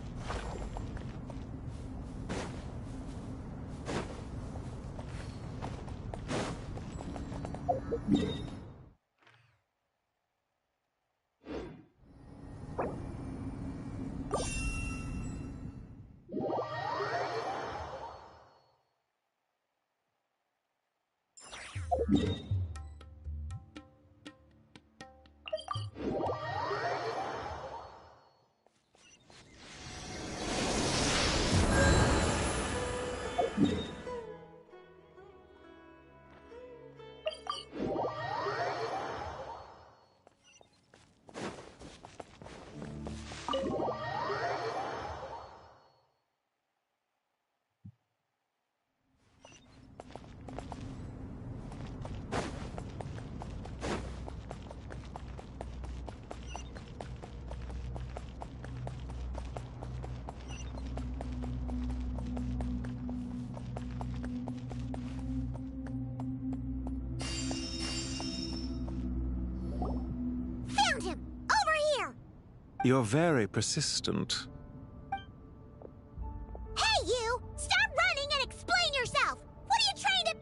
Found him! Over here! You're very persistent. Hey, you! Stop running and explain yourself! What are you trying to...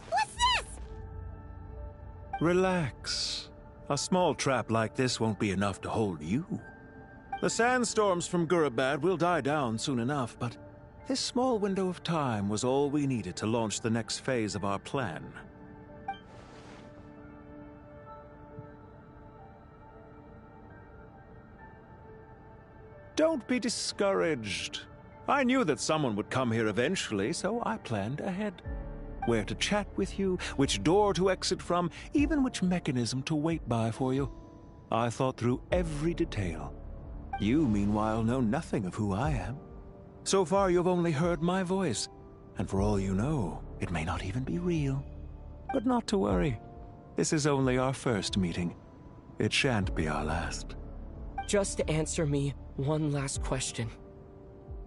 What's this? Relax. A small trap like this won't be enough to hold you. The sandstorms from Gurabad will die down soon enough, but this small window of time was all we needed to launch the next phase of our plan. Don't be discouraged. I knew that someone would come here eventually, so I planned ahead. Where to chat with you, which door to exit from, even which mechanism to wait by for you. I thought through every detail. You, meanwhile, know nothing of who I am. So far, you've only heard my voice, and for all you know, it may not even be real. But not to worry. This is only our first meeting. It shan't be our last. Just answer me one last question.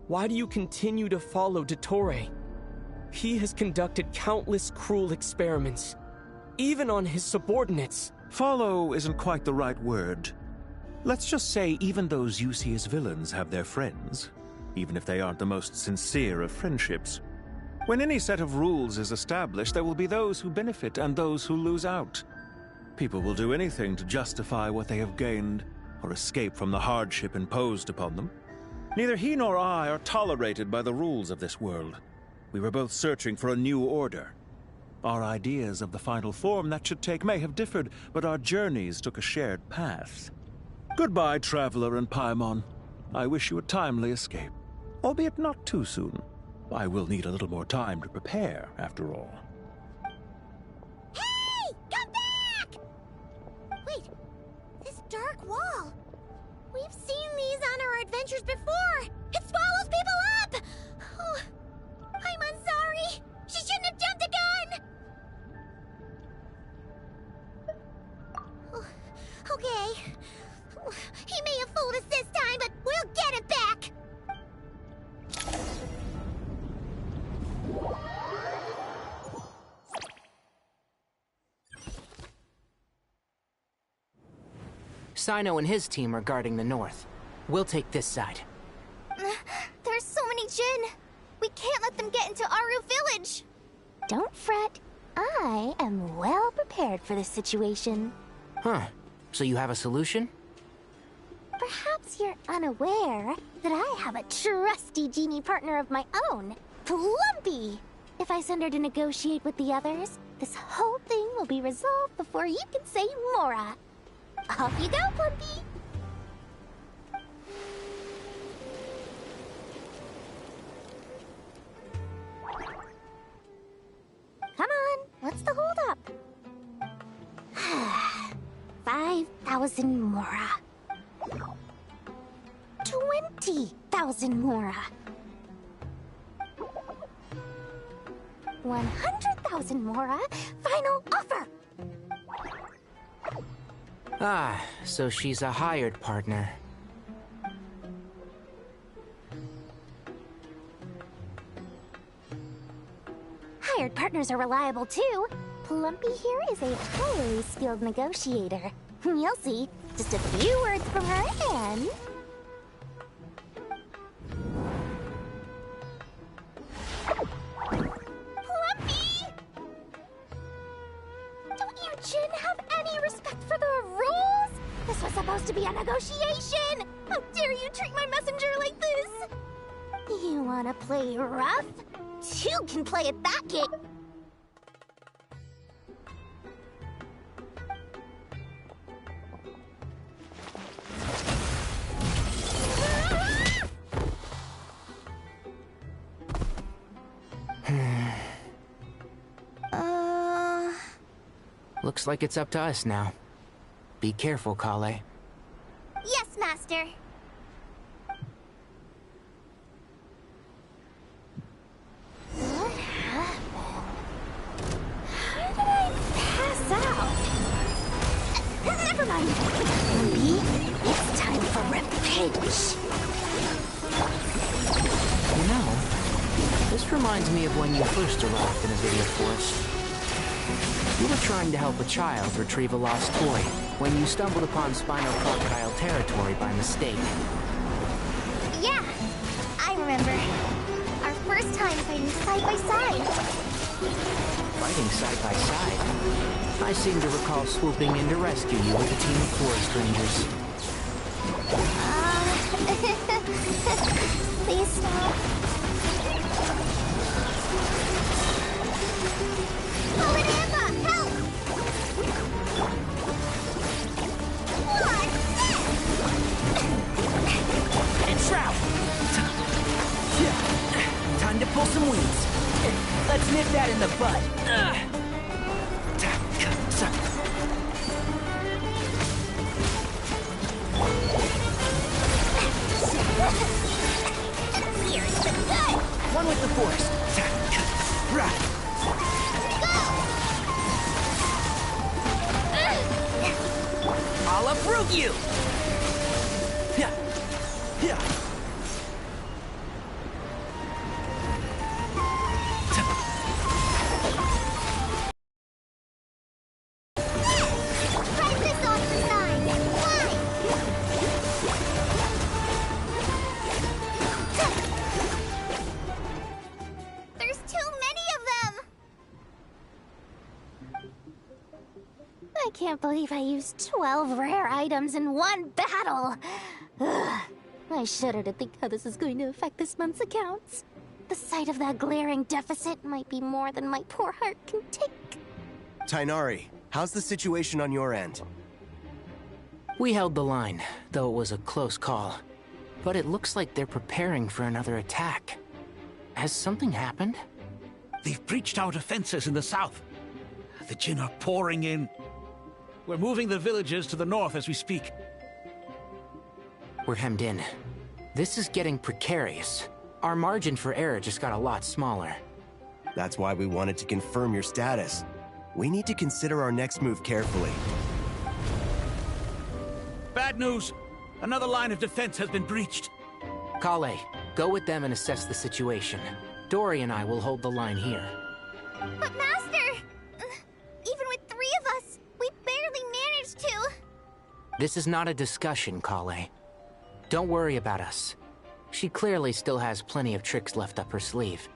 Why do you continue to follow Dottore? He has conducted countless cruel experiments, even on his subordinates. Follow isn't quite the right word. Let's just say even those you see as villains have their friends, even if they aren't the most sincere of friendships. When any set of rules is established, there will be those who benefit and those who lose out. People will do anything to justify what they have gained or escape from the hardship imposed upon them. Neither he nor I are tolerated by the rules of this world. We were both searching for a new order. Our ideas of the final form that should take may have differed, but our journeys took a shared path. Goodbye, Traveler and Paimon. I wish you a timely escape, albeit not too soon. I will need a little more time to prepare, after all. Hey! Come back! Wait, this dark wall. We've seen these on our adventures before. It swallows people up! Oh, I'm sorry. She shouldn't have jumped the gun! Oh, okay. He may have fooled us this time, but we'll get it back! Sino and his team are guarding the north. We'll take this side. There's so many Jin. We can't let them get into Aru Village. Don't fret. I am well prepared for this situation. Huh. So you have a solution? Perhaps you're unaware that I have a trusty genie partner of my own, Plumpy. If I send her to negotiate with the others, this whole thing will be resolved before you can say Mora. Off you go, Plumpy! Come on, what's the holdup? 5,000 Mora. 20,000 Mora. 100,000 Mora. Final offer! Ah, so she's a hired partner. Hired partners are reliable too. Plumpy here is a highly skilled negotiator. You'll see. Just a few words from her and... Plumpy! Don't you, Jin, have any respect for the rules? This was supposed to be a negotiation! How dare you treat my messenger like this? You wanna play rough? Two can play at that game. Looks like it's up to us now. Be careful, Kale. Yes, Master. What happened? How did I pass out? Never mind. Maybe it's time for revenge. You know, this reminds me of when you first arrived in Avidia Forest. You were trying to help a child retrieve a lost toy when you stumbled upon Spino Crocodile territory by mistake. Yeah, I remember. Our first time fighting side by side. Fighting side by side? I seem to recall swooping in to rescue you with a team of forest rangers. Please stop. Hold it, Amber! Help! What? And Shroud! Time to pull some weeds. Let's nip that in the bud. Here's the good! One with the force. I'll uproot you! Try this off the side! Why? There's too many of them! I can't believe I used 12 rare items in one battle. Ugh. I shudder to think how this is going to affect this month's accounts. The sight of that glaring deficit might be more than my poor heart can take. Tighnari, how's the situation on your end? We held the line, though it was a close call. But it looks like they're preparing for another attack. Has something happened? They've breached our defenses in the south. The Jinn are pouring in. We're moving the villagers to the north as we speak. We're hemmed in. This is getting precarious. Our margin for error just got a lot smaller. That's why we wanted to confirm your status. We need to consider our next move carefully. Bad news! Another line of defense has been breached. Kale, go with them and assess the situation. Dory and I will hold the line here. But Master! Even with 3 of us, we barely managed to. This is not a discussion, Kale. Don't worry about us. She clearly still has plenty of tricks left up her sleeve.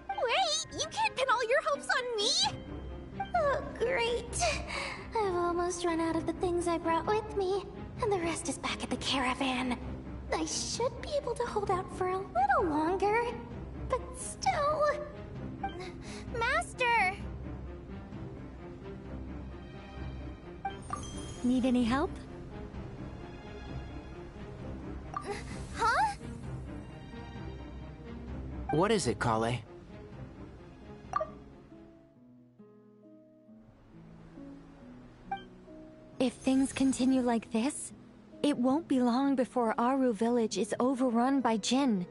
Wait, you can't pin all your hopes on me? Oh, great. I've almost run out of the things I brought with me, and the rest is back at the caravan. I should be able to hold out for a little longer, but still... Master! Need any help? Huh? What is it, Kale? If things continue like this, it won't be long before Aru village is overrun by Jinn,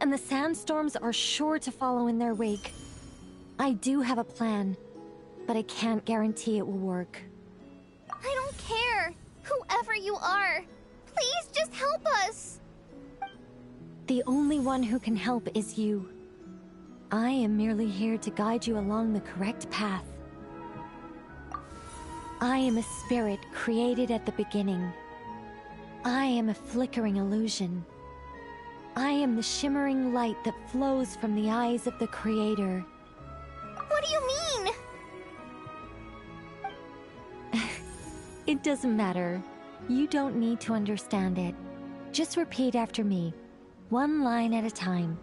and the sandstorms are sure to follow in their wake. I do have a plan, but I can't guarantee it will work. I don't care. Whoever you are, please just help us. The only one who can help is you. I am merely here to guide you along the correct path. I am a spirit created at the beginning. I am a flickering illusion. I am the shimmering light that flows from the eyes of the Creator. What do you mean? It doesn't matter. You don't need to understand it. Just repeat after me, one line at a time.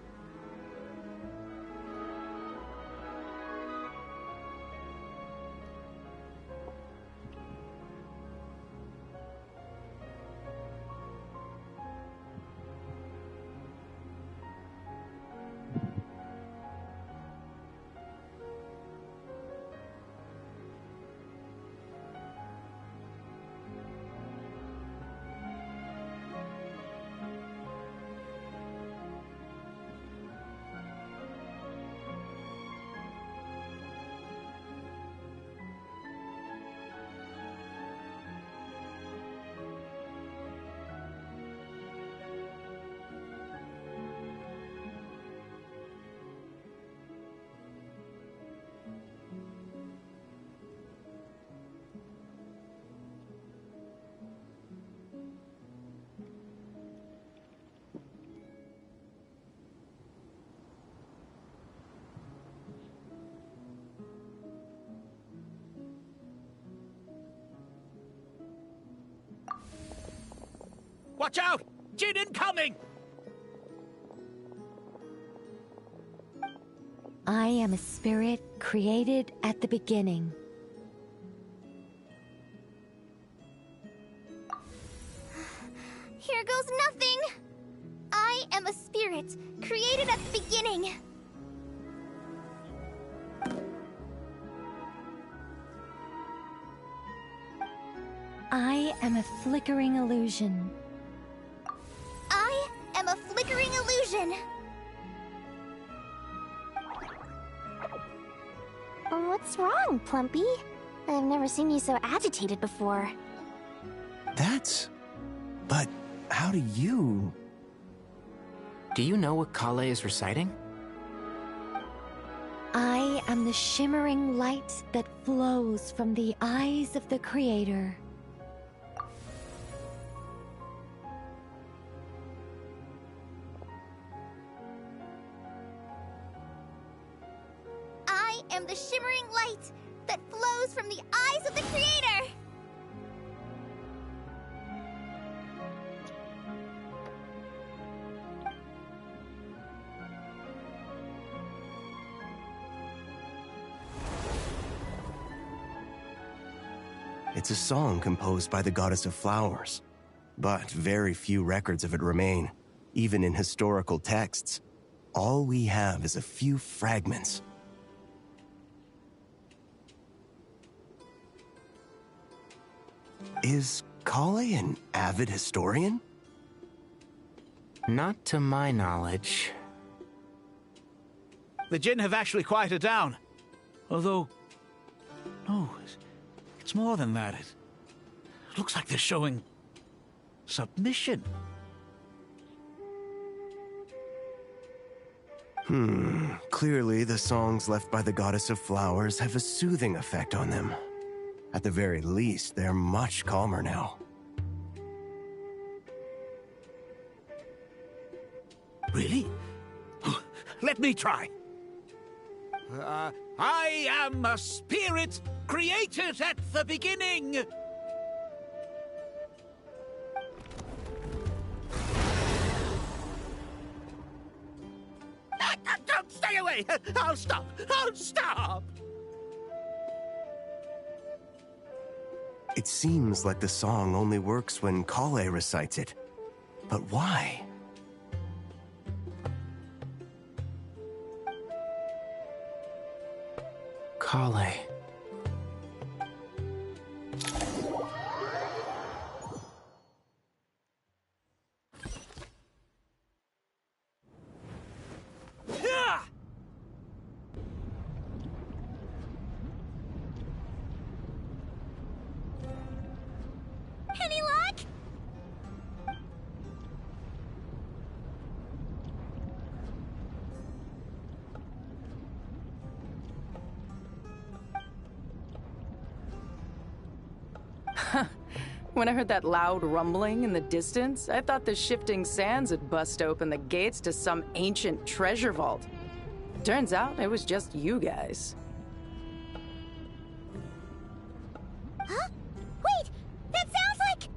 Watch out! Jin incoming! I am a spirit created at the beginning. Here goes nothing. I am a spirit created at the beginning. I am a flickering illusion. I am a flickering illusion. What's wrong, Plumpy? I've never seen you so agitated before. But how do you... Do you know what Kale is reciting? I am the shimmering light that flows from the eyes of the Creator. I am the shimmering light that flows from the eyes of the Creator. It's a song composed by the goddess of flowers, but very few records of it remain, even in historical texts. All we have is a few fragments. Is Kale an avid historian? Not to my knowledge. The Jin have actually quieted down. Although... no, it's more than that. It looks like they're showing... submission. Clearly the songs left by the goddess of flowers have a soothing effect on them. At the very least, they're much calmer now. Really? Let me try. I am a spirit created at the beginning. Don't stay away! I'll stop! I'll stop! It seems like the song only works when Kale recites it. But why? Kale. When I heard that loud rumbling in the distance, I thought the shifting sands had bust open the gates to some ancient treasure vault. Turns out it was just you guys. Huh? Wait! That sounds like...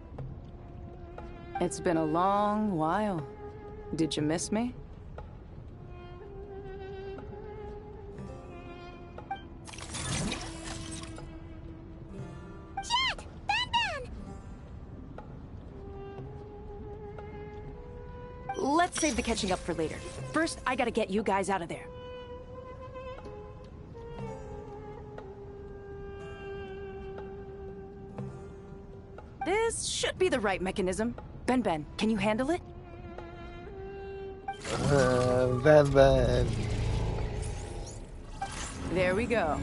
It's been a long while. Did you miss me? Jet! Ben! Let's save the catching up for later. First, I gotta get you guys out of there. This should be the right mechanism. Ben, can you handle it? Ben. There we go.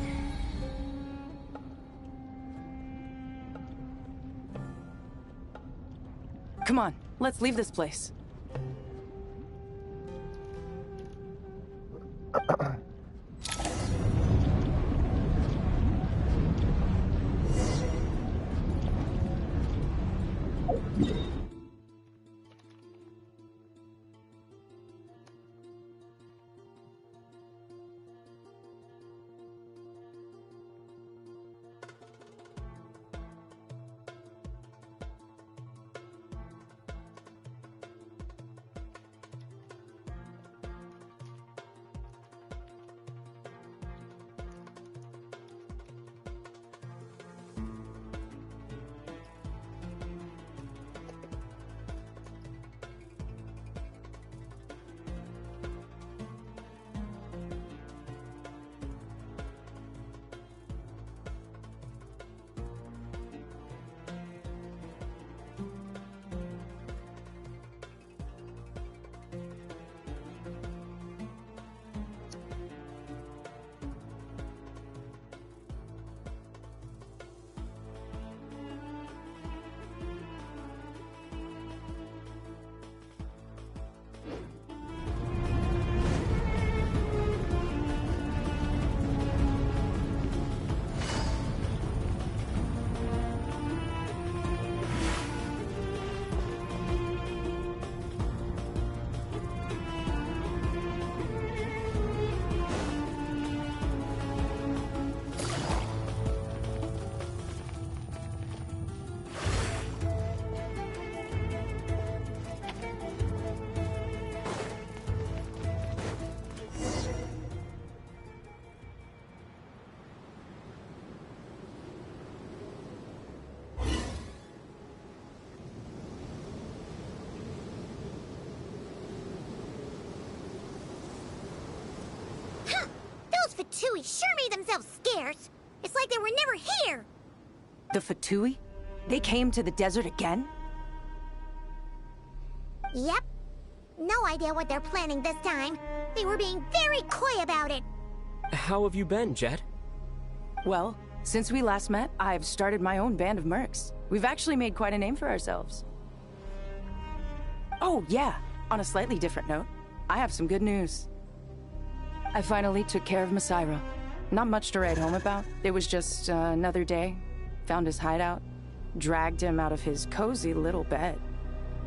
Come on, let's leave this place. Fatui sure made themselves scarce. It's like they were never here. The Fatui? They came to the desert again? Yep. No idea what they're planning this time. They were being very coy about it. How have you been, Jet? Well, since we last met, I've started my own band of mercs. We've actually made quite a name for ourselves. Oh, yeah. On a slightly different note, I have some good news. I finally took care of Masairo. Not much to write home about. It was just another day. Found his hideout. Dragged him out of his cozy little bed.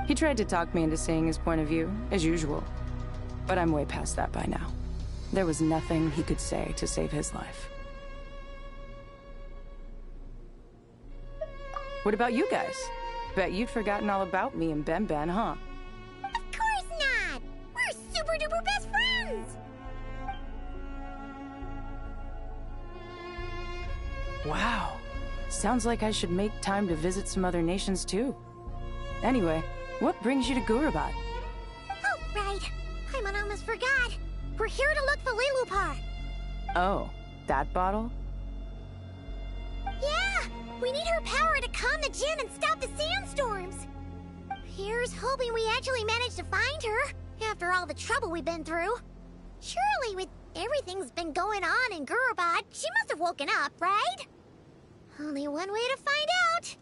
He tried to talk me into seeing his point of view, as usual. But I'm way past that by now. There was nothing he could say to save his life. What about you guys? Bet you'd forgotten all about me and Ben, huh? Of course not! We're super duper best friends! Wow. Sounds like I should make time to visit some other nations too. Anyway, what brings you to Gurabat? Oh, right. I almost forgot. We're here to look for Lilupar. Oh, that bottle? Yeah! We need her power to calm the Jinn and stop the sandstorms. Here's hoping we actually manage to find her, after all the trouble we've been through. Surely, with everything's been going on in Gurabat, she must have woken up, right? Only one way to find out.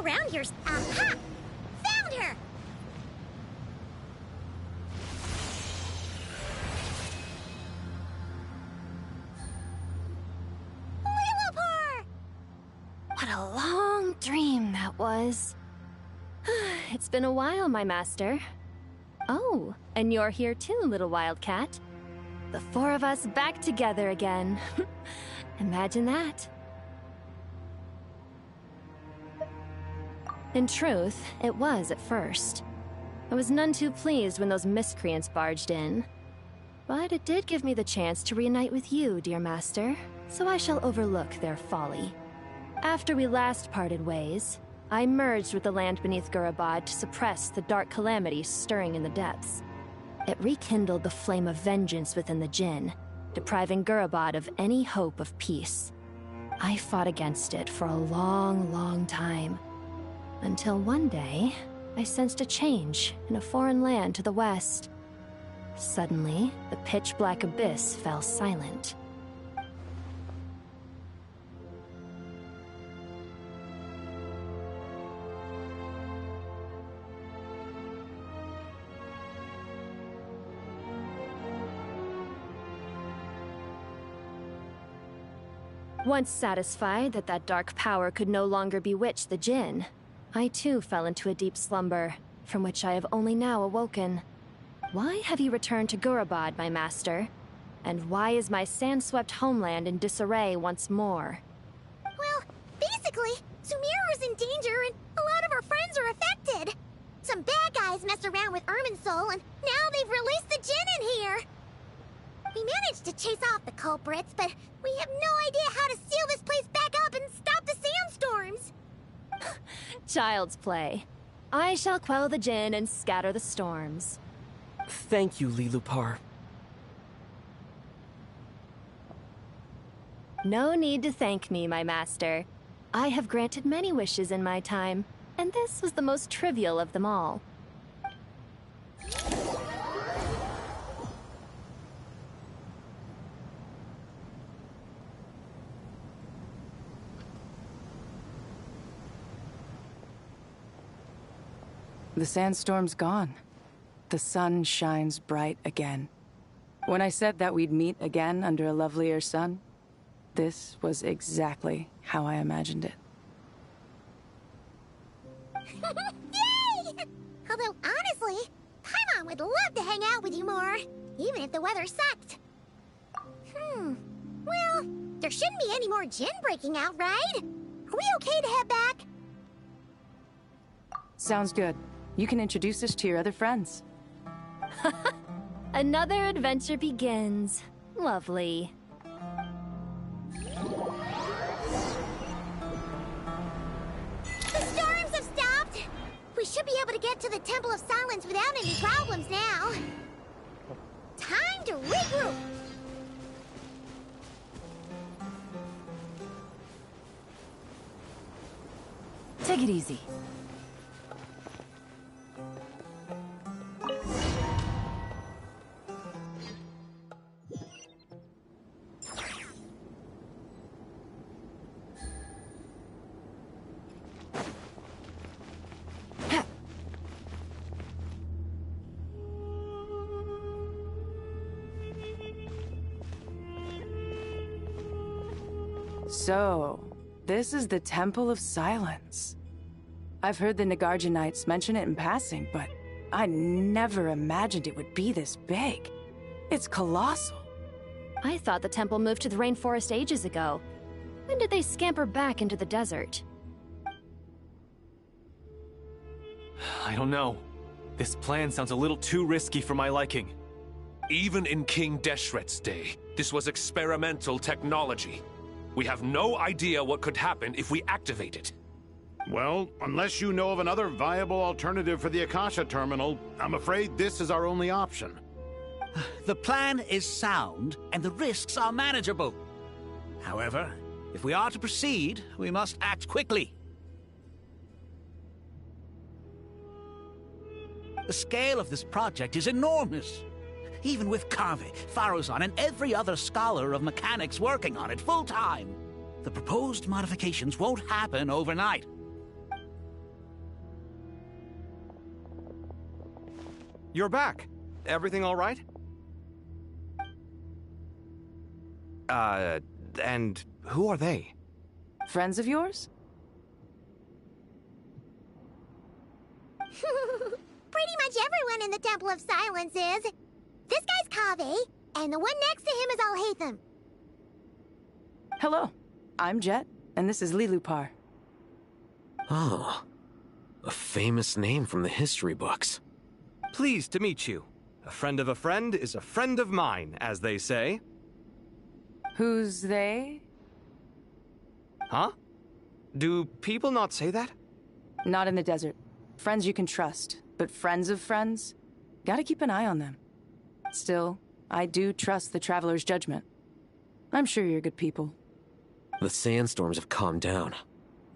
around here's... Aha! Found her! Lillipore! What a long dream that was. It's been a while, my master. Oh, and you're here too, little wildcat. The four of us back together again. Imagine that. In truth, it was at first. I was none too pleased when those miscreants barged in. But it did give me the chance to reunite with you, dear master, so I shall overlook their folly. After we last parted ways, I merged with the land beneath Gurabad to suppress the dark calamities stirring in the depths. It rekindled the flame of vengeance within the Jinn, depriving Gurabad of any hope of peace. I fought against it for a long, long time. Until one day, I sensed a change in a foreign land to the west. Suddenly, the pitch-black abyss fell silent. Once satisfied that that dark power could no longer bewitch the Jinn, I too fell into a deep slumber, from which I have only now awoken. Why have you returned to Gurabad, my master? And why is my sand-swept homeland in disarray once more? Well, basically, Sumeru's in danger and a lot of our friends are affected. Some bad guys messed around with Irminsul and now they've released the Jinn in here. We managed to chase off the culprits, but we have no idea how to seal this place back up and stop the sandstorms. Child's play. I shall quell the Jinn and scatter the storms. Thank you, Lillipore. No need to thank me, my master. I have granted many wishes in my time, and this was the most trivial of them all. The sandstorm's gone. The sun shines bright again. When I said that we'd meet again under a lovelier sun, this was exactly how I imagined it. Yay! Although, honestly, Paimon would love to hang out with you more, even if the weather sucked. Well, there shouldn't be any more Jinn breaking out, right? Are we okay to head back? Sounds good. You can introduce us to your other friends. Another adventure begins. Lovely. The storms have stopped! We should be able to get to the Temple of Silence without any problems now. Time to regroup! Take it easy. So, this is the Temple of Silence. I've heard the Nagarjanites mention it in passing, but I never imagined it would be this big. It's colossal. I thought the temple moved to the rainforest ages ago. When did they scamper back into the desert? I don't know. This plan sounds a little too risky for my liking. Even in King Deshret's day, this was experimental technology. We have no idea what could happen if we activate it. Well, unless you know of another viable alternative for the Akasha terminal, I'm afraid this is our only option. The plan is sound, and the risks are manageable. However, if we are to proceed, we must act quickly. The scale of this project is enormous. Even with Kaveh, Faruzan, and every other scholar of mechanics working on it full-time, the proposed modifications won't happen overnight. You're back. Everything all right? And who are they? Friends of yours? Pretty much everyone in the Temple of Silence is. This guy's Kaveh, and the one next to him is Alhaitham. Hello, I'm Jet, and this is Lilupar. Oh, a famous name from the history books. Pleased to meet you. A friend of a friend is a friend of mine, as they say. Who's they? Huh? Do people not say that? Not in the desert. Friends you can trust, but friends of friends? Gotta keep an eye on them. Still, I do trust the Traveler's judgment. I'm sure you're good people. The sandstorms have calmed down.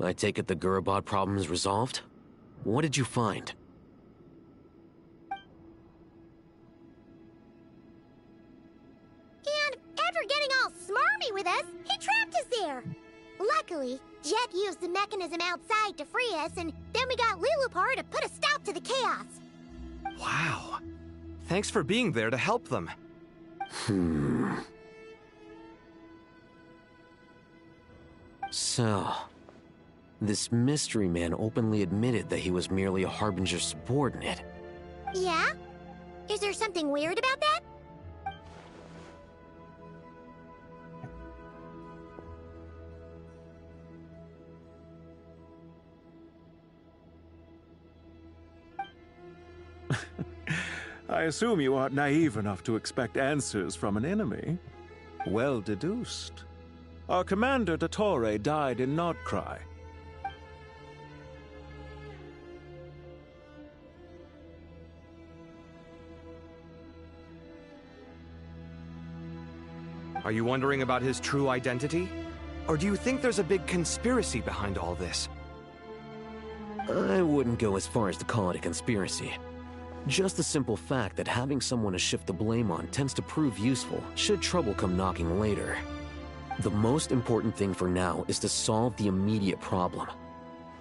I take it the Gurabad problem is resolved? What did you find? And after getting all smarmy with us, he trapped us there. Luckily, Jet used the mechanism outside to free us, and then we got Lilupar to put a stop to the chaos. Wow. Thanks for being there to help them. So, this mystery man openly admitted that he was merely a Harbinger subordinate. Yeah? Is there something weird about that? I assume you aren't naive enough to expect answers from an enemy. Well deduced. Our commander, Dottore, died in Nordcry. Are you wondering about his true identity? Or do you think there's a big conspiracy behind all this? I wouldn't go as far as to call it a conspiracy. Just the simple fact that having someone to shift the blame on tends to prove useful should trouble come knocking later. The most important thing for now is to solve the immediate problem.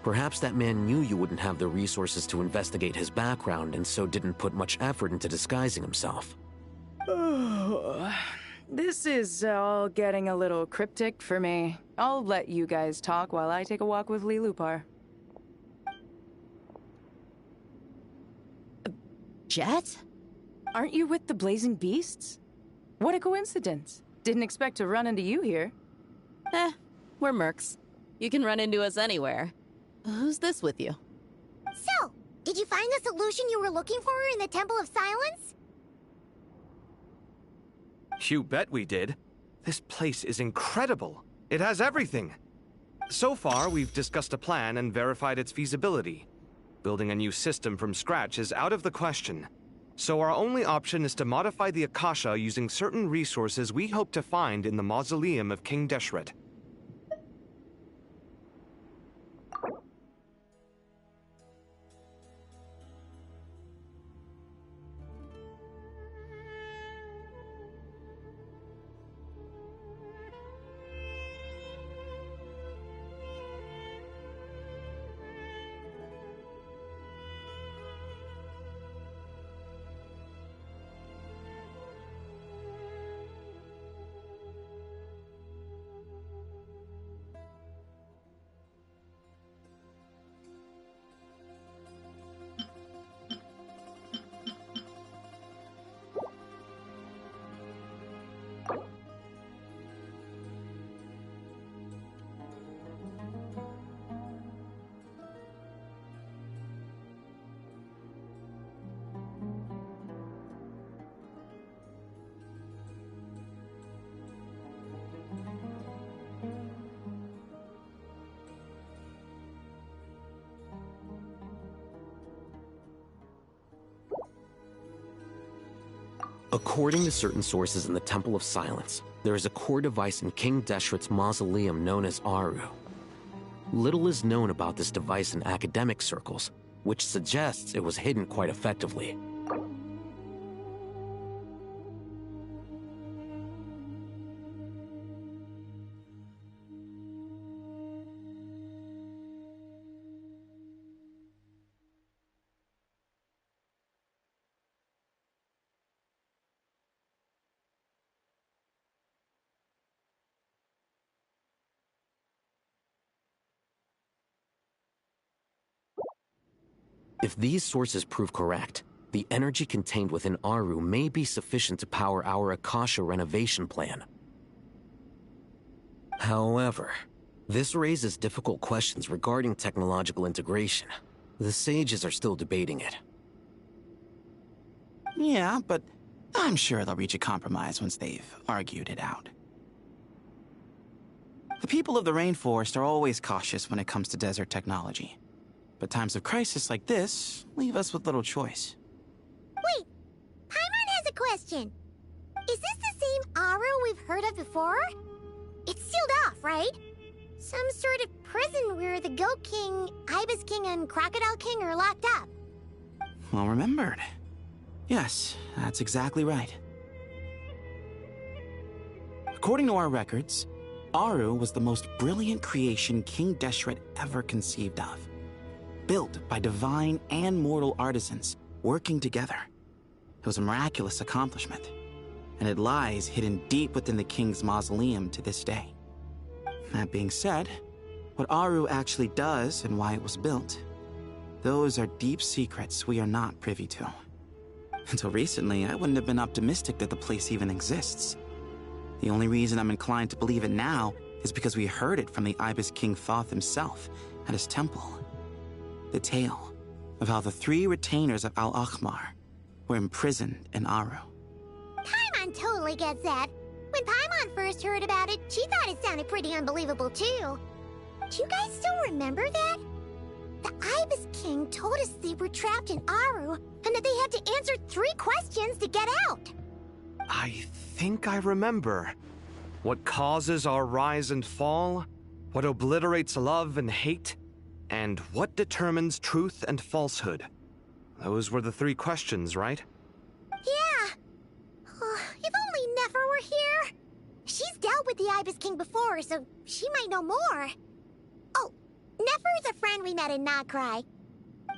Perhaps that man knew you wouldn't have the resources to investigate his background and so didn't put much effort into disguising himself. This is all getting a little cryptic for me. I'll let you guys talk while I take a walk with Lilupar. Jet? Aren't you with the Blazing Beasts? What a coincidence. Didn't expect to run into you here. We're mercs. You can run into us anywhere. Who's this with you? So, did you find the solution you were looking for in the Temple of Silence? You bet we did. This place is incredible. It has everything. So far, we've discussed a plan and verified its feasibility. Building a new system from scratch is out of the question. So our only option is to modify the Akasha using certain resources we hope to find in the mausoleum of King Deshret. According to certain sources in the Temple of Silence, there is a core device in King Deshret's mausoleum known as Aru. Little is known about this device in academic circles, which suggests it was hidden quite effectively. If these sources prove correct, the energy contained within Aru may be sufficient to power our Akasha renovation plan. However, this raises difficult questions regarding technological integration. The sages are still debating it. Yeah, but I'm sure they'll reach a compromise once they've argued it out. The people of the rainforest are always cautious when it comes to desert technology. But times of crisis like this leave us with little choice. Wait, Paimon has a question. Is this the same Aru we've heard of before? It's sealed off, right? Some sort of prison where the Goat King, Ibis King, and Crocodile King are locked up. Well remembered. Yes, that's exactly right. According to our records, Aru was the most brilliant creation King Deshret ever conceived of. Built by divine and mortal artisans, working together. It was a miraculous accomplishment, and it lies hidden deep within the king's mausoleum to this day. That being said, what Aru actually does and why it was built, those are deep secrets we are not privy to. Until recently, I wouldn't have been optimistic that the place even exists. The only reason I'm inclined to believe it now is because we heard it from the Ibis King Thoth himself at his temple. The tale of how the 3 retainers of Al-Akhmar were imprisoned in Aru. Paimon totally gets that. When Paimon first heard about it, she thought it sounded pretty unbelievable too. Do you guys still remember that? The Ibis King told us they were trapped in Aru and that they had to answer 3 questions to get out. I think I remember. What causes our rise and fall? What obliterates love and hate? And what determines truth and falsehood? Those were the 3 questions, right? Yeah. If only Nefer were here. She's dealt with the Ibis King before, so she might know more. Oh, Nefer's a friend we met in Notcry.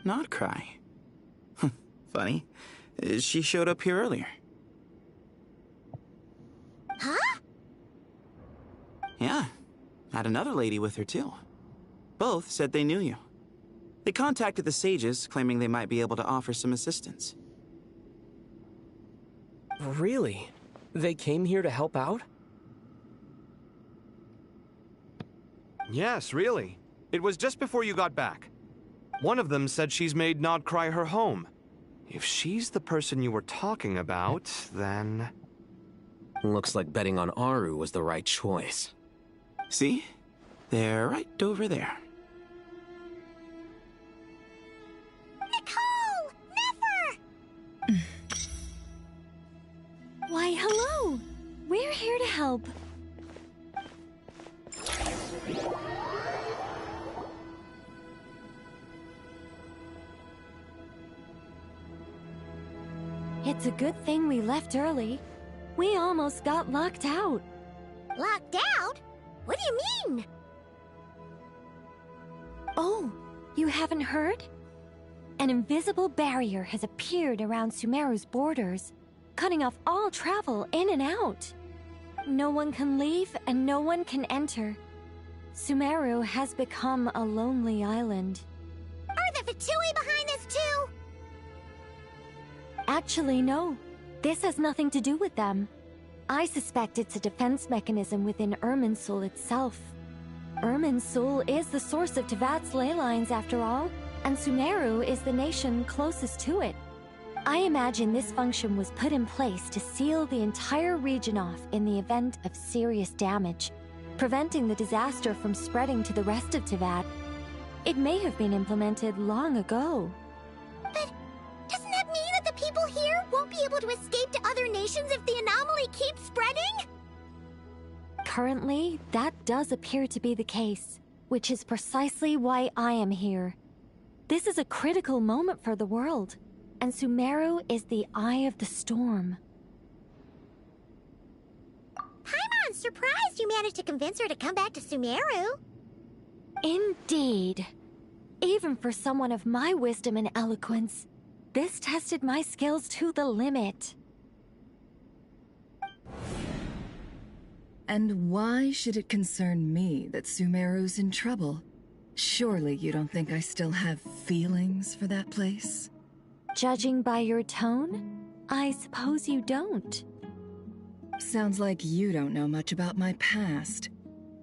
Notcry? Funny. She showed up here earlier. Huh? Yeah. Had another lady with her, too. Both said they knew you. They contacted the sages, claiming they might be able to offer some assistance. Really? They came here to help out? Yes, really. It was just before you got back. One of them said she's made Notcry her home. If she's the person you were talking about, then... Looks like betting on Aru was the right choice. See? They're right over there. Nicole! Nefer! Why, hello! We're here to help. It's a good thing we left early. We almost got locked out. Locked out? What do you mean? Oh, you haven't heard? An invisible barrier has appeared around Sumeru's borders, cutting off all travel in and out. No one can leave and no one can enter. Sumeru has become a lonely island. Are the Fatui behind this too? Actually, no. This has nothing to do with them. I suspect it's a defense mechanism within Irminsul itself. Irminsul is the source of Teyvat's ley lines after all, and Sumeru is the nation closest to it. I imagine this function was put in place to seal the entire region off in the event of serious damage, preventing the disaster from spreading to the rest of Teyvat. It may have been implemented long ago. But doesn't that mean that the people here won't be able to escape to other nations if the anomaly keeps spreading? Currently, that does appear to be the case, which is precisely why I am here. This is a critical moment for the world, and Sumeru is the eye of the storm. Paimon's surprised you managed to convince her to come back to Sumeru. Indeed. Even for someone of my wisdom and eloquence, this tested my skills to the limit. And why should it concern me that Sumeru's in trouble? Surely you don't think I still have feelings for that place? Judging by your tone, I suppose you don't. Sounds like you don't know much about my past.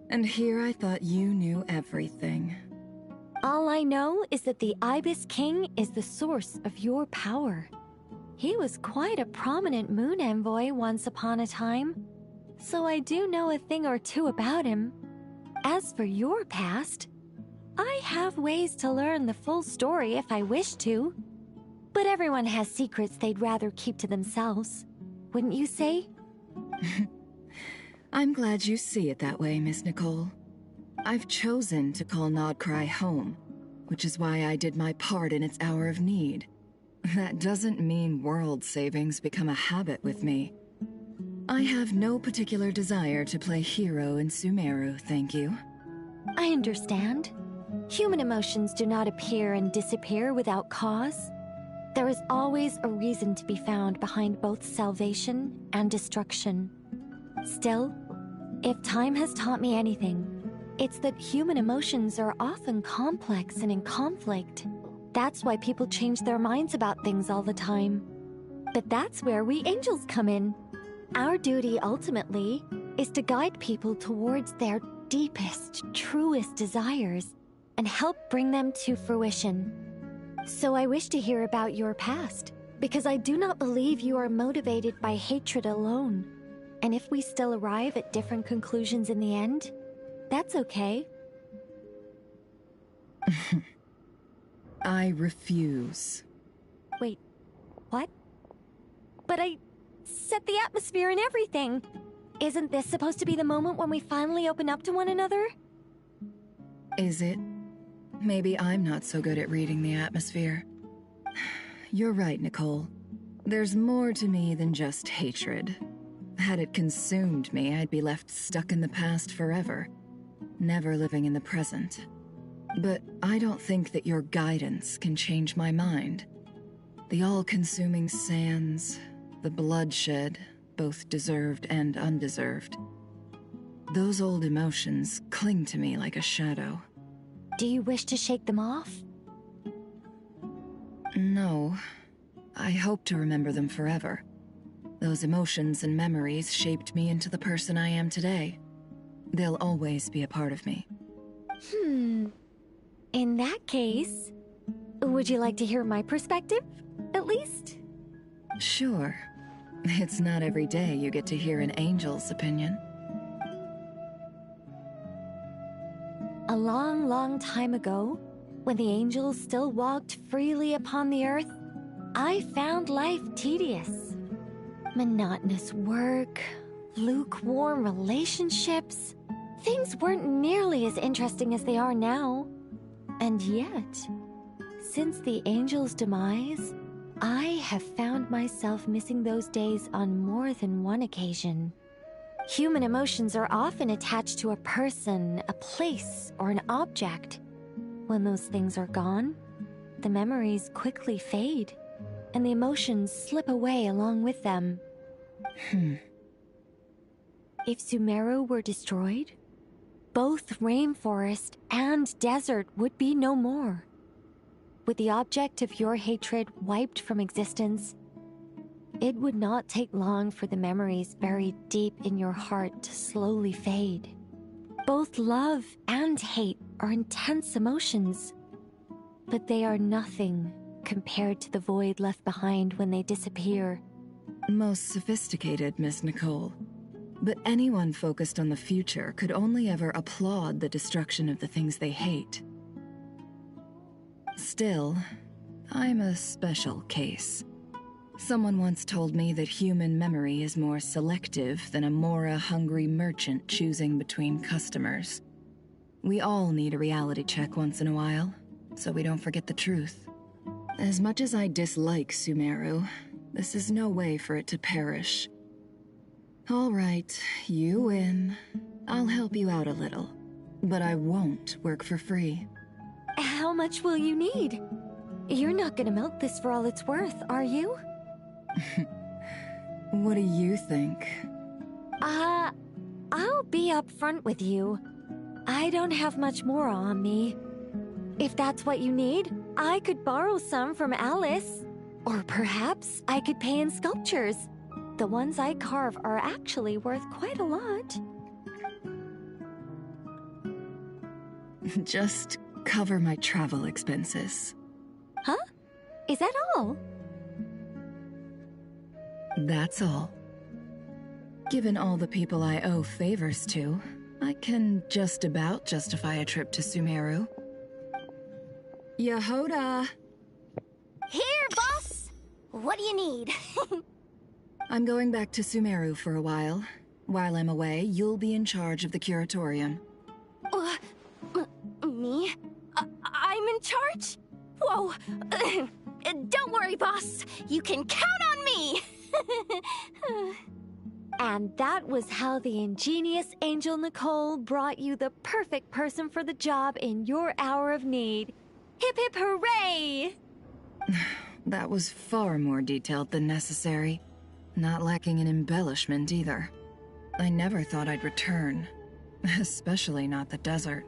And here I thought you knew everything. All I know is that the Ibis King is the source of your power. He was quite a prominent moon envoy once upon a time, so I do know a thing or two about him. As for your past, I have ways to learn the full story if I wish to. But everyone has secrets they'd rather keep to themselves, wouldn't you say? I'm glad you see it that way, Miss Nicole. I've chosen to call Nodcry home, which is why I did my part in its hour of need. That doesn't mean world savings become a habit with me. I have no particular desire to play hero in Sumeru, thank you. I understand. Human emotions do not appear and disappear without cause. There is always a reason to be found behind both salvation and destruction. Still, if time has taught me anything, it's that human emotions are often complex and in conflict. That's why people change their minds about things all the time. But that's where we angels come in. Our duty, ultimately, is to guide people towards their deepest, truest desires and help bring them to fruition. So I wish to hear about your past, because I do not believe you are motivated by hatred alone. And if we still arrive at different conclusions in the end, that's okay. I refuse. Wait, what? But I set the atmosphere and everything. Isn't this supposed to be the moment when we finally open up to one another? Is it? Maybe I'm not so good at reading the atmosphere. You're right, Nicole. There's more to me than just hatred. Had it consumed me, I'd be left stuck in the past forever, never living in the present. But I don't think that your guidance can change my mind. The all-consuming sands, the bloodshed, both deserved and undeserved. Those old emotions cling to me like a shadow. Do you wish to shake them off? No. I hope to remember them forever. Those emotions and memories shaped me into the person I am today. They'll always be a part of me. In that case, would you like to hear my perspective, at least? Sure. It's not every day you get to hear an angel's opinion. A long, long time ago, when the angels still walked freely upon the earth, I found life tedious. Monotonous work, lukewarm relationships. Things weren't nearly as interesting as they are now. And yet, since the angels' demise, I have found myself missing those days on more than one occasion. Human emotions are often attached to a person, a place, or an object. When those things are gone, the memories quickly fade, and the emotions slip away along with them. If Sumeru were destroyed, both rainforest and desert would be no more. With the object of your hatred wiped from existence, it would not take long for the memories buried deep in your heart to slowly fade. Both love and hate are intense emotions, but they are nothing compared to the void left behind when they disappear. Most sophisticated, Miss Nicole. But anyone focused on the future could only ever applaud the destruction of the things they hate. Still, I'm a special case. Someone once told me that human memory is more selective than a Mora-hungry merchant choosing between customers. We all need a reality check once in a while, so we don't forget the truth. As much as I dislike Sumeru, this is no way for it to perish. All right, you win. I'll help you out a little, but I won't work for free. How much will you need? You're not gonna milk this for all it's worth, are you? What do you think? I'll be upfront with you. I don't have much more on me. If that's what you need, I could borrow some from Alice. Or perhaps I could pay in sculptures. The ones I carve are actually worth quite a lot. Just cover my travel expenses. Huh? Is that all? That's all. Given all the people I owe favors to, I can just about justify a trip to Sumeru. Yehoda! Here, boss! What do you need? I'm going back to Sumeru for a while. While I'm away, you'll be in charge of the curatorium. Me? I'm in charge? Whoa! Don't worry, boss. You can count on me! And that was how the ingenious Angel Nicole brought you the perfect person for the job in your hour of need. Hip hip hooray! That was far more detailed than necessary. Not lacking in embellishment either. I never thought I'd return. Especially not the desert.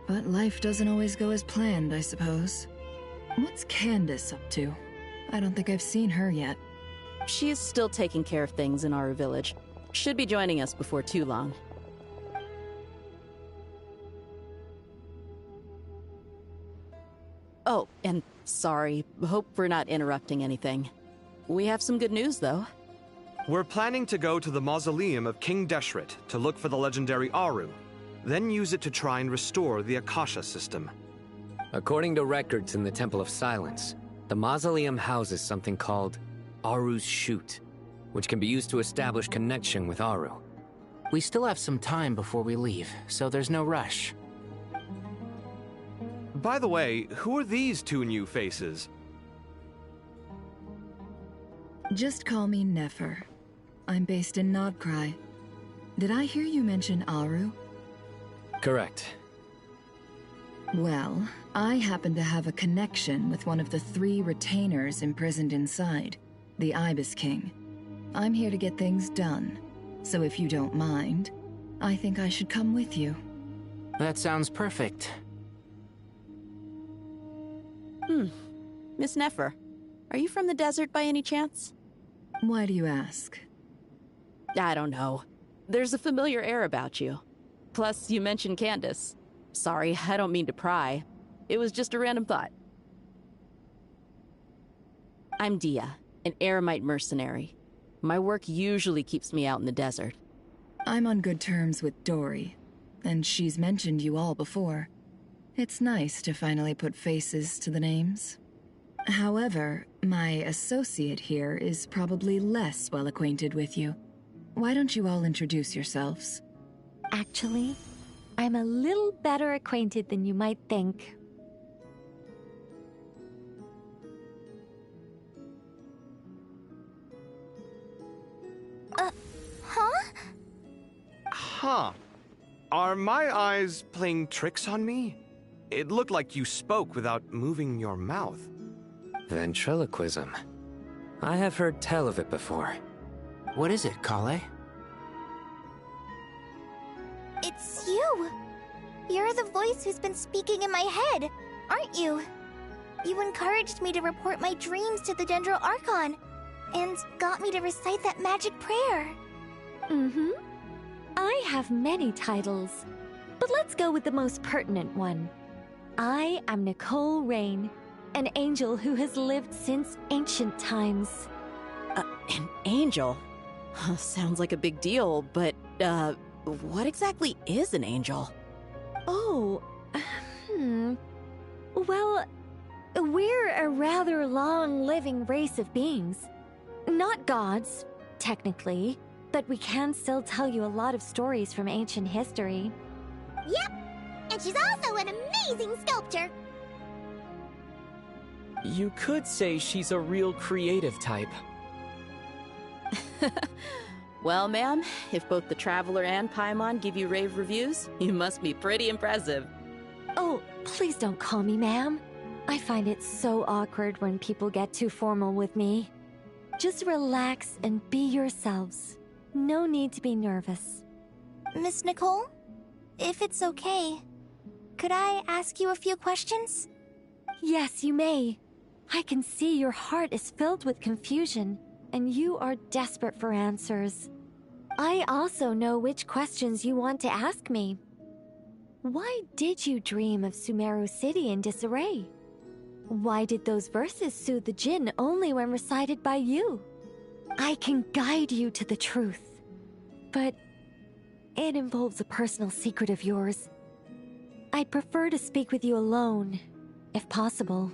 But life doesn't always go as planned, I suppose. What's Candace up to? I don't think I've seen her yet. She's still taking care of things in our village. Should be joining us before too long. Oh, and sorry. Hope we're not interrupting anything. We have some good news, though. We're planning to go to the mausoleum of King Deshret to look for the legendary Aru, then use it to try and restore the Akasha system. According to records in the Temple of Silence, the mausoleum houses something called Aru's Chute, which can be used to establish connection with Aru. We still have some time before we leave, so there's no rush. By the way, who are these two new faces? Just call me Nefer. I'm based in Nodcry. Did I hear you mention Aru? Correct. Well, I happen to have a connection with one of the 3 retainers imprisoned inside, the Ibis King. I'm here to get things done, so if you don't mind, I think I should come with you. That sounds perfect. Miss Nefer, are you from the desert by any chance? Why do you ask? I don't know. There's a familiar air about you. Plus, you mentioned Candace. Sorry, I don't mean to pry. It was just a random thought. I'm Dia, an eremite mercenary. My work usually keeps me out in the desert. I'm on good terms with Dory, and she's mentioned you all before. It's nice to finally put faces to the names. However, my associate here is probably less well acquainted with you. Why don't you all introduce yourselves? Actually, I'm a little better acquainted than you might think. Huh. Are my eyes playing tricks on me? It looked like you spoke without moving your mouth. Ventriloquism. I have heard tell of it before. What is it, Kale? It's you! You're the voice who's been speaking in my head, aren't you? You encouraged me to report my dreams to the Dendro Archon, and got me to recite that magic prayer. Mm-hmm. I have many titles, but let's go with the most pertinent one. I am Nicole Rain, an angel who has lived since ancient times. An angel? Sounds like a big deal, but, what exactly is an angel? Oh, Well, we're a rather long-living race of beings. Not gods, technically, but we can still tell you a lot of stories from ancient history. Yep, and she's also an amazing sculptor. You could say she's a real creative type. Well, ma'am, if both the Traveler and Paimon give you rave reviews, you must be pretty impressive. Oh, please don't call me ma'am. I find it so awkward when people get too formal with me. Just relax and be yourselves. No need to be nervous. Miss Nicole, if it's okay, could I ask you a few questions? Yes, you may. I can see your heart is filled with confusion, and you are desperate for answers. I also know which questions you want to ask me. Why did you dream of Sumeru City in disarray? Why did those verses soothe the djinn only when recited by you? I can guide you to the truth, but it involves a personal secret of yours. I'd prefer to speak with you alone, if possible.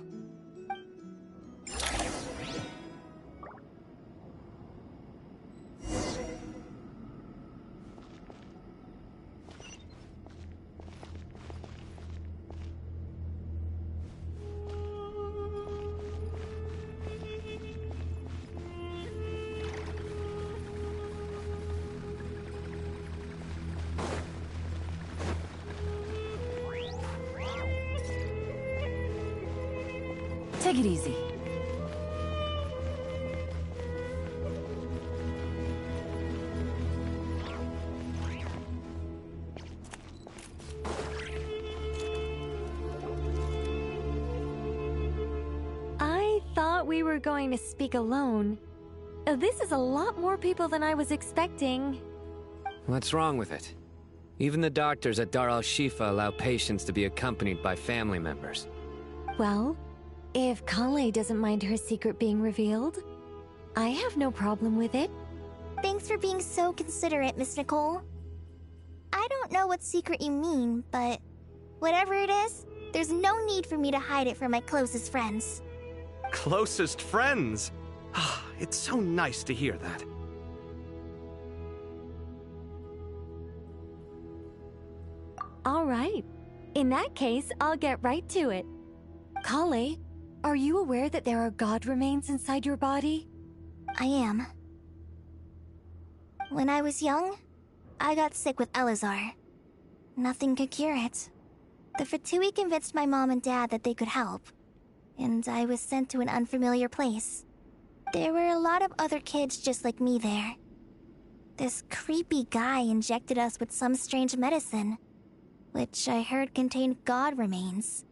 Take it easy. I thought we were going to speak alone. This is a lot more people than I was expecting. What's wrong with it? Even the doctors at Dar al-Shifa allow patients to be accompanied by family members. Well, if Kale doesn't mind her secret being revealed, I have no problem with it. Thanks for being so considerate, Miss Nicole. I don't know what secret you mean, but whatever it is, there's no need for me to hide it from my closest friends. Closest friends? It's so nice to hear that. All right. In that case, I'll get right to it. Kale, are you aware that there are god remains inside your body? I am. When I was young, I got sick with Elazar. Nothing could cure it. The Fatui convinced my mom and dad that they could help, and I was sent to an unfamiliar place. There were a lot of other kids just like me there. This creepy guy injected us with some strange medicine, which I heard contained god remains.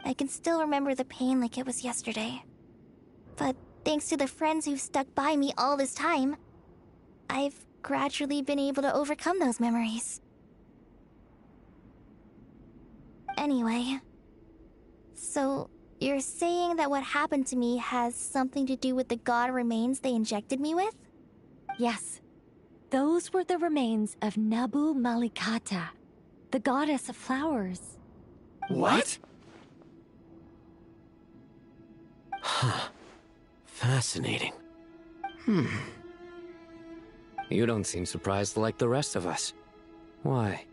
I can still remember the pain like it was yesterday. But thanks to the friends who've stuck by me all this time, I've gradually been able to overcome those memories. Anyway, so you're saying that what happened to me has something to do with the god remains they injected me with? Yes. Those were the remains of Nabu Malikata, the goddess of flowers. What? Huh. Fascinating. You don't seem surprised like the rest of us. Why?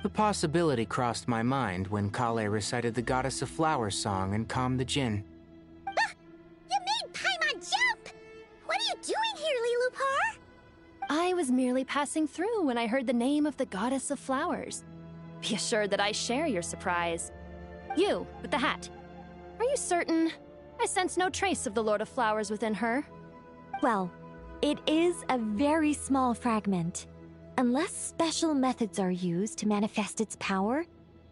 The possibility crossed my mind when Kale recited the Goddess of Flowers song and calmed the djinn. You made Paimon jump! What are you doing here, Lilupar? I was merely passing through when I heard the name of the Goddess of Flowers. Be assured that I share your surprise. You, with the hat. Are you certain? I sense no trace of the Lord of Flowers within her. Well, it is a very small fragment. Unless special methods are used to manifest its power,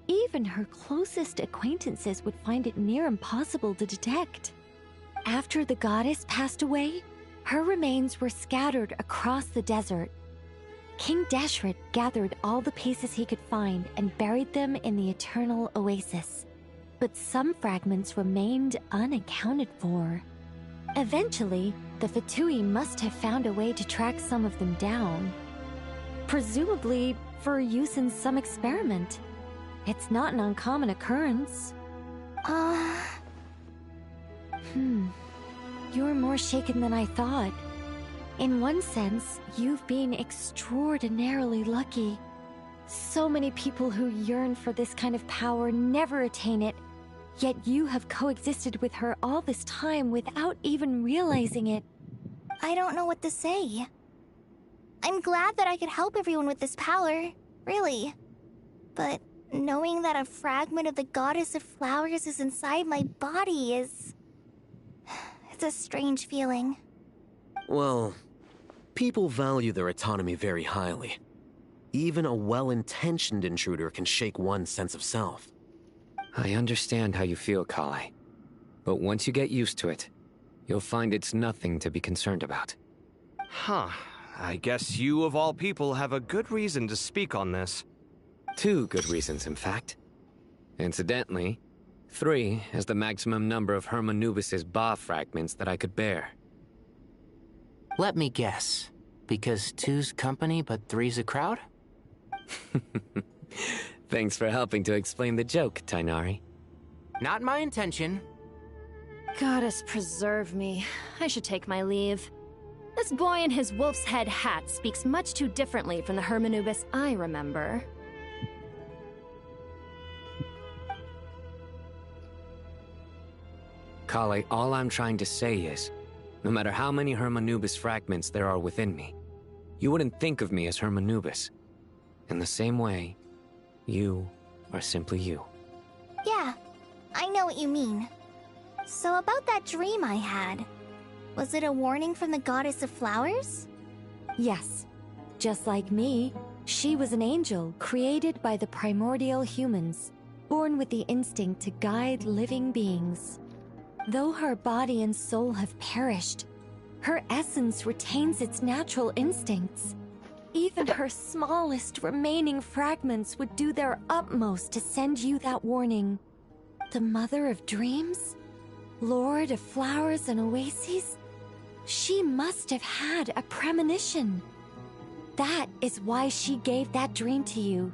even her closest acquaintances would find it near impossible to detect. After the goddess passed away, her remains were scattered across the desert. King Deshret gathered all the pieces he could find and buried them in the Eternal Oasis. But some fragments remained unaccounted for. Eventually, the Fatui must have found a way to track some of them down. Presumably for use in some experiment. It's not an uncommon occurrence. You're more shaken than I thought. In one sense, you've been extraordinarily lucky. So many people who yearn for this kind of power never attain it, yet you have coexisted with her all this time without even realizing it. I don't know what to say. I'm glad that I could help everyone with this power, really. But knowing that a fragment of the Goddess of Flowers is inside my body is... it's a strange feeling. Well, people value their autonomy very highly. Even a well-intentioned intruder can shake one's sense of self. I understand how you feel, Kale. But once you get used to it, you'll find it's nothing to be concerned about. Huh. I guess you, of all people, have a good reason to speak on this. 2 good reasons, in fact. Incidentally, 3 is the maximum number of Hermanubis' Ba fragments that I could bear. Let me guess. Because 2's company, but 3's a crowd? Thanks for helping to explain the joke, Tainari. Not my intention. Goddess preserve me. I should take my leave. This boy in his wolf's head hat speaks much too differently from the Hermanubis I remember. Kale, all I'm trying to say is, no matter how many Hermanubis fragments there are within me, you wouldn't think of me as Hermanubis. In the same way, you are simply you. Yeah, I know what you mean. So about that dream I had, was it a warning from the goddess of flowers? Yes. Just like me, she was an angel created by the primordial humans, born with the instinct to guide living beings. Though her body and soul have perished, her essence retains its natural instincts. Even her smallest remaining fragments would do their utmost to send you that warning. The Mother of Dreams? Lord of Flowers and Oases? She must have had a premonition. That is why she gave that dream to you.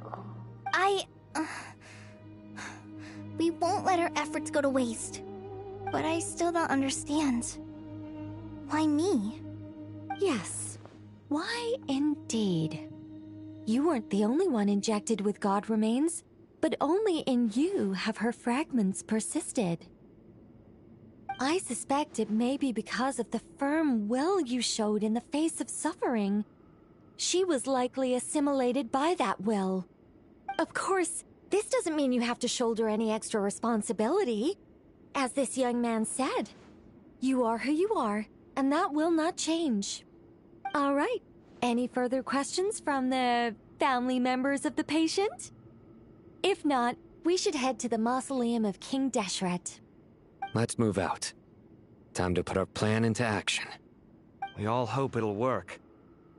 We won't let our efforts go to waste. But I still don't understand. Why me? Yes. Why indeed? You weren't the only one injected with god remains, but only in you have her fragments persisted. I suspect it may be because of the firm will you showed in the face of suffering. She was likely assimilated by that will. Of course, this doesn't mean you have to shoulder any extra responsibility. As this young man said, you are who you are, and that will not change. All right. Any further questions from the family members of the patient? If not, we should head to the mausoleum of King Deshret. Let's move out. Time to put our plan into action. We all hope it'll work.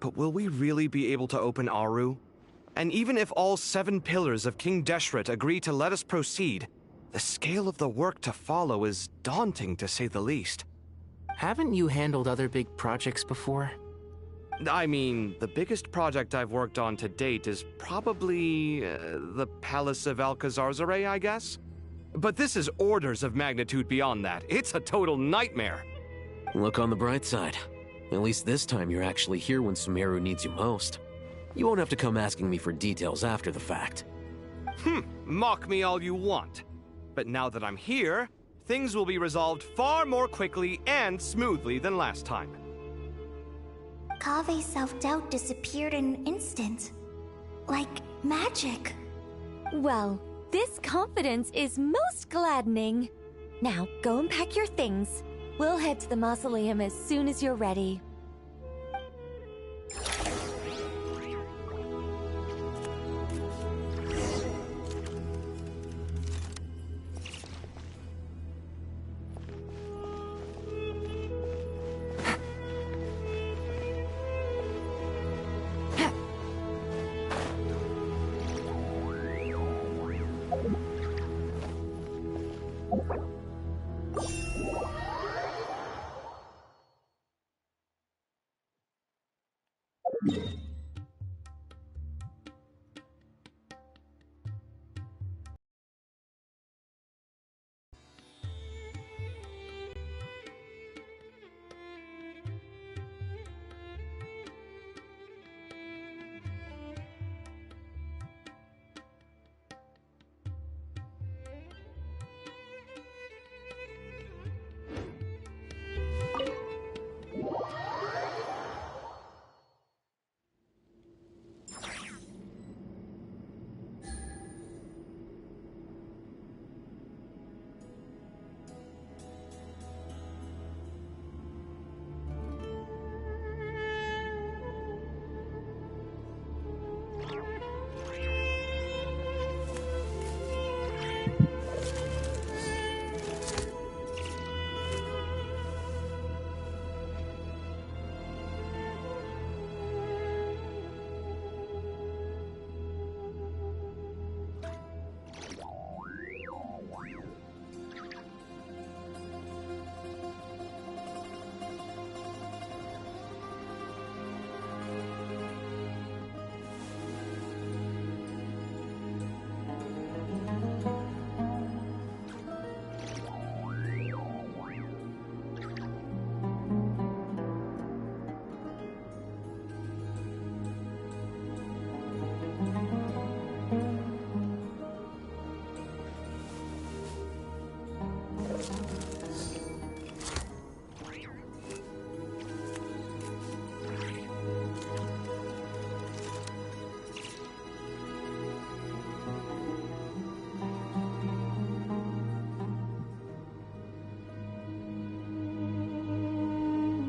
But will we really be able to open Aru? And even if all 7 pillars of King Deshret agree to let us proceed, the scale of the work to follow is daunting, to say the least. Haven't you handled other big projects before? I mean, the biggest project I've worked on to date is probably the Palace of Alcazarzaray, I guess? But this is orders of magnitude beyond that. It's a total nightmare. Look on the bright side. At least this time you're actually here when Sumeru needs you most. You won't have to come asking me for details after the fact. Mock me all you want. But now that I'm here, things will be resolved far more quickly and smoothly than last time. Kave's self-doubt disappeared in an instant. Like magic. Well, this confidence is most gladdening. Now, go and pack your things. We'll head to the mausoleum as soon as you're ready.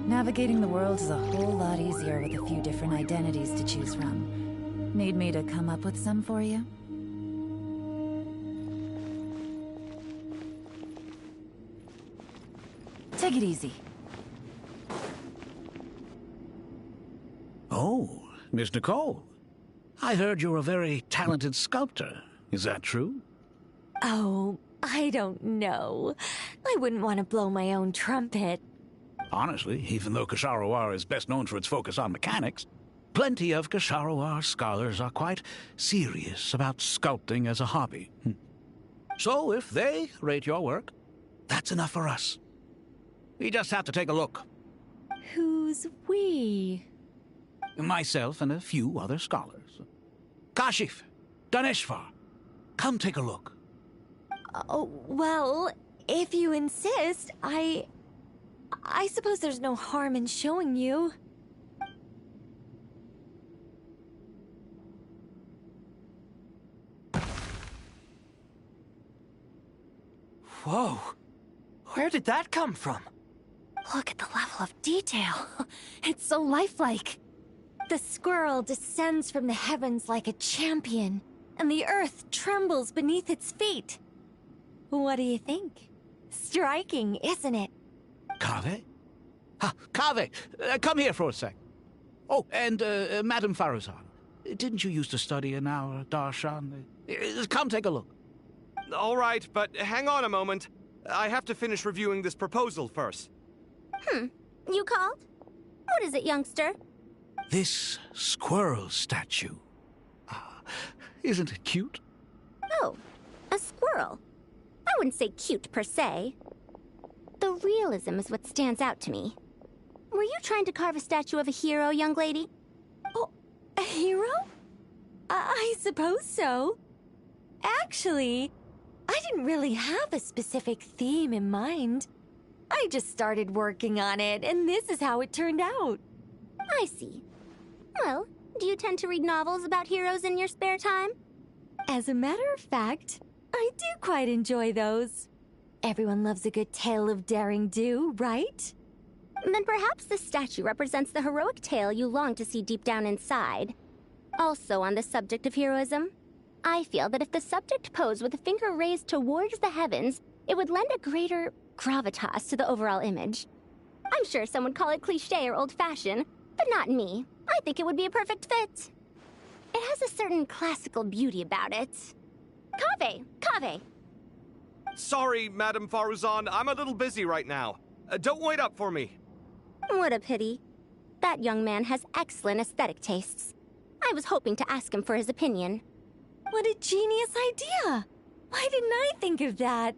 Navigating the world is a whole lot easier with a few different identities to choose from. Need me to come up with some for you? Take it easy. Oh, Miss Nicole. I heard you're a very talented sculptor. Is that true? Oh, I don't know. I wouldn't want to blow my own trumpet. Honestly, even though Ksharoar is best known for its focus on mechanics, plenty of Ksharoar scholars are quite serious about sculpting as a hobby. So if they rate your work, that's enough for us. We just have to take a look. Who's we? Myself and a few other scholars. Kashif, Daneshvar, come take a look. Oh, well, if you insist, I suppose there's no harm in showing you. Whoa. Where did that come from? Look at the level of detail. It's so lifelike. The squirrel descends from the heavens like a champion, and the earth trembles beneath its feet. What do you think? Striking, isn't it? Kaveh? Kaveh, come here for a sec. Oh, and Madame Faruzan, didn't you used to study in our darshan? Come take a look. All right, but hang on a moment. I have to finish reviewing this proposal first. You called? What is it, youngster? This squirrel statue. Isn't it cute? Oh, a squirrel. I wouldn't say cute per se. The realism is what stands out to me. Were you trying to carve a statue of a hero, young lady? Oh, a hero? I suppose so. Actually, I didn't really have a specific theme in mind. I just started working on it, and this is how it turned out. I see. Well, do you tend to read novels about heroes in your spare time? As a matter of fact, I do quite enjoy those. Everyone loves a good tale of daring do, right? Then perhaps this statue represents the heroic tale you long to see deep down inside. Also on the subject of heroism, I feel that if the subject posed with a finger raised towards the heavens, it would lend a greater gravitas to the overall image. I'm sure some would call it cliché or old-fashioned, but not me. I think it would be a perfect fit. It has a certain classical beauty about it. Kaveh! Sorry, Madame Faruzan, I'm a little busy right now. Don't wait up for me. What a pity. That young man has excellent aesthetic tastes. I was hoping to ask him for his opinion. What a genius idea! Why didn't I think of that?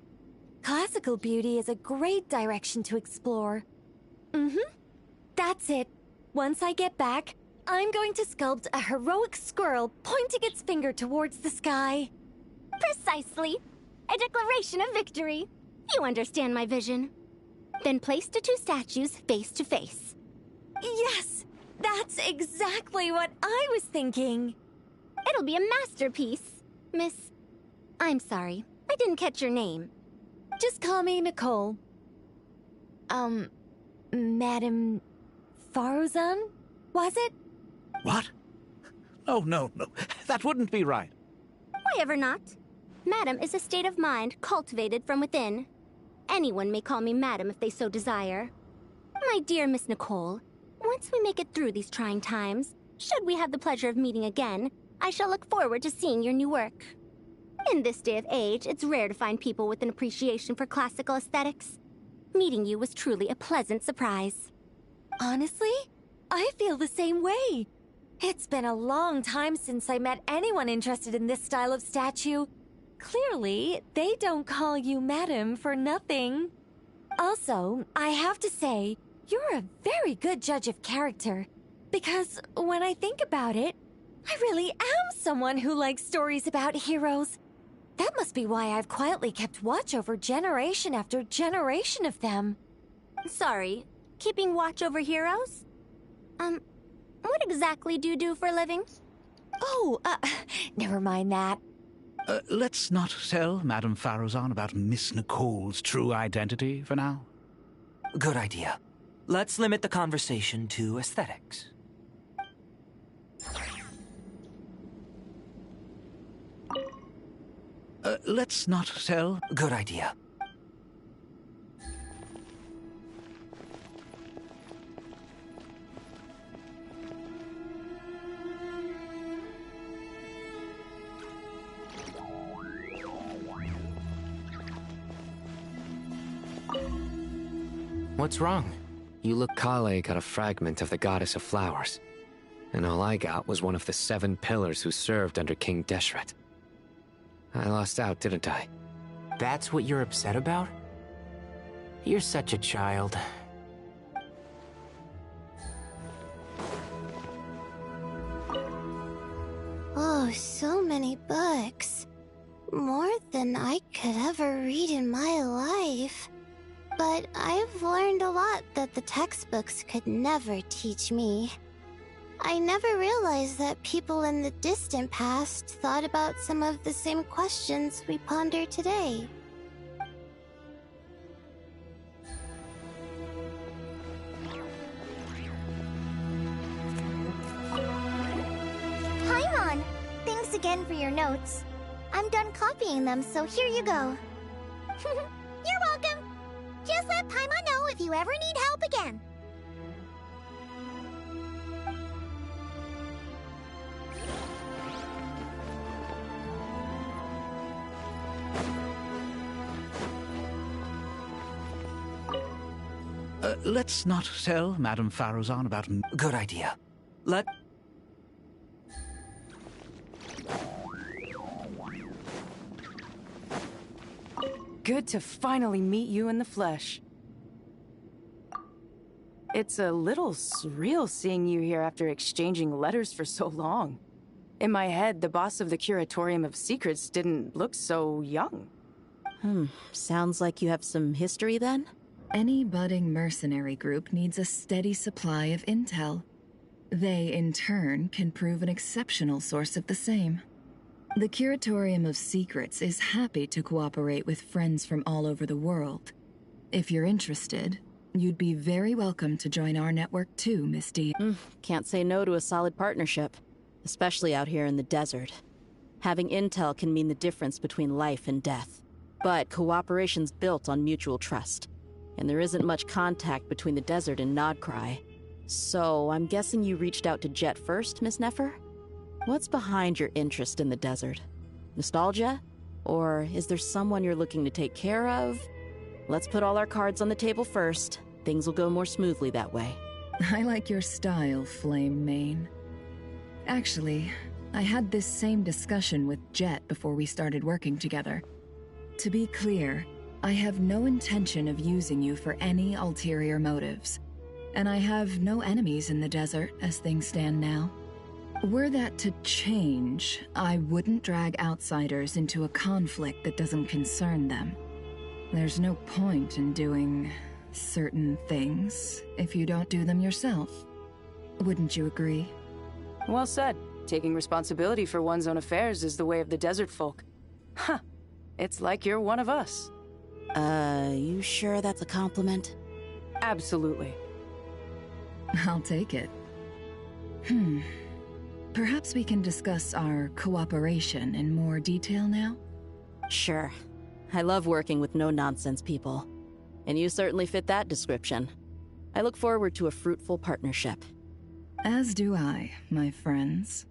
Classical beauty is a great direction to explore. That's it. Once I get back, I'm going to sculpt a heroic squirrel pointing its finger towards the sky. Precisely. A declaration of victory. You understand my vision. Then place the two statues face to face. Yes! That's exactly what I was thinking. It'll be a masterpiece, Miss... I'm sorry, I didn't catch your name. Just call me Nicole. Madame Faruzan? Was it? What? Oh, no. That wouldn't be right. Why ever not? Madam is a state of mind cultivated from within. Anyone may call me Madam if they so desire. My dear Miss Nicole, once we make it through these trying times, should we have the pleasure of meeting again, I shall look forward to seeing your new work. In this day of age, it's rare to find people with an appreciation for classical aesthetics. Meeting you was truly a pleasant surprise. Honestly, I feel the same way. It's been a long time since I met anyone interested in this style of statue. Clearly, they don't call you Madam for nothing. Also, I have to say, you're a very good judge of character. Because when I think about it, I really am someone who likes stories about heroes. That must be why I've quietly kept watch over generation after generation of them. Sorry, keeping watch over heroes? What exactly do you do for a living? Oh, never mind that. Let's not tell Madame Faruzan about Miss Nicole's true identity for now. Good idea. Let's limit the conversation to aesthetics. Let's not sell. Good idea. What's wrong? You look. Kale got a fragment of the Goddess of Flowers, and all I got was one of the 7 pillars who served under King Deshret. I lost out, didn't I? That's what you're upset about? You're such a child. Oh, so many books. More than I could ever read in my life. But I've learned a lot that the textbooks could never teach me. I never realized that people in the distant past thought about some of the same questions we ponder today. Paimon! Thanks again for your notes. I'm done copying them, so here you go. You're welcome! Just let Paimon know if you ever need help again. Let's not sell Madame Faruzan about... Good idea. Good to finally meet you in the flesh. It's a little surreal seeing you here after exchanging letters for so long. In my head, the boss of the Curatorium of Secrets didn't look so young. Sounds like you have some history then? Any budding mercenary group needs a steady supply of intel. They, in turn, can prove an exceptional source of the same. The Curatorium of Secrets is happy to cooperate with friends from all over the world. If you're interested, you'd be very welcome to join our network too, Miss D. Can't say no to a solid partnership, especially out here in the desert. Having intel can mean the difference between life and death. But cooperation's built on mutual trust, and there isn't much contact between the desert and Nodcry. So I'm guessing you reached out to Jet first, Miss Nefer? What's behind your interest in the desert? Nostalgia? Or is there someone you're looking to take care of? Let's put all our cards on the table first. Things will go more smoothly that way. I like your style, Flame Mane. Actually, I had this same discussion with Jet before we started working together. To be clear, I have no intention of using you for any ulterior motives. And I have no enemies in the desert as things stand now. Were that to change, I wouldn't drag outsiders into a conflict that doesn't concern them. There's no point in doing certain things if you don't do them yourself. Wouldn't you agree? Well said. Taking responsibility for one's own affairs is the way of the desert folk. Huh. It's like you're one of us. You sure that's a compliment? Absolutely. I'll take it. Perhaps we can discuss our cooperation in more detail now? Sure. I love working with no-nonsense people. And you certainly fit that description. I look forward to a fruitful partnership. As do I, my friends.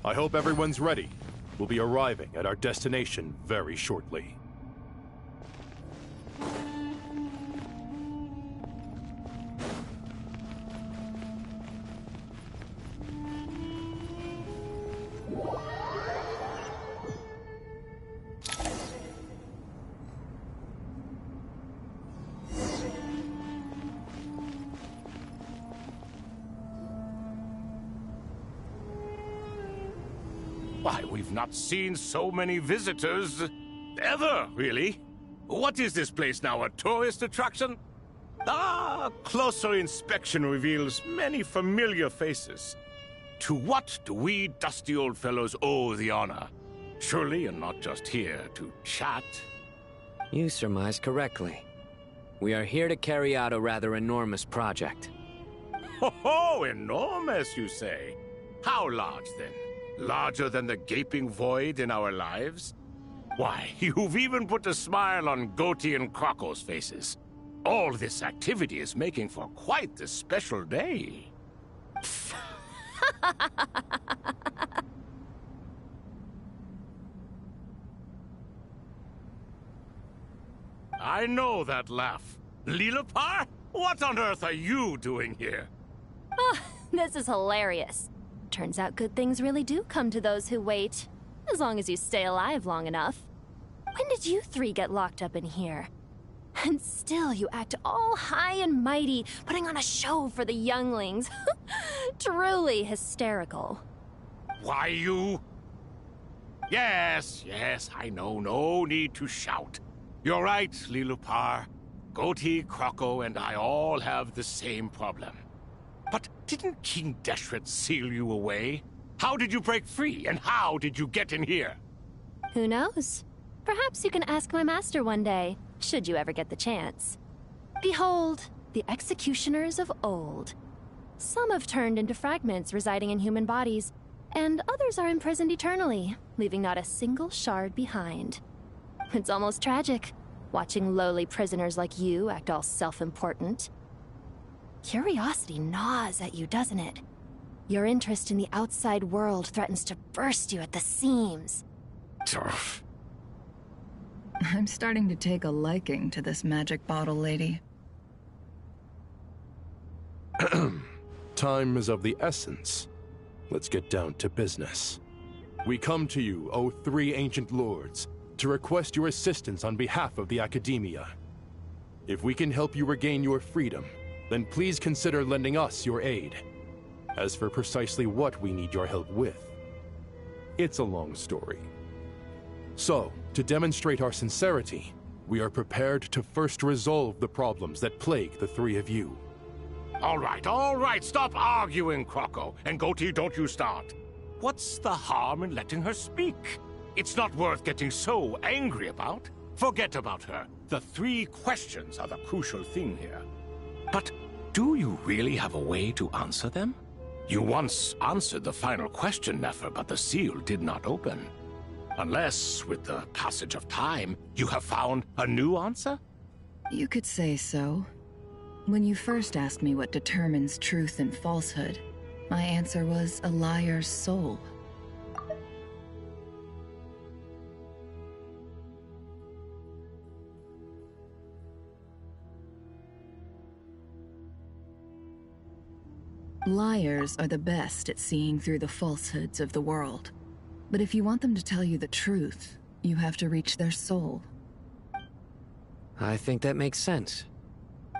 I hope everyone's ready. We'll be arriving at our destination very shortly. Why, we've not seen so many visitors ever, really. What is this place now, a tourist attraction? Ah, closer inspection reveals many familiar faces. To what do we dusty old fellows owe the honor? Surely you're not just here to chat. You surmise correctly. We are here to carry out a rather enormous project. Ho, enormous, you say? How large, then? Larger than the gaping void in our lives? Why, you've even put a smile on Goatee and Crocco's faces. All this activity is making for quite a special day. I know that laugh. Lilipar? What on earth are you doing here? Ah, this is hilarious. Turns out good things really do come to those who wait. As long as you stay alive long enough. When did you three get locked up in here? And still you act all high and mighty, putting on a show for the younglings. Truly hysterical. Why, you... Yes, I know. No need to shout. You're right, Lilipar. Goatee, Crocco, and I all have the same problem. But didn't King Deshret seal you away? How did you break free, and how did you get in here? Who knows? Perhaps you can ask my master one day, should you ever get the chance. Behold, the executioners of old. Some have turned into fragments residing in human bodies, and others are imprisoned eternally, leaving not a single shard behind. It's almost tragic, watching lowly prisoners like you act all self-important. Curiosity gnaws at you, doesn't it? Your interest in the outside world threatens to burst you at the seams. Turf. I'm starting to take a liking to this magic bottle lady. Time is of the essence. Let's get down to business. We come to you, O three ancient lords, to request your assistance on behalf of the Academia. If we can help you regain your freedom, then please consider lending us your aid. As for precisely what we need your help with, it's a long story. So, to demonstrate our sincerity, we are prepared to first resolve the problems that plague the three of you. All right, stop arguing, Crocco. And Goatee, don't you start. What's the harm in letting her speak? It's not worth getting so angry about. Forget about her. The three questions are the crucial thing here. But do you really have a way to answer them? You once answered the final question, Nefer, but the seal did not open. Unless, with the passage of time, you have found a new answer? You could say so. When you first asked me what determines truth and falsehood, my answer was a liar's soul. Liars are the best at seeing through the falsehoods of the world. But if you want them to tell you the truth, you have to reach their soul. I think that makes sense.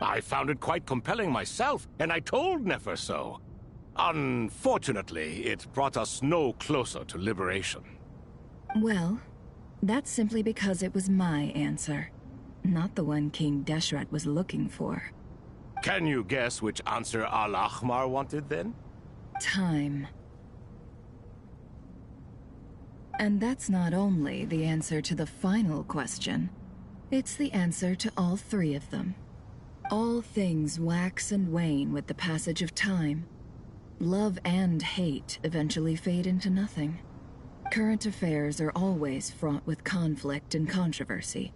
I found it quite compelling myself, and I told Nefer so. Unfortunately, it brought us no closer to liberation. Well, that's simply because it was my answer, not the one King Deshret was looking for. Can you guess which answer Al-Ahmar wanted then? Time. And that's not only the answer to the final question, it's the answer to all three of them. All things wax and wane with the passage of time. Love and hate eventually fade into nothing. Current affairs are always fraught with conflict and controversy.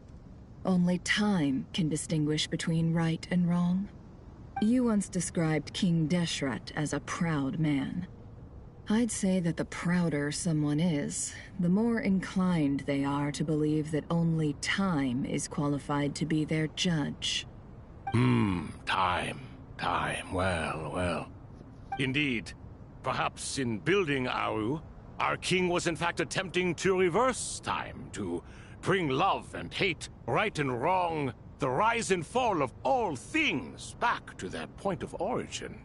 Only time can distinguish between right and wrong. You once described King Deshret as a proud man. I'd say that the prouder someone is, the more inclined they are to believe that only time is qualified to be their judge. Time. Well. Indeed. Perhaps in building Aru, our king was in fact attempting to reverse time, to bring love and hate, right and wrong, the rise and fall of all things back to their point of origin.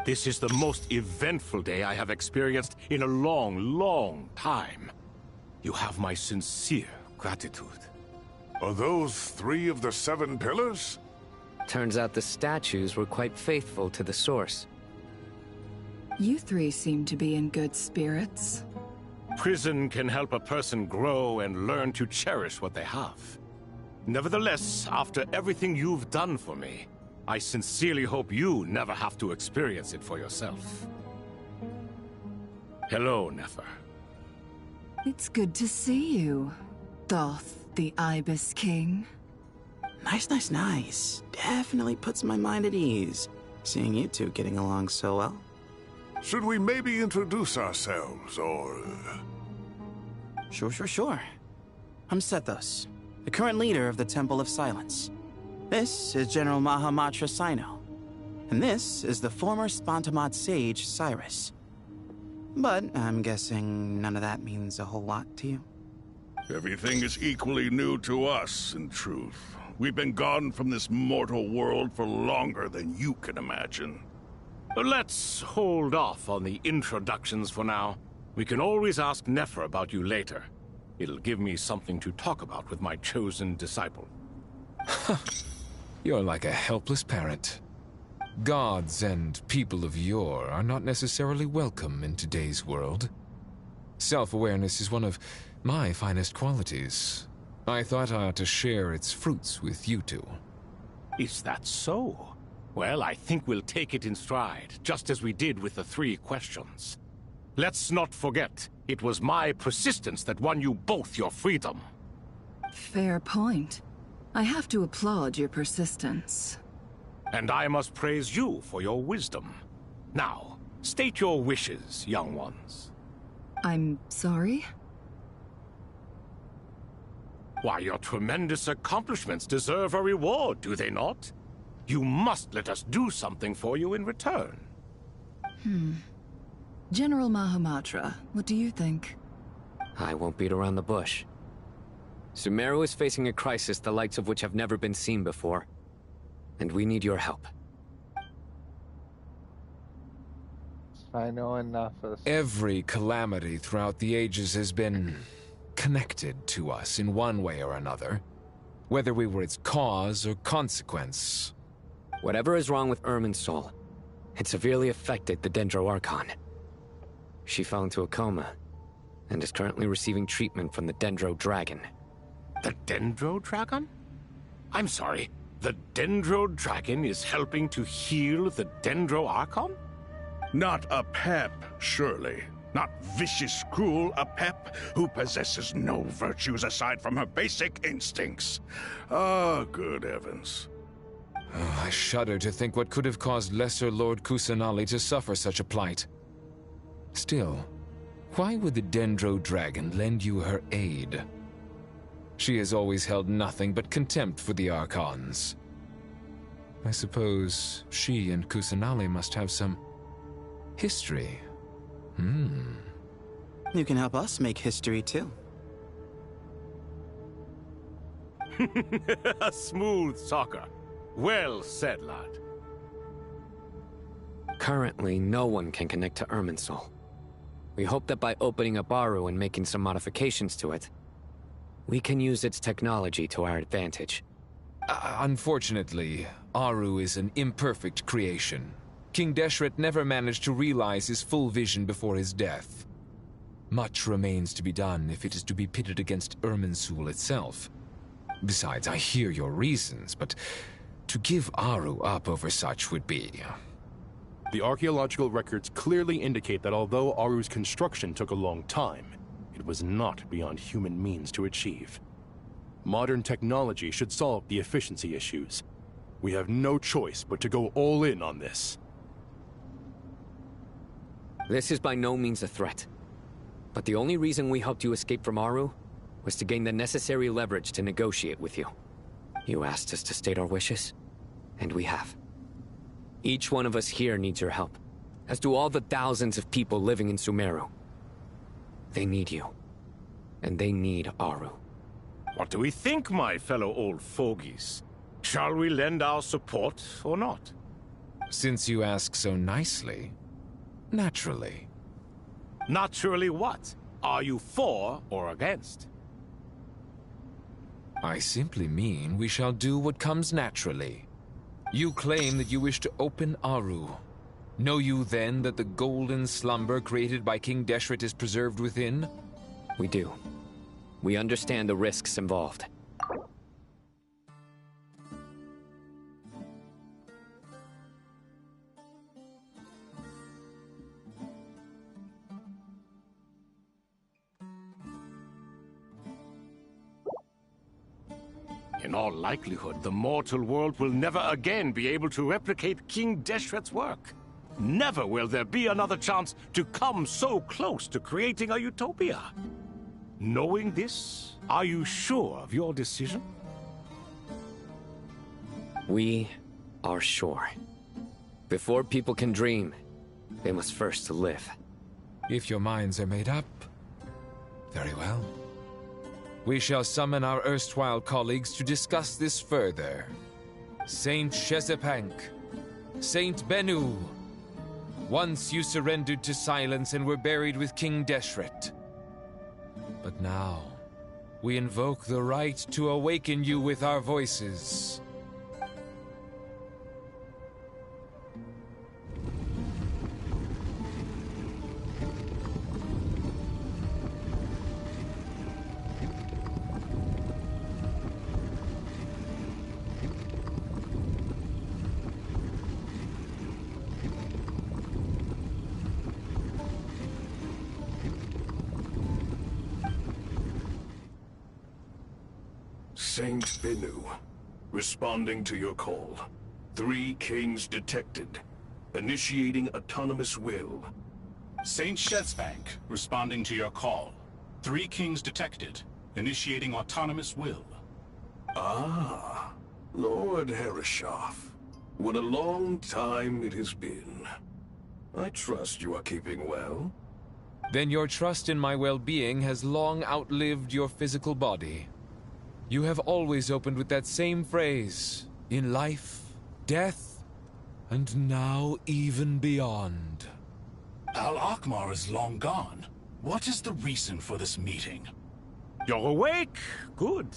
This is the most eventful day I have experienced in a long, long time. You have my sincere gratitude. Are those 3 of the 7 pillars? Turns out the statues were quite faithful to the source. You 3 seem to be in good spirits. Prison can help a person grow and learn to cherish what they have. Nevertheless, after everything you've done for me, I sincerely hope you never have to experience it for yourself. Hello, Nefer. It's good to see you, Thoth, the Ibis King. Nice. Definitely puts my mind at ease, seeing you two getting along so well. Should we maybe introduce ourselves, or... Sure. I'm Sethos, the current leader of the Temple of Silence. This is General Mahamatra Sino, and this is the former Spantamad sage, Cyrus. But I'm guessing none of that means a whole lot to you. Everything is equally new to us, in truth. We've been gone from this mortal world for longer than you can imagine. Let's hold off on the introductions for now. We can always ask Nefer about you later. It'll give me something to talk about with my chosen disciple. You're like a helpless parent. Gods and people of yore are not necessarily welcome in today's world. Self-awareness is one of my finest qualities. I thought I ought to share its fruits with you two. Is that so? Well, I think we'll take it in stride, just as we did with the 3 questions. Let's not forget, it was my persistence that won you both your freedom. Fair point. I have to applaud your persistence. And I must praise you for your wisdom. Now, state your wishes, young ones. I'm sorry? Why, your tremendous accomplishments deserve a reward, do they not? You must let us do something for you in return. General Mahamatra, what do you think? I won't beat around the bush. Sumeru is facing a crisis the likes of which have never been seen before. And we need your help. I know enough of... Every calamity throughout the ages has been connected to us in one way or another, whether we were its cause or consequence. Whatever is wrong with Irminsul, it severely affected the Dendro Archon. She fell into a coma, and is currently receiving treatment from the Dendro Dragon. The Dendro Dragon? I'm sorry, the Dendro Dragon is helping to heal the Dendro Archon? Not a pep, surely. Not vicious, cruel a pep who possesses no virtues aside from her basic instincts. Ah, good heavens. Oh, I shudder to think what could have caused Lesser Lord Kusanali to suffer such a plight. Still, why would the Dendro Dragon lend you her aid? She has always held nothing but contempt for the Archons. I suppose she and Kusanali must have some history. You can help us make history, too. A smooth talker. Well said, lad. Currently, no one can connect to Irminsul. We hope that by opening up Aru and making some modifications to it, we can use its technology to our advantage. Unfortunately, Aru is an imperfect creation. King Deshret never managed to realize his full vision before his death. Much remains to be done if it is to be pitted against Irminsul itself. Besides, I hear your reasons, but to give Aru up over such would be... The archaeological records clearly indicate that although Aru's construction took a long time, it was not beyond human means to achieve. Modern technology should solve the efficiency issues. We have no choice but to go all in on this. This is by no means a threat. But the only reason we helped you escape from Aru was to gain the necessary leverage to negotiate with you. You asked us to state our wishes, and we have. Each one of us here needs your help, as do all the thousands of people living in Sumeru. They need you, and they need Aru. What do we think, my fellow old fogies? Shall we lend our support or not? Since you ask so nicely, naturally. Naturally what? Are you for or against? I simply mean we shall do what comes naturally. You claim that you wish to open Aru. Know you then that the golden slumber created by King Deshret is preserved within? We do. We understand the risks involved. In all likelihood, the mortal world will never again be able to replicate King Deshret's work. Never will there be another chance to come so close to creating a utopia. Knowing this, are you sure of your decision? We are sure. Before people can dream, they must first live. If your minds are made up, very well. We shall summon our erstwhile colleagues to discuss this further. Saint Shezepank, Saint Bennu, once you surrendered to silence and were buried with King Deshret. But now, we invoke the right to awaken you with our voices. Saint Bennu, responding to your call. 3 kings detected. Initiating autonomous will. Saint Shezepank, responding to your call. 3 kings detected. Initiating autonomous will. Ah, Lord Herreshoff. What a long time it has been. I trust you are keeping well. Then your trust in my well-being has long outlived your physical body. You have always opened with that same phrase, in life, death, and now even beyond. Al-Akhmar is long gone. What is the reason for this meeting? You're awake? Good.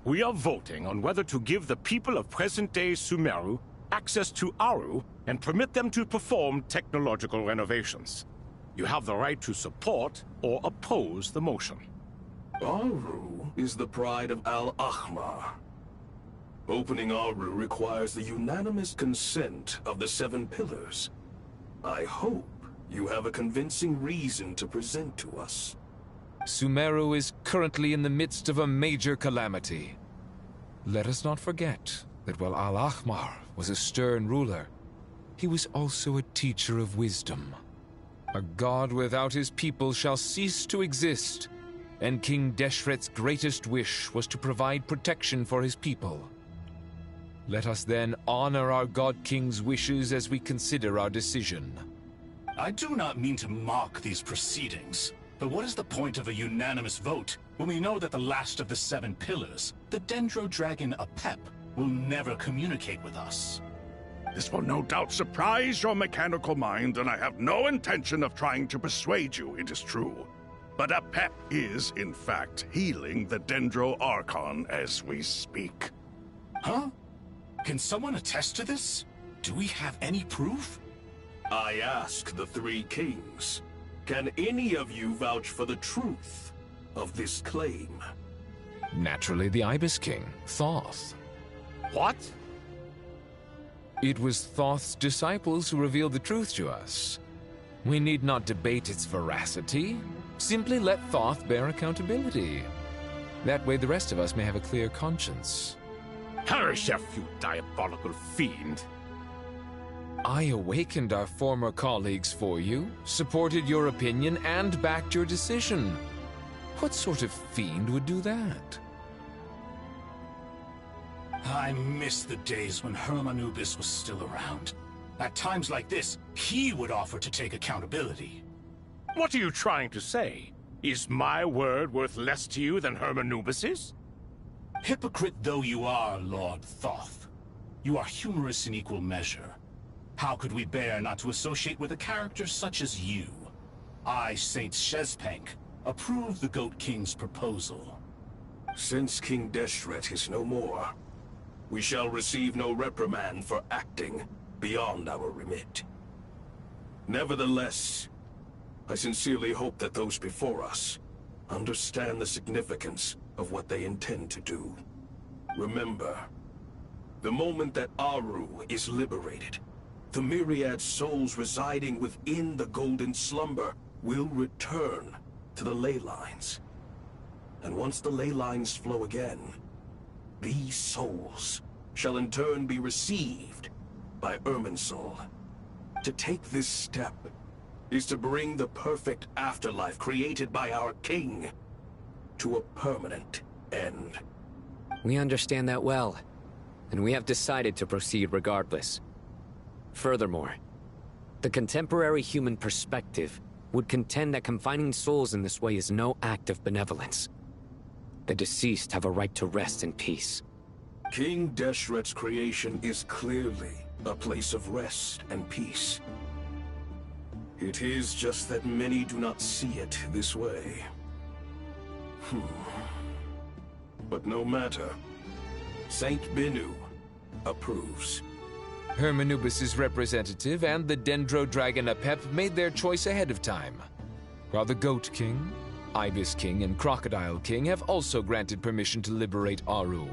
We are voting on whether to give the people of present-day Sumeru access to Aru and permit them to perform technological renovations. You have the right to support or oppose the motion. Aru is the pride of Al-Akhmar. Opening Aru requires the unanimous consent of the 7 pillars. I hope you have a convincing reason to present to us. Sumeru is currently in the midst of a major calamity. Let us not forget that while Al-Akhmar was a stern ruler, he was also a teacher of wisdom. A god without his people shall cease to exist, and King Deshret's greatest wish was to provide protection for his people. Let us then honor our God King's wishes as we consider our decision. I do not mean to mock these proceedings, but what is the point of a unanimous vote when we know that the last of the 7 pillars, the Dendro Dragon Apep, will never communicate with us? This will no doubt surprise your mechanical mind, and I have no intention of trying to persuade you it is true. But Apep is, in fact, healing the Dendro Archon as we speak. Huh? Can someone attest to this? Do we have any proof? I ask the 3 kings. Can any of you vouch for the truth of this claim? Naturally, the Ibis King, Thoth. What? It was Thoth's disciples who revealed the truth to us. We need not debate its veracity. Simply let Thoth bear accountability. That way the rest of us may have a clear conscience. Herreshoff, you diabolical fiend! I awakened our former colleagues for you, supported your opinion, and backed your decision. What sort of fiend would do that? I miss the days when Hermanubis was still around. At times like this, he would offer to take accountability. What are you trying to say? Is my word worth less to you than Hermanubis's? Hypocrite though you are, Lord Thoth, you are humorous in equal measure. How could we bear not to associate with a character such as you? I, Saint Shezpank, approve the Goat King's proposal. Since King Deshret is no more, we shall receive no reprimand for acting beyond our remit. Nevertheless, I sincerely hope that those before us understand the significance of what they intend to do. Remember, the moment that Aru is liberated, the myriad souls residing within the Golden Slumber will return to the ley lines. And once the ley lines flow again, these souls shall in turn be received by Irminsul. To take this step is to bring the perfect afterlife created by our king to a permanent end. We understand that well, and we have decided to proceed regardless. Furthermore, the contemporary human perspective would contend that confining souls in this way is no act of benevolence. The deceased have a right to rest in peace. King Deshret's creation is clearly a place of rest and peace. It is just that many do not see it this way. But no matter. Saint Binu approves. Hermanubis' representative and the Dendro Dragon Apep made their choice ahead of time, while the Goat King, Ibis King, and Crocodile King have also granted permission to liberate Aru.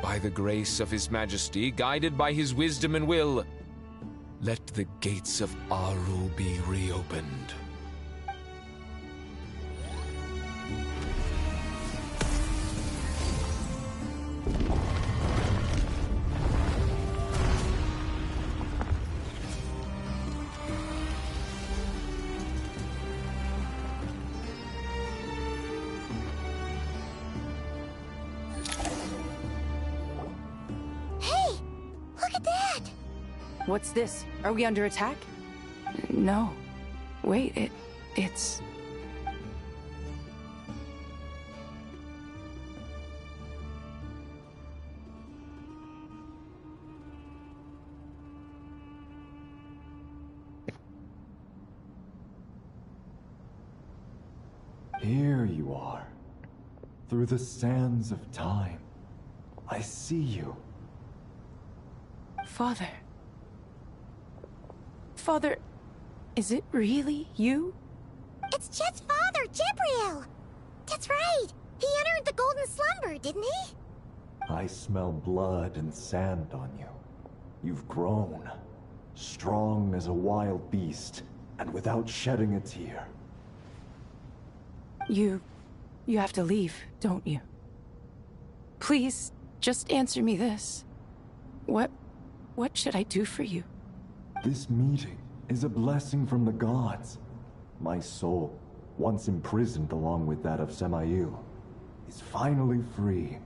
By the grace of His Majesty, guided by his wisdom and will, let the gates of Aru be reopened. What's this? Are we under attack? No. Wait, it's... Here you are. Through the sands of time. I see you. Father. Father, is it really you? It's Jet's father, Jibriel! That's right! He entered the Golden Slumber, didn't he? I smell blood and sand on you. You've grown. Strong as a wild beast, and without shedding a tear. You have to leave, don't you? Please, just answer me this. What should I do for you? This meeting is a blessing from the gods. My soul, once imprisoned along with that of Samael, is finally free.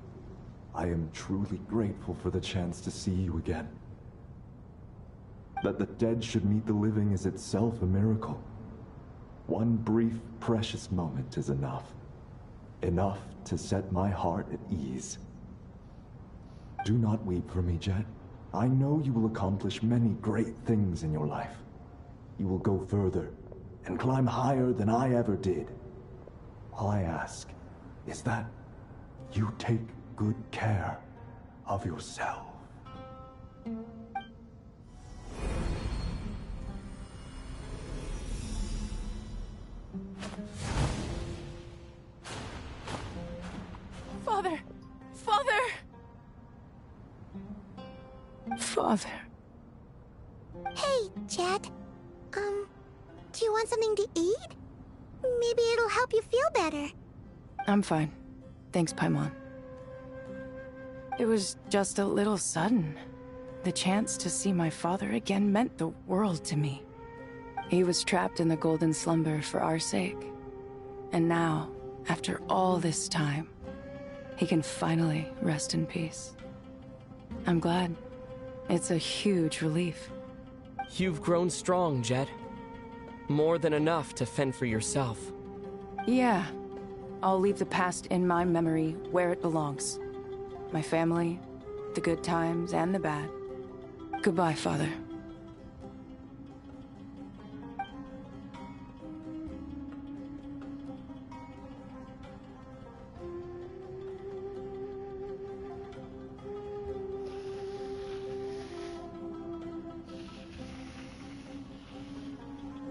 I am truly grateful for the chance to see you again. That the dead should meet the living is itself a miracle. One brief, precious moment is enough. Enough to set my heart at ease. Do not weep for me, Jet. I know you will accomplish many great things in your life. You will go further and climb higher than I ever did. All I ask is that you take good care of yourself. Father! Father! Father. Hey, Jet. Do you want something to eat? Maybe it'll help you feel better. I'm fine. Thanks, Paimon. It was just a little sudden. The chance to see my father again meant the world to me. He was trapped in the Golden Slumber for our sake. And now, after all this time, he can finally rest in peace. I'm glad. It's a huge relief. You've grown strong, Jet. More than enough to fend for yourself. Yeah, I'll leave the past in my memory where it belongs. My family, the good times and the bad. Goodbye, Father.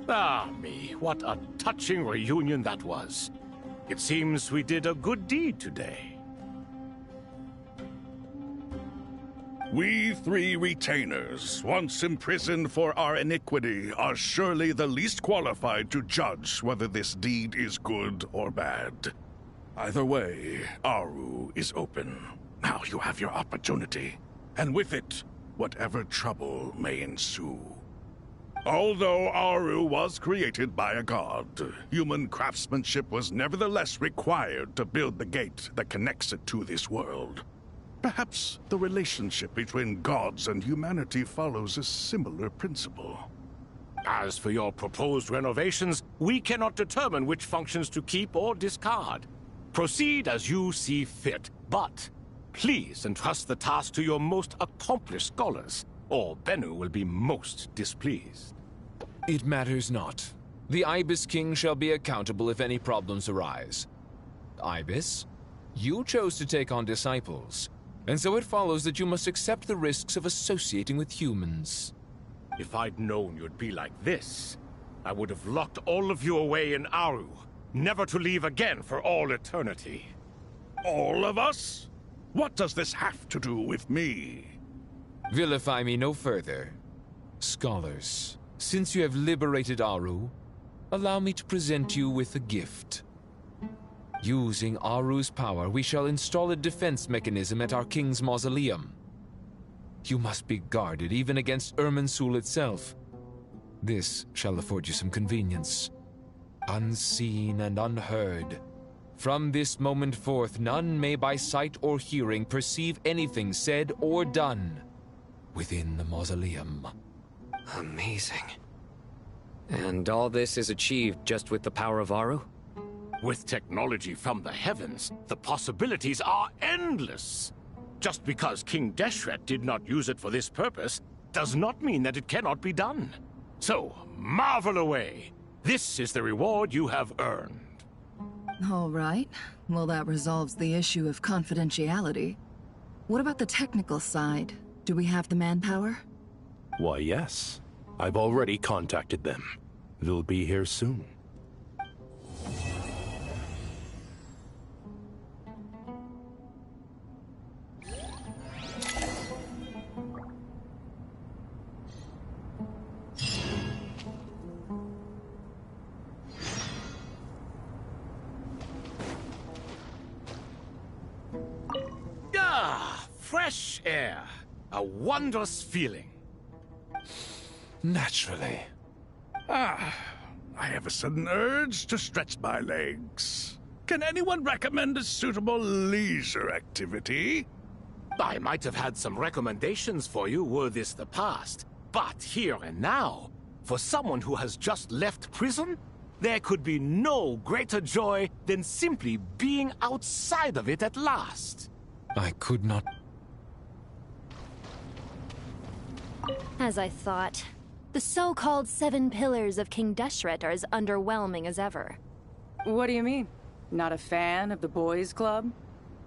Ah, me, what a touching reunion that was. It seems we did a good deed today. We three retainers, once imprisoned for our iniquity, are surely the least qualified to judge whether this deed is good or bad. Either way, Aru is open. Now you have your opportunity, and with it, whatever trouble may ensue. Although Aru was created by a god, human craftsmanship was nevertheless required to build the gate that connects it to this world. Perhaps the relationship between gods and humanity follows a similar principle. As for your proposed renovations, we cannot determine which functions to keep or discard. Proceed as you see fit, but please entrust the task to your most accomplished scholars, or Bennu will be most displeased. It matters not. The Ibis King shall be accountable if any problems arise. Ibis, you chose to take on disciples, and so it follows that you must accept the risks of associating with humans. If I'd known you'd be like this, I would have locked all of you away in Aru, never to leave again for all eternity. All of us? What does this have to do with me? Vilify me no further. Scholars, since you have liberated Aru, allow me to present you with a gift. Using Aru's power, we shall install a defense mechanism at our king's mausoleum. You must be guarded even against Irminsul itself. This shall afford you some convenience. Unseen and unheard. From this moment forth, none may by sight or hearing perceive anything said or done within the mausoleum. Amazing. And all this is achieved just with the power of Aru? With technology from the heavens, the possibilities are endless. Just because King Deshret did not use it for this purpose does not mean that it cannot be done. So, marvel away. This is the reward you have earned. All right. Well, that resolves the issue of confidentiality. What about the technical side? Do we have the manpower? Why, yes. I've already contacted them. They'll be here soon. Fresh air. A wondrous feeling. Naturally. I have a sudden urge to stretch my legs. Can anyone recommend a suitable leisure activity? I might have had some recommendations for you were this the past. But here and now, for someone who has just left prison, there could be no greater joy than simply being outside of it at last. I could not... As I thought. The so-called 7 pillars of King Deshret are as underwhelming as ever. What do you mean? Not a fan of the boys' club?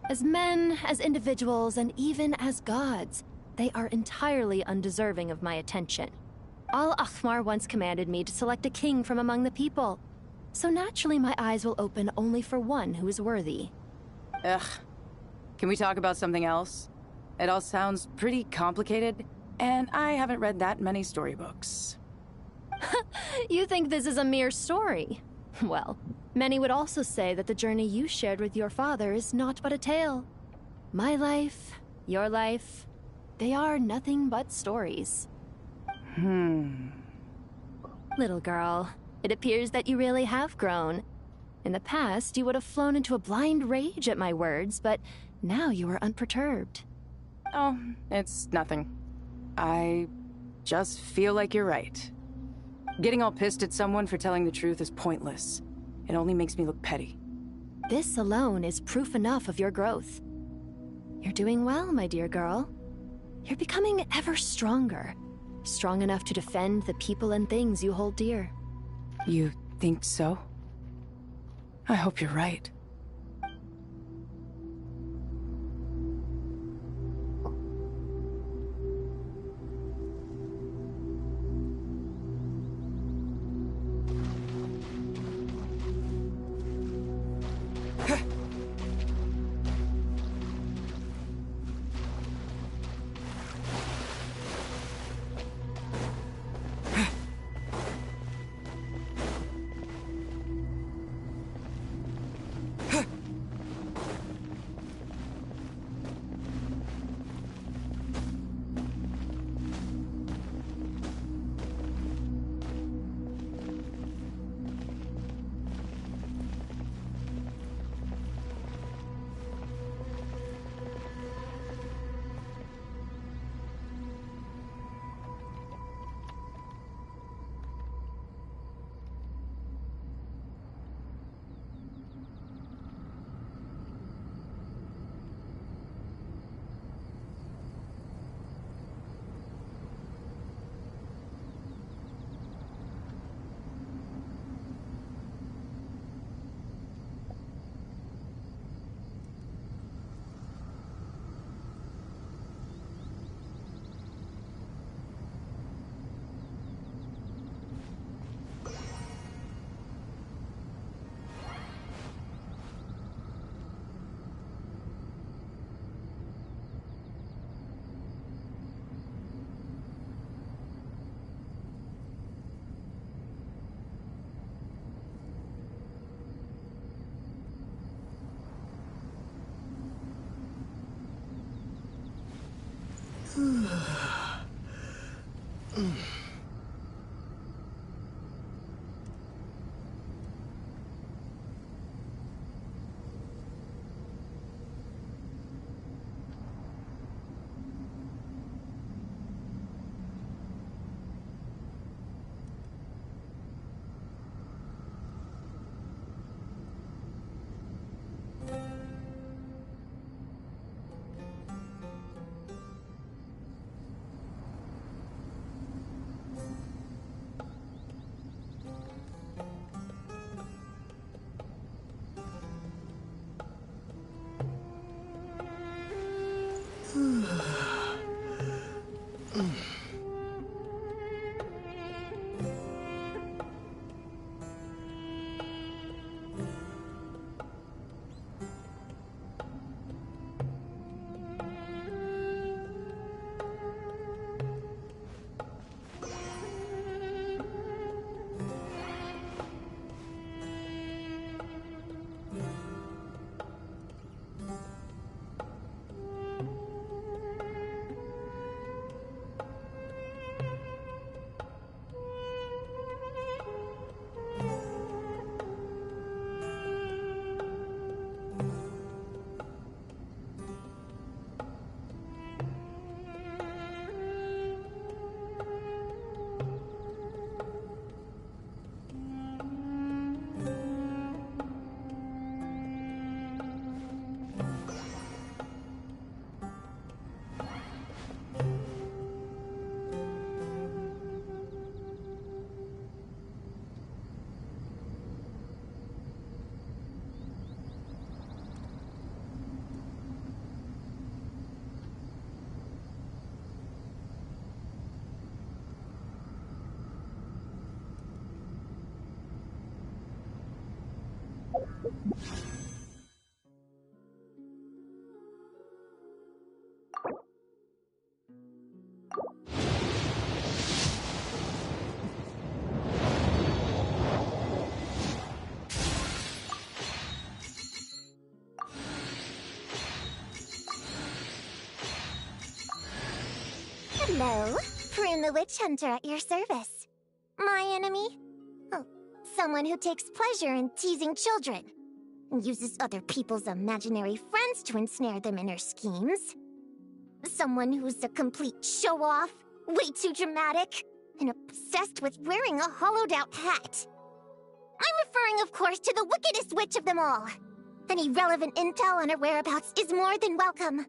As men, as individuals, and even as gods, they are entirely undeserving of my attention. Al-Akhmar once commanded me to select a king from among the people. So naturally my eyes will open only for one who is worthy. Ugh. Can we talk about something else? It all sounds pretty complicated, and I haven't read that many storybooks. You think this is a mere story? Well, many would also say that the journey you shared with your father is not but a tale. My life, your life, they are nothing but stories. Little girl, it appears that you really have grown. In the past, you would have flown into a blind rage at my words, but now you are unperturbed. Oh, it's nothing. I just feel like you're right. Getting all pissed at someone for telling the truth is pointless. It only makes me look petty. This alone is proof enough of your growth. You're doing well, my dear girl. You're becoming ever stronger. Strong enough to defend the people and things you hold dear. You think so? I hope you're right. Hello, Prune the Witch Hunter at your service. My enemy? Oh, someone who takes pleasure in teasing children. And uses other people's imaginary friends to ensnare them in her schemes. Someone who's a complete show-off, way too dramatic, and obsessed with wearing a hollowed-out hat. I'm referring, of course, to the wickedest witch of them all. Any relevant intel on her whereabouts is more than welcome.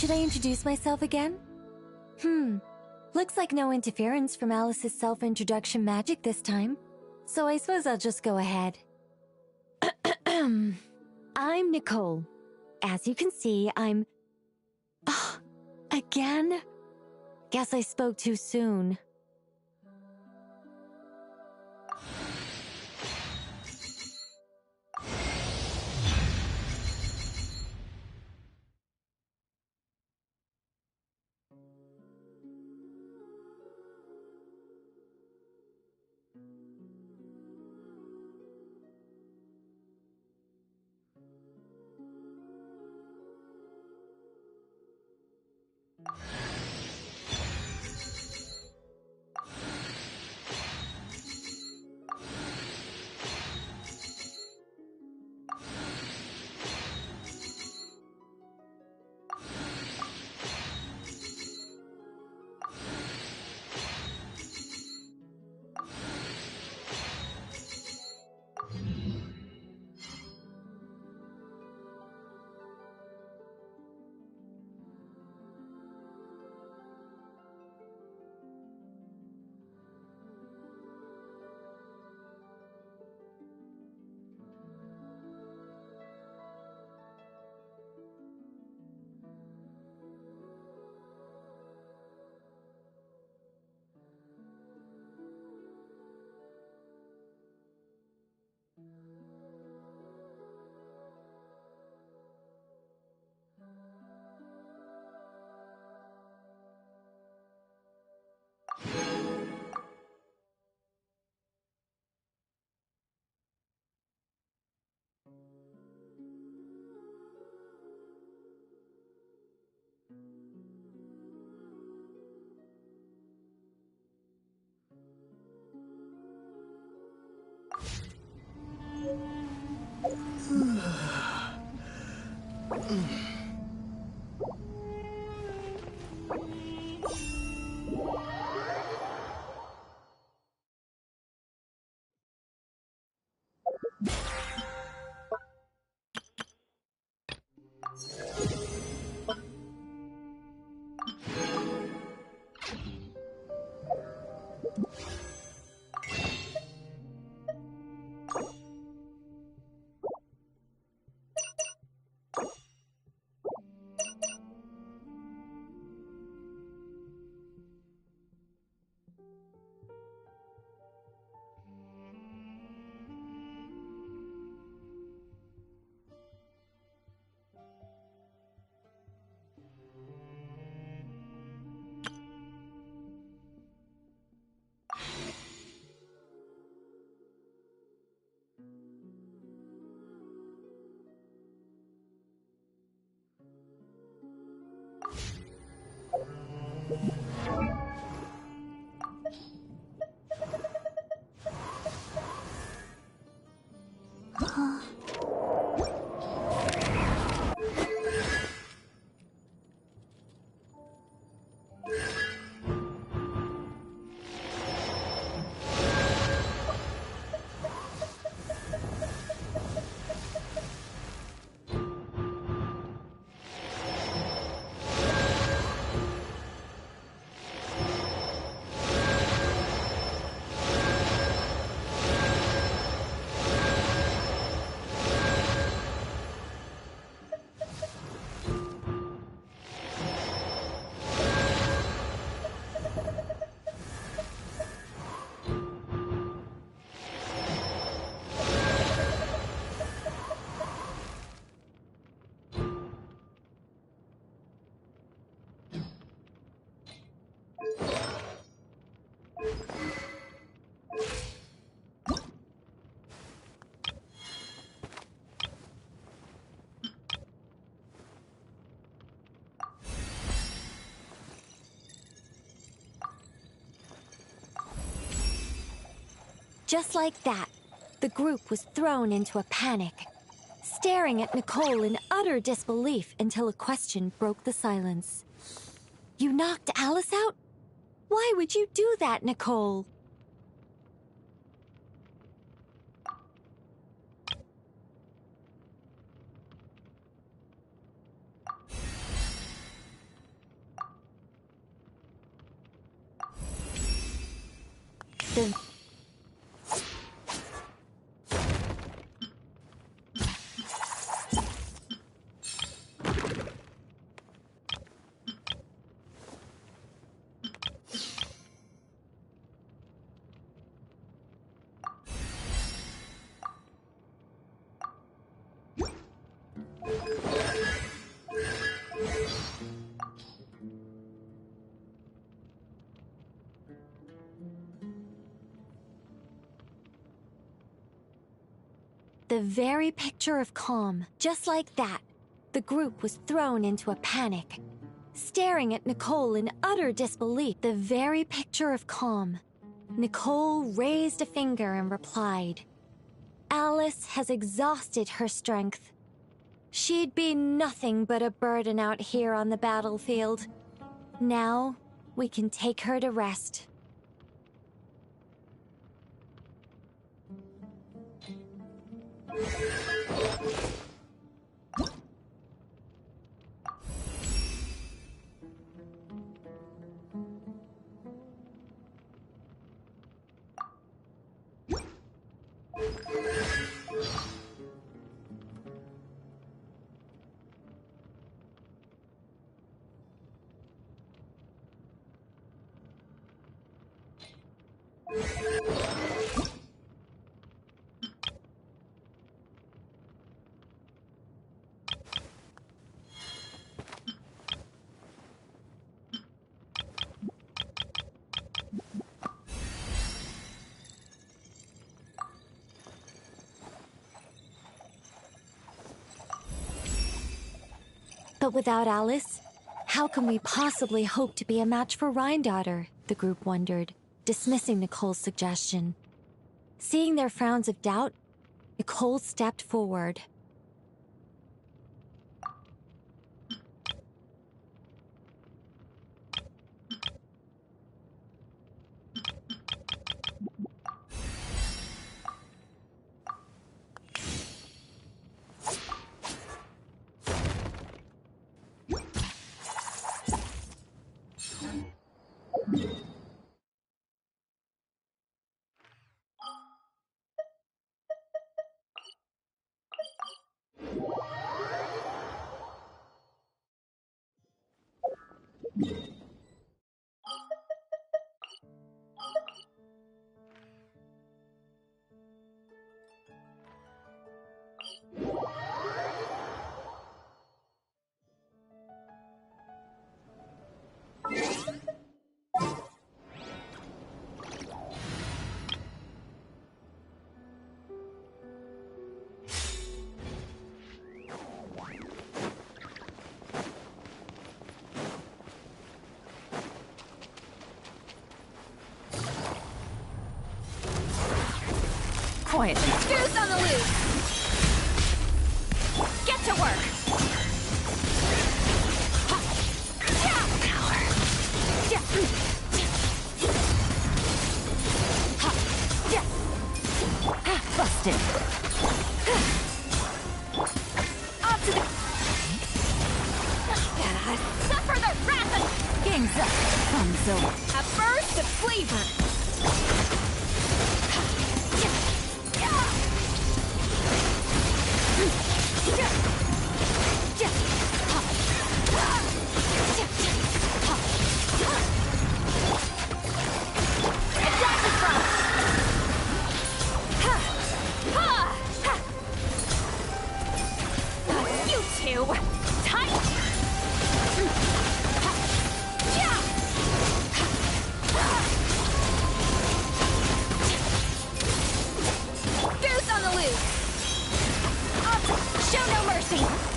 Should I introduce myself again? Looks like no interference from Alice's self-introduction magic this time. So I suppose I'll just go ahead. I'm Nicole. As you can see, I'm... again? Guess I spoke too soon. Just like that, the group was thrown into a panic, staring at Nicole in utter disbelief until a question broke the silence. You knocked Alice out? Why would you do that, Nicole? The very picture of calm. Just like that, the group was thrown into a panic, staring at Nicole in utter disbelief. The very picture of calm. Nicole raised a finger and replied, "Alice has exhausted her strength. She'd be nothing but a burden out here on the battlefield. Now, we can take her to rest." But without Alice, how can we possibly hope to be a match for Rhindaughter? The group wondered, dismissing Nicole's suggestion. Seeing their frowns of doubt, Nicole stepped forward. Quietly. Goose on the loose! Get to work! Power. Busted. Up to the... Suffer the wrath of... Gang's up. So. A burst of flavor!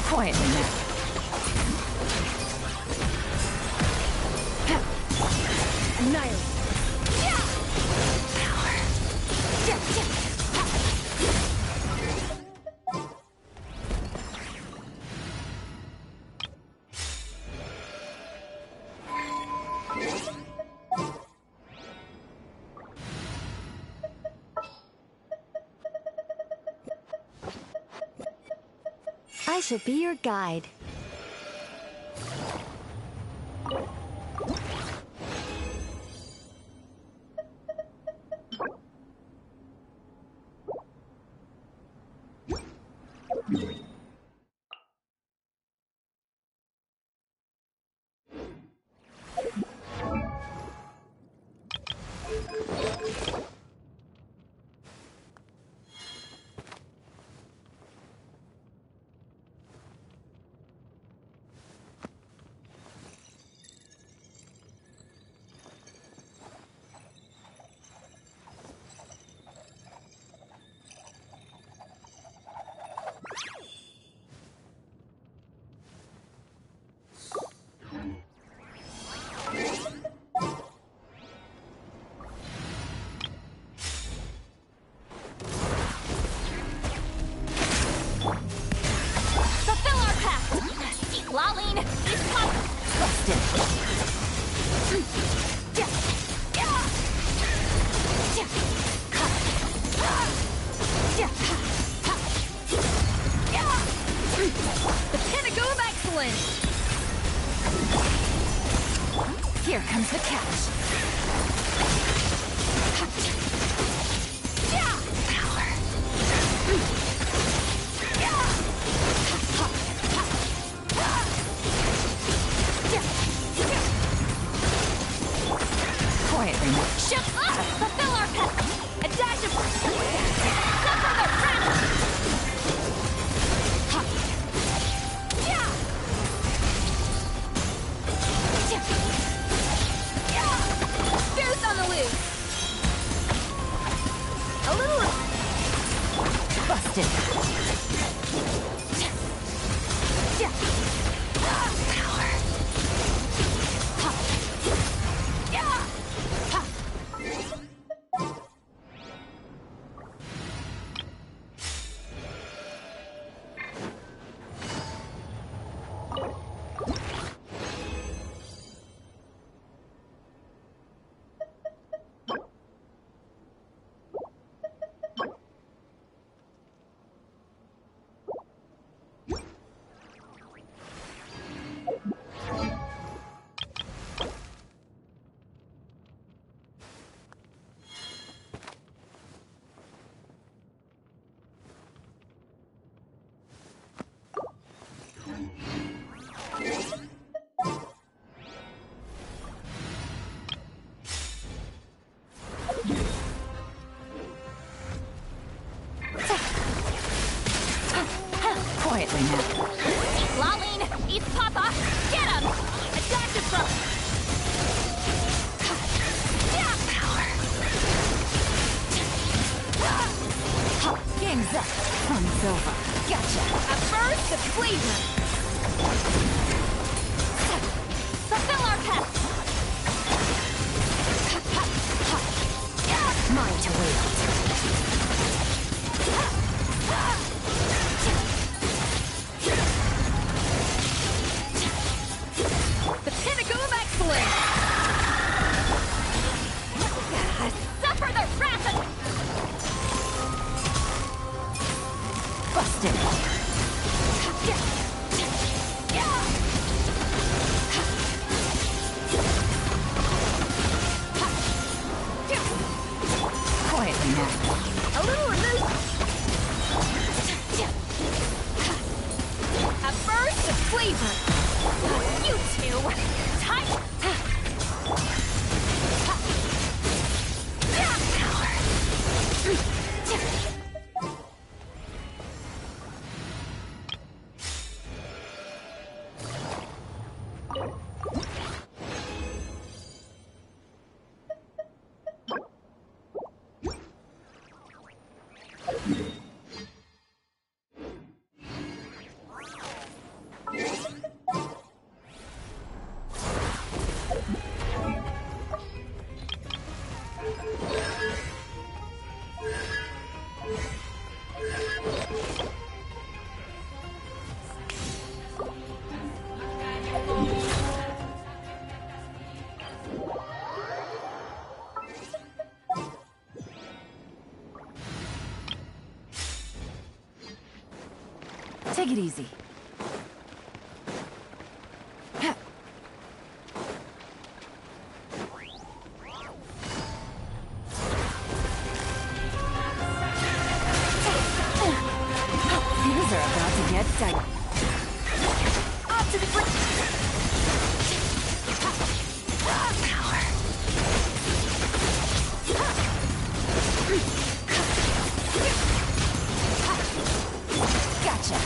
Quietly now. Annihilate. Power. I shall be your guide. comes the catch. Quietly now. Shut up! Fulfill our pet! A dash of... Suffer the wrath! Fierce on the loose! A little... Busted. Quietly now. Lolling! Eat Papa! Get him! A dash of both! Game's up. Fun's over. Gotcha. A burst of flavor! Fulfill our pet! Mine to wield. The pinnacle of excellence! Suffer the wrath of... Busted. Quietly now. A little loose. A burst of flavor. You two. Tight. Take it easy. Things are about to get tight. Off to the brink. Power. Gotcha.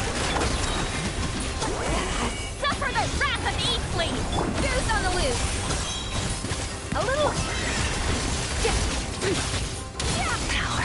Suffer the wrath of Eastly. Goose on the loose. A little... Power.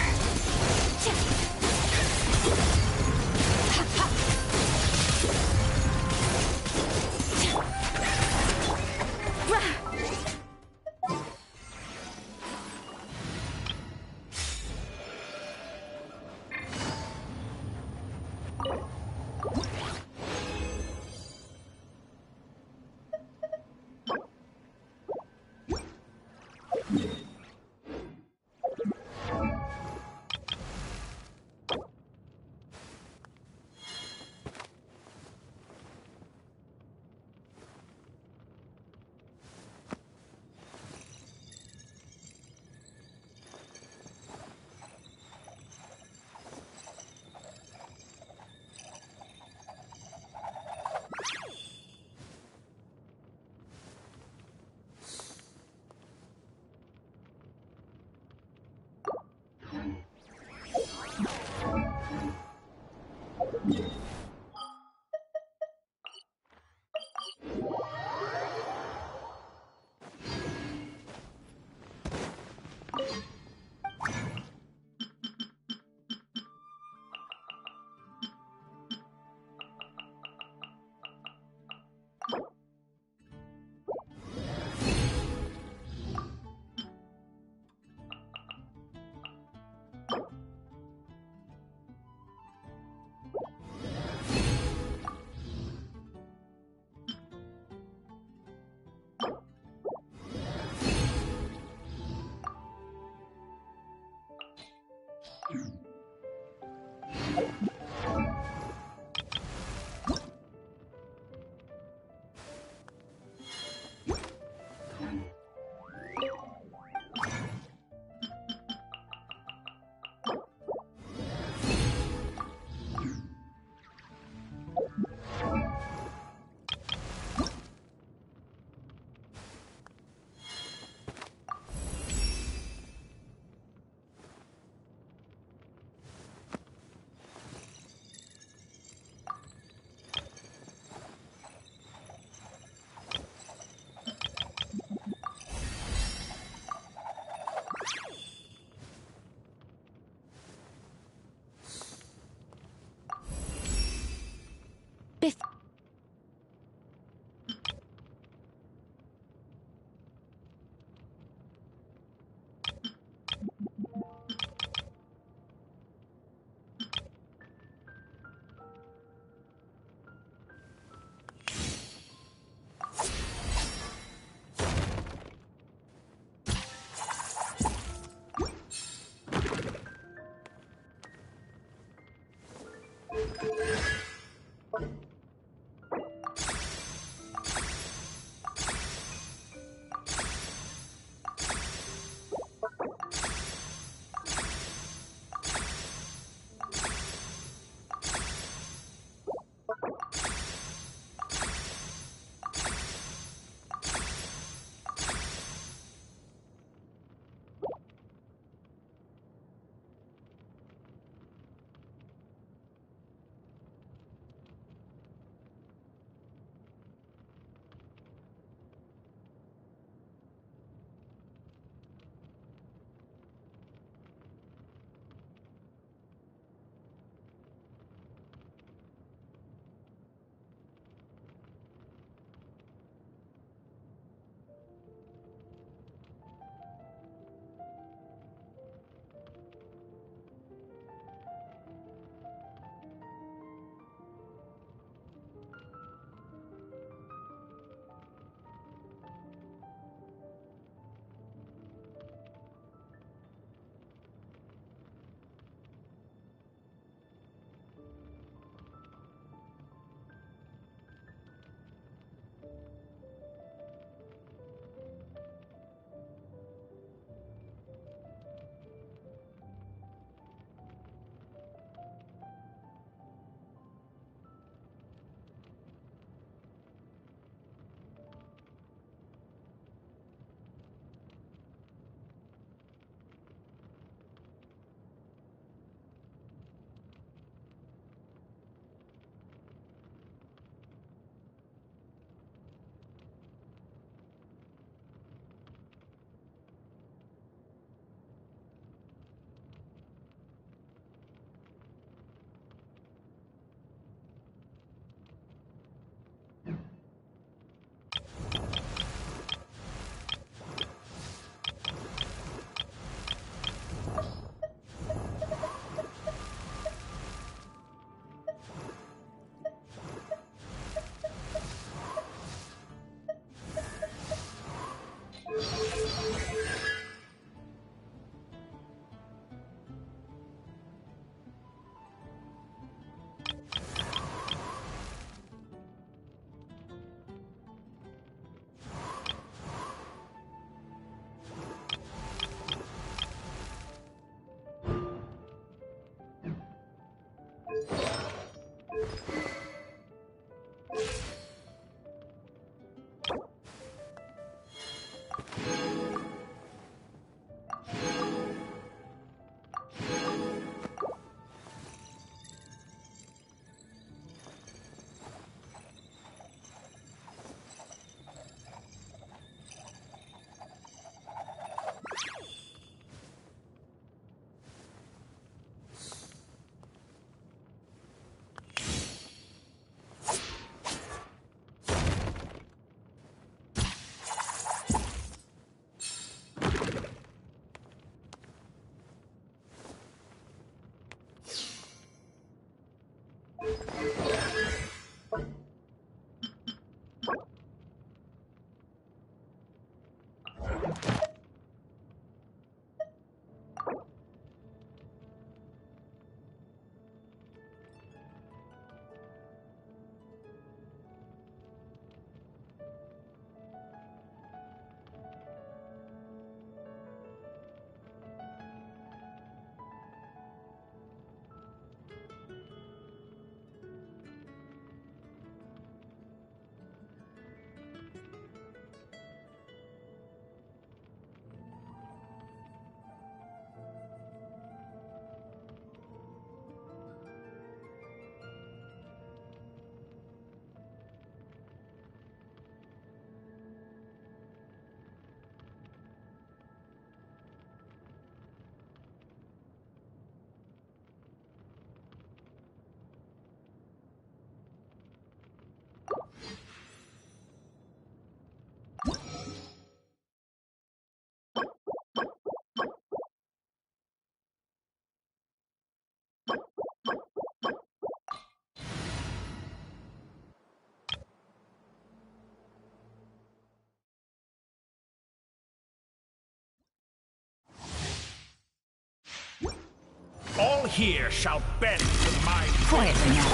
here shall bend to my... Quietly now.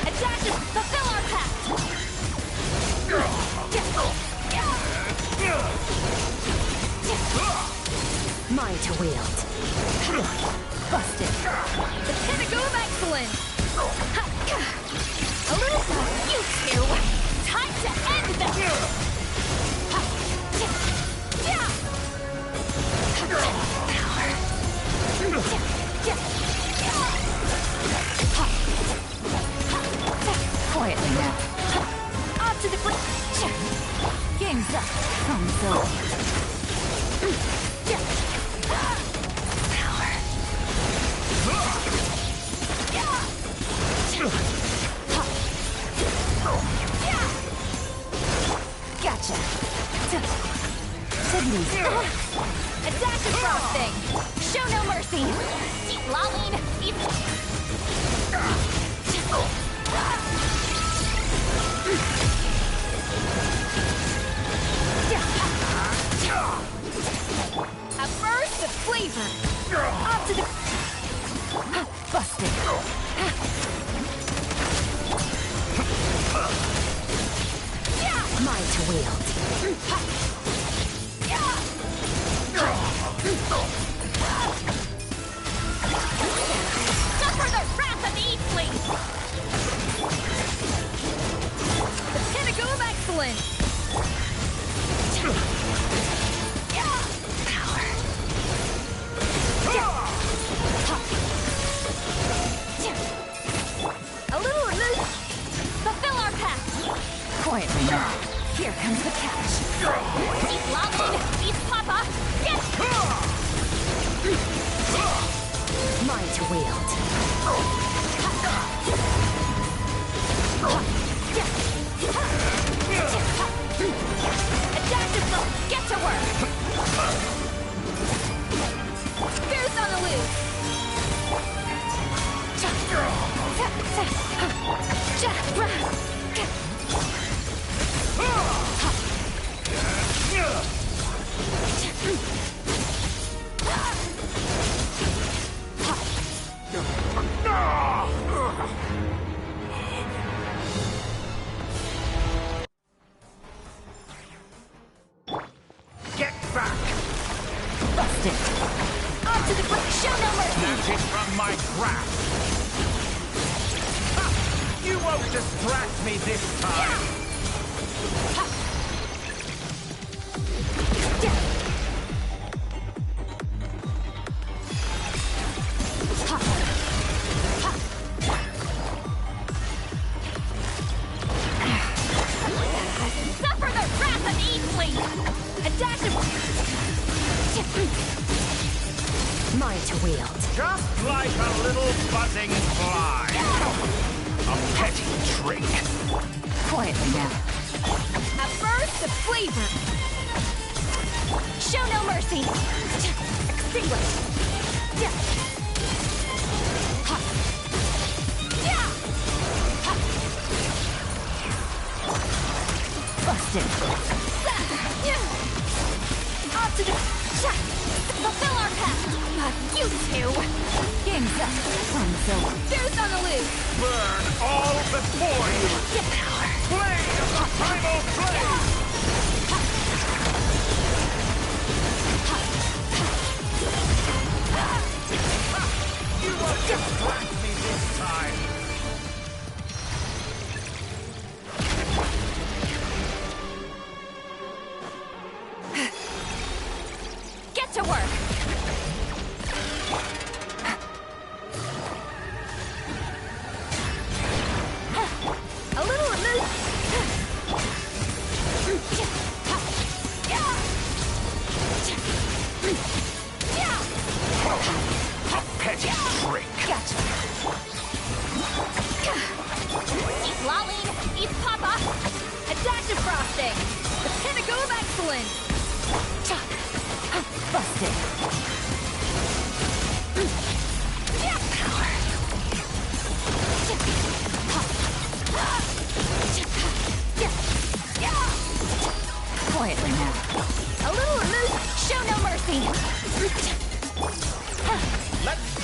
Adaptive, fulfill our pact! Mine to wield. Busted. The pinnacle of excellence! A little time, you two! Time to end this! Quietly now. Off to the Game's up. Come so. Gotcha. Take it easy. Adaptive frosting. Show no mercy. Keep lolling. A burst of flavor. Off to the... Busted. Mine to wield. Suffer the wrath of the Eatling! The pinnacle of excellence! A little illusion. Fulfill our pact. Quietly now. Here comes the catch. Keep lolling. Eat Papa. Get. Mine to wield. Adaptive flow. Get to work. Goose on the loose. Get back! Busted. Off to the break. Show no mercy. Snatch it from my grasp! Ha! You won't distract me this time! Suffer the wrath of Eatling. Adaptive. Mine to wield. Just like a little buzzing fly. A petty trick. Quietly now. A burst of flavor. Show no mercy. Extinguish. Busted. Off to the... Fulfill our pact. You two. Game's up. Come so. Goose on the loose. Burn all before you. Get power. Blade of the primal flame. You won't distract me this time. Get to work. A little illusion. A petty trick. Gotcha.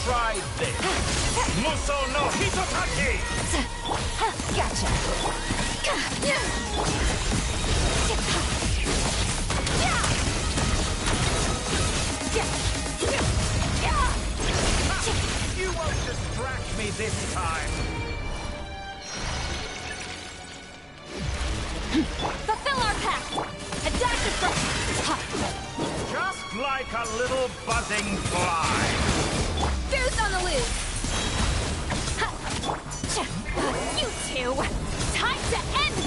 Try this. Muso no Hitotaki! Gotcha. You won't distract me this time. Fulfill our pact! Adapted from... Just like a little buzzing fly. Boost on the loose! You two! Time to end!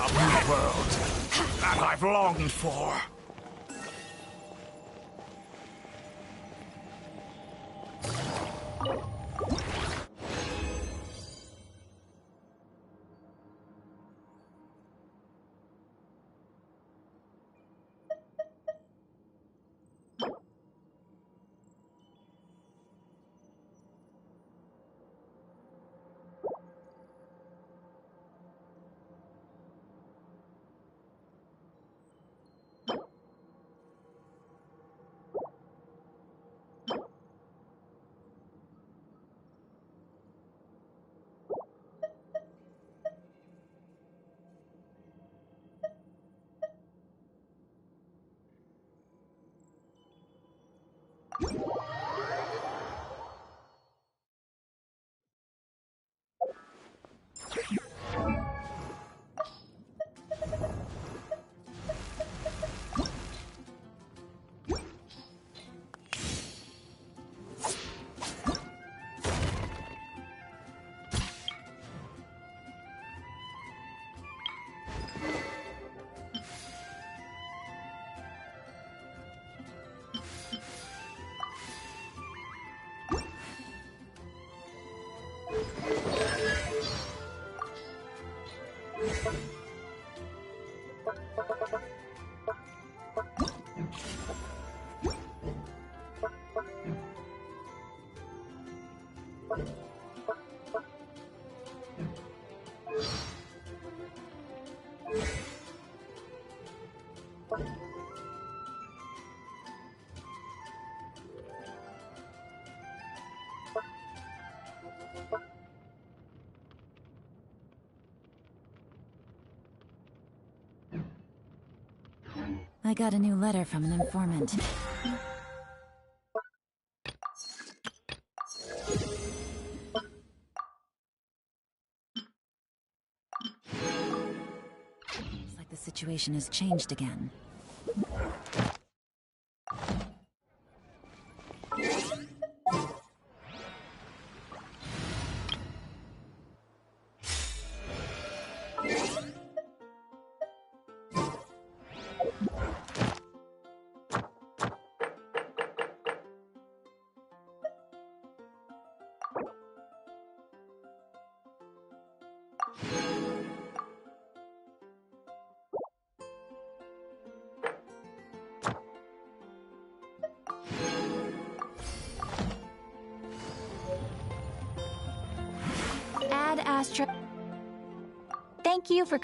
A new world that I've longed for. I got a new letter from an informant. Looks like the situation has changed again. Thank you for